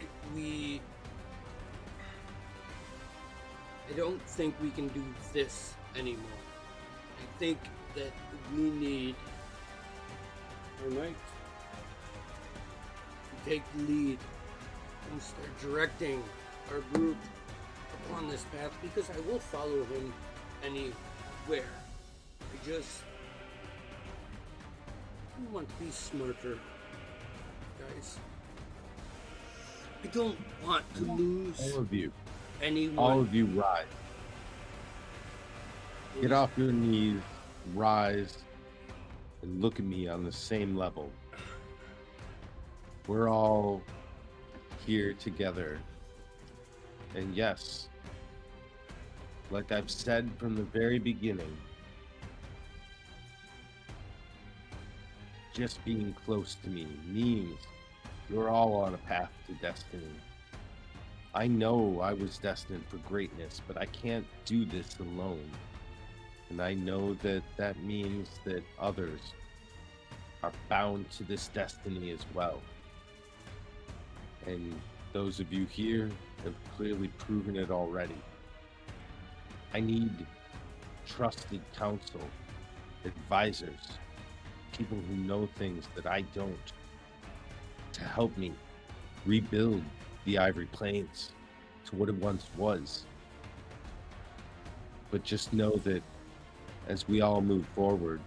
don't think we can do this anymore. I think that we need our knight to take the lead and start directing our group upon this path, because I will follow him anywhere. I want to be smarter, guys. I don't want to lose anyone. All of you rise. Get off your knees, rise, and look at me on the same level. We're all here together. And yes, like I've said from the very beginning, just being close to me means you're all on a path to destiny. I know I was destined for greatness, but I can't do this alone. And I know that that means that others are bound to this destiny as well. And those of you here have clearly proven it already. I need trusted counsel, advisors, people who know things that I don't, to help me rebuild the Ivory Plains to what it once was. But just know that as we all move forward,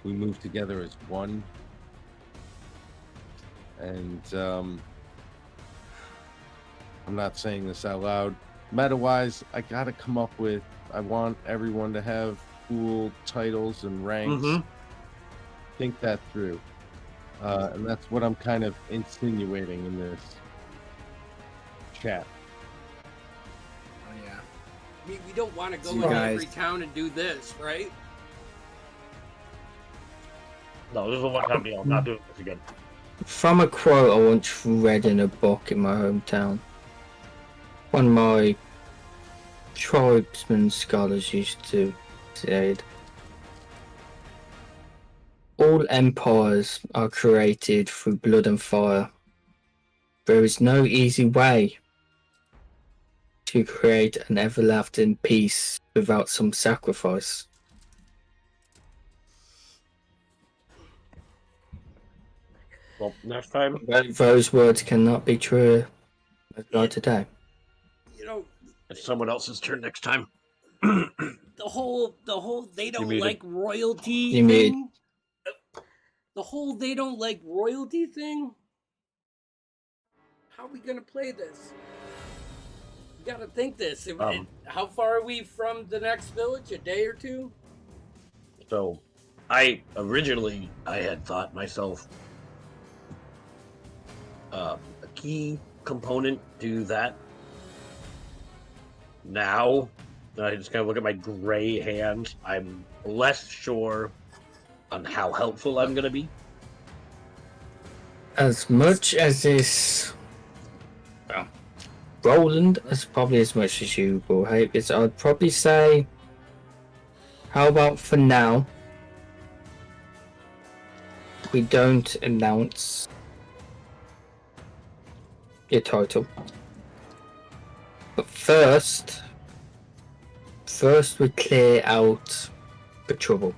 we move together as one. And I'm not saying this out loud. Meta-wise, I gotta come up with, I want everyone to have cool titles and ranks. Mm-hmm. Think that through. And that's what I'm kind of insinuating in this chat. Oh yeah. We don't want to go into every town and do this, right? No, this is a one-time deal. I'm not doing this again. From a quote I once read in a book in my hometown, one of my tribesman scholars used to say, all empires are created through blood and fire. There is no easy way to create an everlasting peace without some sacrifice. Well, next time. Those words cannot be true like today. You know, it's someone else's turn next time. the whole they don't like royalty thing. The whole they don't like royalty thing. How are we gonna play this? You gotta think this. How far are we from the next village? A day or two? So, I had thought myself a key component to that. Now, I just kind of look at my gray hand. I'm less sure on how helpful I'm gonna be. As much as this, well, Roland, as probably as much as you will hate this, I'd probably say, how about for now, we don't announce your title. But first we clear out the trouble,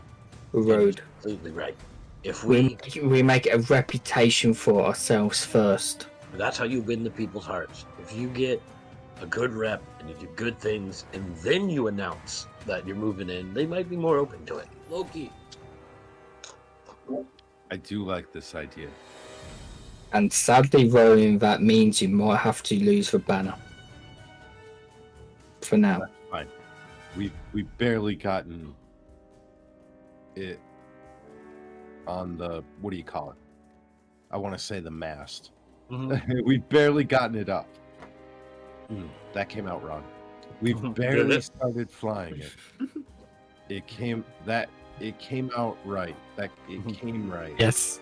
the road. Absolutely right. If we make a reputation for ourselves first. That's how you win the people's hearts. If you get a good rep and you do good things, and then you announce that you're moving in, they might be more open to it. Loki. I do like this idea. And sadly, Rowan, that means you might have to lose the banner. For now. That's fine. We've barely gotten it on the, what do you call it? I want to say the mast. Mm-hmm. We've barely gotten it up. That came out wrong. We've barely started flying it. It came out right. It came right. Yes.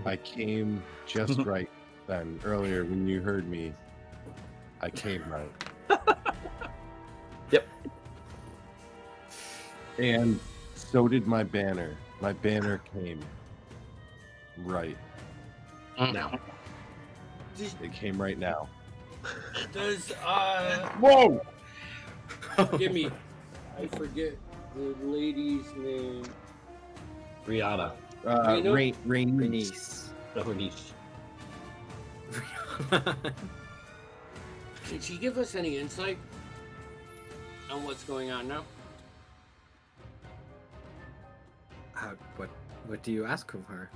I came just right then. Earlier when you heard me, I came right. Yep. And so did my banner. My banner came right now. It came right now. Does Whoa! Give me. I forget the lady's name. Rihanna. Rainice. Rainice. Can she give us any insight on what's going on now? What do you ask of her?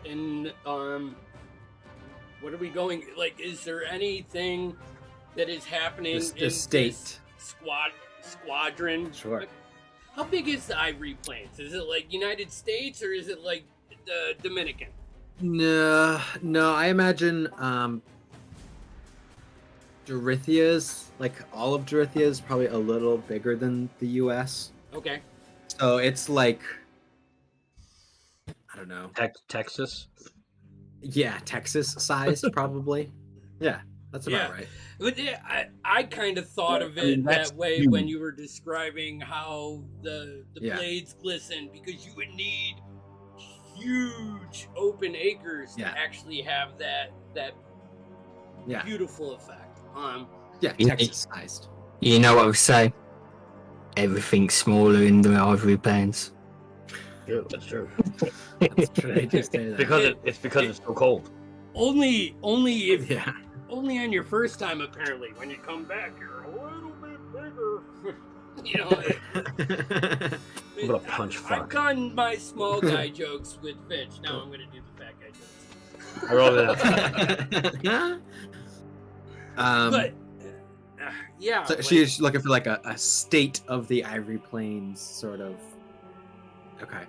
And what are we going? Like, is there anything that is happening in this squadron? Sure. How big is the Ivory Plains? Is it like United States or is it like the Dominican? No. I imagine Dorithia's, like all of Dorithia, is probably a little bigger than the U.S. Okay. So it's like, I don't know. Texas? Yeah, Texas sized probably. Yeah, that's about right. But I kind of thought of it that way when you were describing how the blades glisten, because you would need huge open acres to actually have that beautiful effect. Texas sized. You know what we say? Everything's smaller in the Ivory Plains. Yeah, that's true. That's true. It's because it's so cold. Only on your first time, apparently. When you come back, you're a little bit bigger. You know. I'm gonna punch fuck. I've done my small guy jokes with Fitch. Now I'm gonna do the fat guy jokes. I rolled it out. But yeah. So she's looking for like a state of the Ivory Plains sort of. Okay.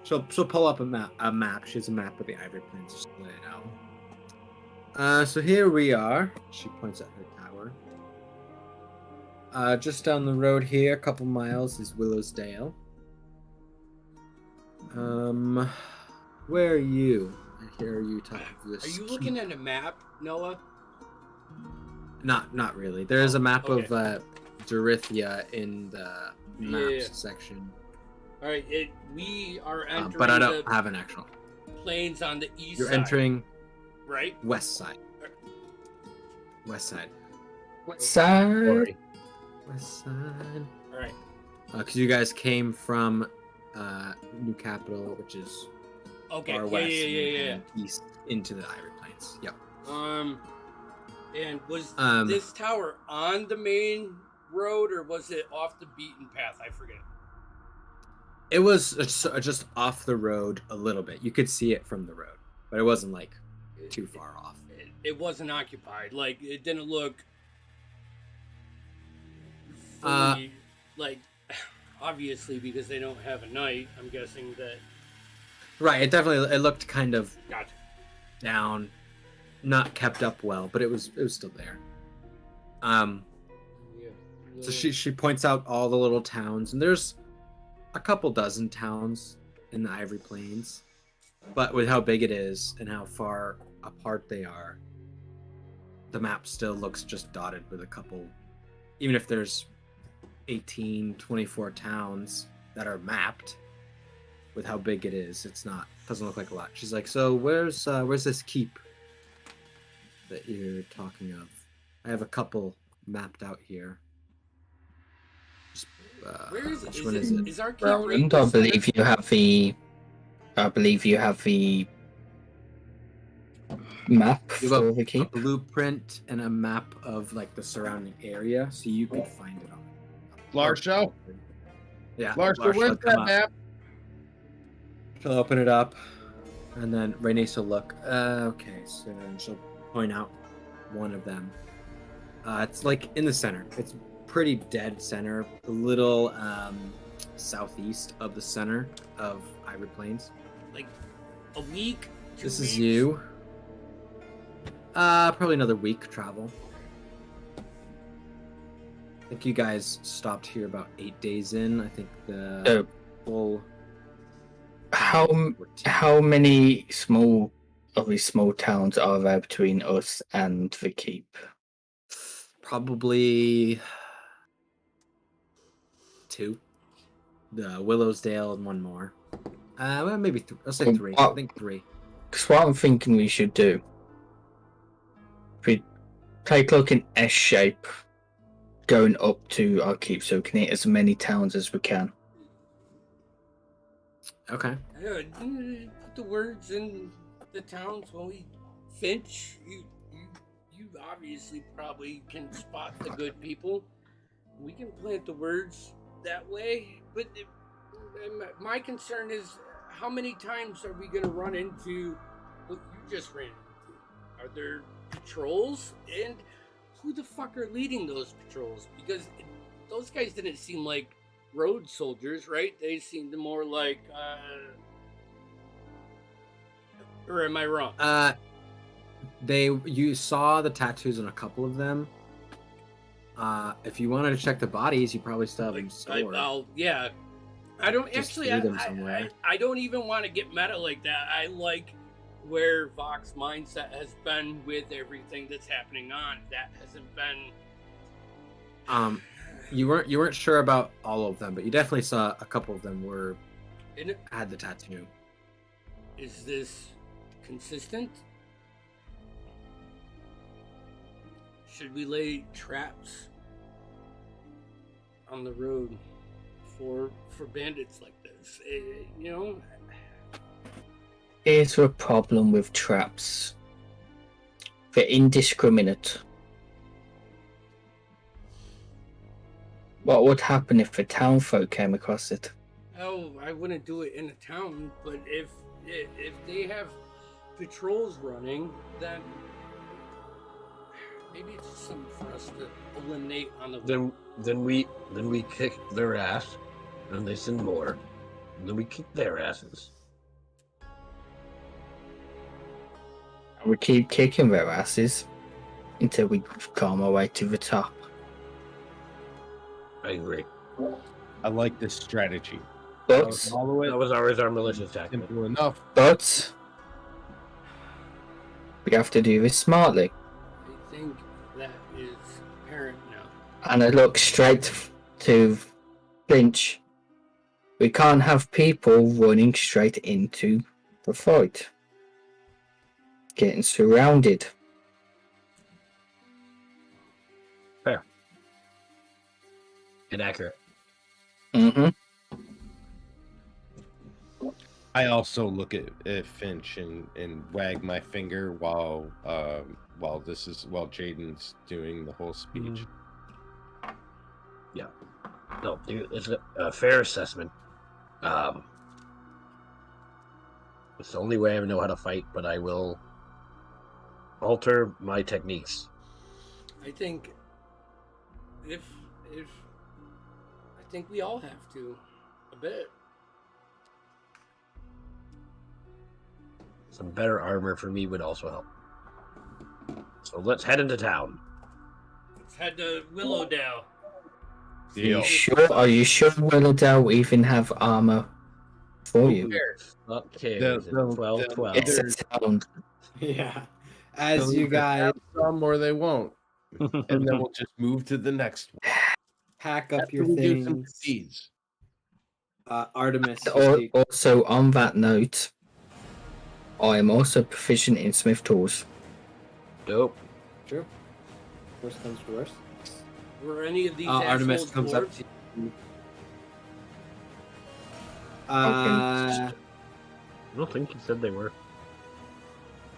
She'll pull up a map. She has a map of the Ivory Plains, just to let you know. So here we are. She points at her tower. Just down the road here, a couple miles, is Willowsdale. Where are you? I hear you talking to this. Are you looking at a map, Noah? Not really. There is a map of Dorithia in the maps section. All right, we are entering. But I don't have an actual. Plains on the east. You're side, entering. Right. West side. West side. West side. West side. All right. Because you guys came from New Capital, which is far west and east into the Ivory Plains. Yep. And was this tower on the main road or was it off the beaten path? I forget. It was just off the road a little bit. You could see it from the road, but it wasn't like too far off. It wasn't occupied. Like, it didn't look fully, like, obviously because they don't have a night. I'm guessing that. Right. It looked kind of down, not kept up well, but it was still there. So she points out all the little towns, and there's a couple dozen towns in the Ivory Plains, but with how big it is and how far apart they are, the map still looks just dotted with a couple. Even if there's 18, 24 towns that are mapped, with how big it is, doesn't look like a lot. She's like, so where's this keep that you're talking of? I have a couple mapped out here. Where is it? Which one is it? Is our keep Roland, I believe you have the. I believe you have the map You for have the a keep. blueprint and a map of like the surrounding area, so you could find it on. Larsha? Yeah. Larsha, where's that map? She'll open it up, and then Renee will look. Okay, so she'll point out one of them. It's like in the center. It's pretty dead center, a little southeast of the center of Ivory Plains. Like a week? This is you. Probably another week travel. I think you guys stopped here about 8 days in. I think the full. How many small towns are there between us and the keep? Probably 2. The Willowsdale and one more. Well, maybe I'll say 3. I think 3. Because what I'm thinking we should do, if we take like an S shape going up to our keep, so we can hit as many towns as we can. Okay. Put the words in the towns when we Finch. You obviously probably can spot the good people. We can plant the words that way, but my concern is how many times are we going to run into what you just ran into? Are there patrols? And who the fuck are leading those patrols? Because those guys didn't seem like road soldiers, right? They seemed more like, or am I wrong? You saw the tattoos on a couple of them. If you wanted to check the bodies, you probably still have them stored. Yeah. I don't Just actually. threw them somewhere. I don't even want to get meta like that. I like where Vox mindset has been with everything that's happening on. That hasn't been. You weren't sure about all of them, but you definitely saw a couple of them had the tattoo. Is this consistent? Should we lay traps on the road for bandits like this? You know? Here's a problem with traps. They're indiscriminate. What would happen if the town folk came across it? Oh, I wouldn't do it in a town, but if they have patrols running, then maybe it's just something for us to eliminate on the. Then we kick their ass, and they send more. And then we kick their asses. We keep kicking their asses until we climb our way to the top. I agree. I like this strategy. But that was always our malicious tactic. Simple enough. But we have to do this smartly. I think that is apparent now. And I look straight to Finch. We can't have people running straight into the fight. Getting surrounded. Fair. Inaccurate. Mm-hmm. I also look at Finch and wag my finger while Jaden's doing the whole speech. Yeah. No, it's a fair assessment. It's the only way I know how to fight, but I will alter my techniques. I think if I think we all have to a bit. Some better armor for me would also help. So let's head into town. Let's head to Willowdale. Are you sure Willowdale even have armor for you? Okay. 12. It's a town. Yeah. As you guys some or they won't. And then we'll just move to the next one. Pack up After your we do some things. seeds. Artemis. Also, on that note, I am also proficient in smith tools. Dope. True. Worst comes to worst. Were any of these Artemis assholes comes up dwarves? to you. I don't think he said they were.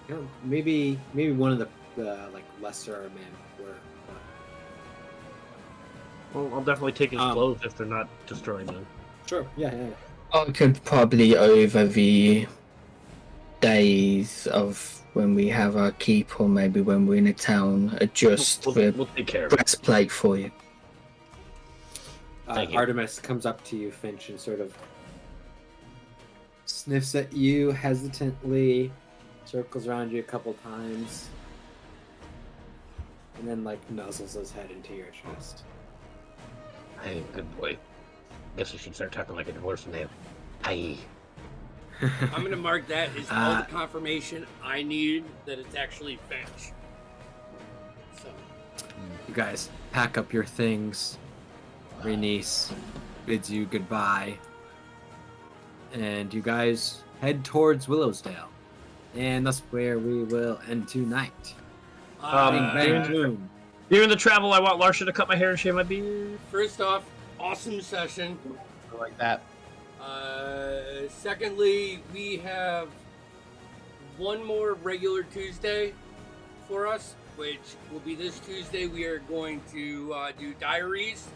Yeah, maybe one of the like lesser men were. Well, I'll definitely take his clothes if they're not destroying them. Sure. Yeah. I could probably, over the days of when we have our keep, or maybe when we're in a town, adjust we'll take care of breastplate for you. Thank you. Artemis comes up to you, Finch, and sort of sniffs at you hesitantly, circles around you a couple times, and then like nuzzles his head into your chest. Hey, good boy. Guess we should start talking like a divorced man. Hey. I'm gonna mark that as all the confirmation I need that it's actually Finch. So you guys pack up your things. Renice bids you goodbye, and you guys head towards Willowsdale, and that's where we will end tonight. During the travel, I want Larsha to cut my hair and shave my beard. First off, awesome session. I like that. Secondly, we have one more regular Tuesday for us, which will be this Tuesday. We are going to do Diaries.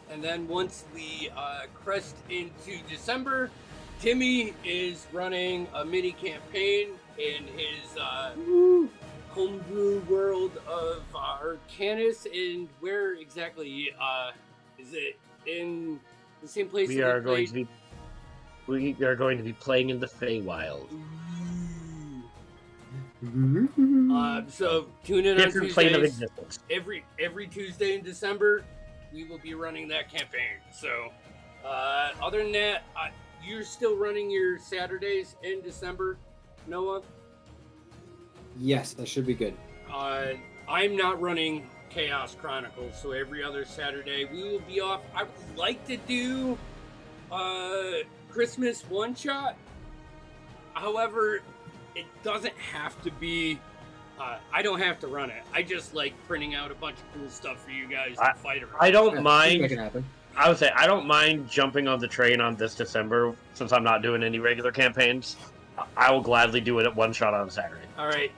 And then once we crest into December, Timmy is running a mini campaign in his homebrew world of Arcanus. And where exactly is it? In the same place we are going to be playing in the Feywild. So tune in Different on plane of Tuesdays. existence. Every Tuesday in December, we will be running that campaign. So other than that, you're still running your Saturdays in December, Noah? Yes, that should be good. I'm not running Chaos Chronicles, so every other Saturday we will be off. I would like to do Christmas one-shot. However, it doesn't have to be. I don't have to run it. I just like printing out a bunch of cool stuff for you guys to fight around. I don't mind. Make it happen. I would say I don't mind jumping on the train on this December since I'm not doing any regular campaigns. I will gladly do it at one shot on Saturday. All right,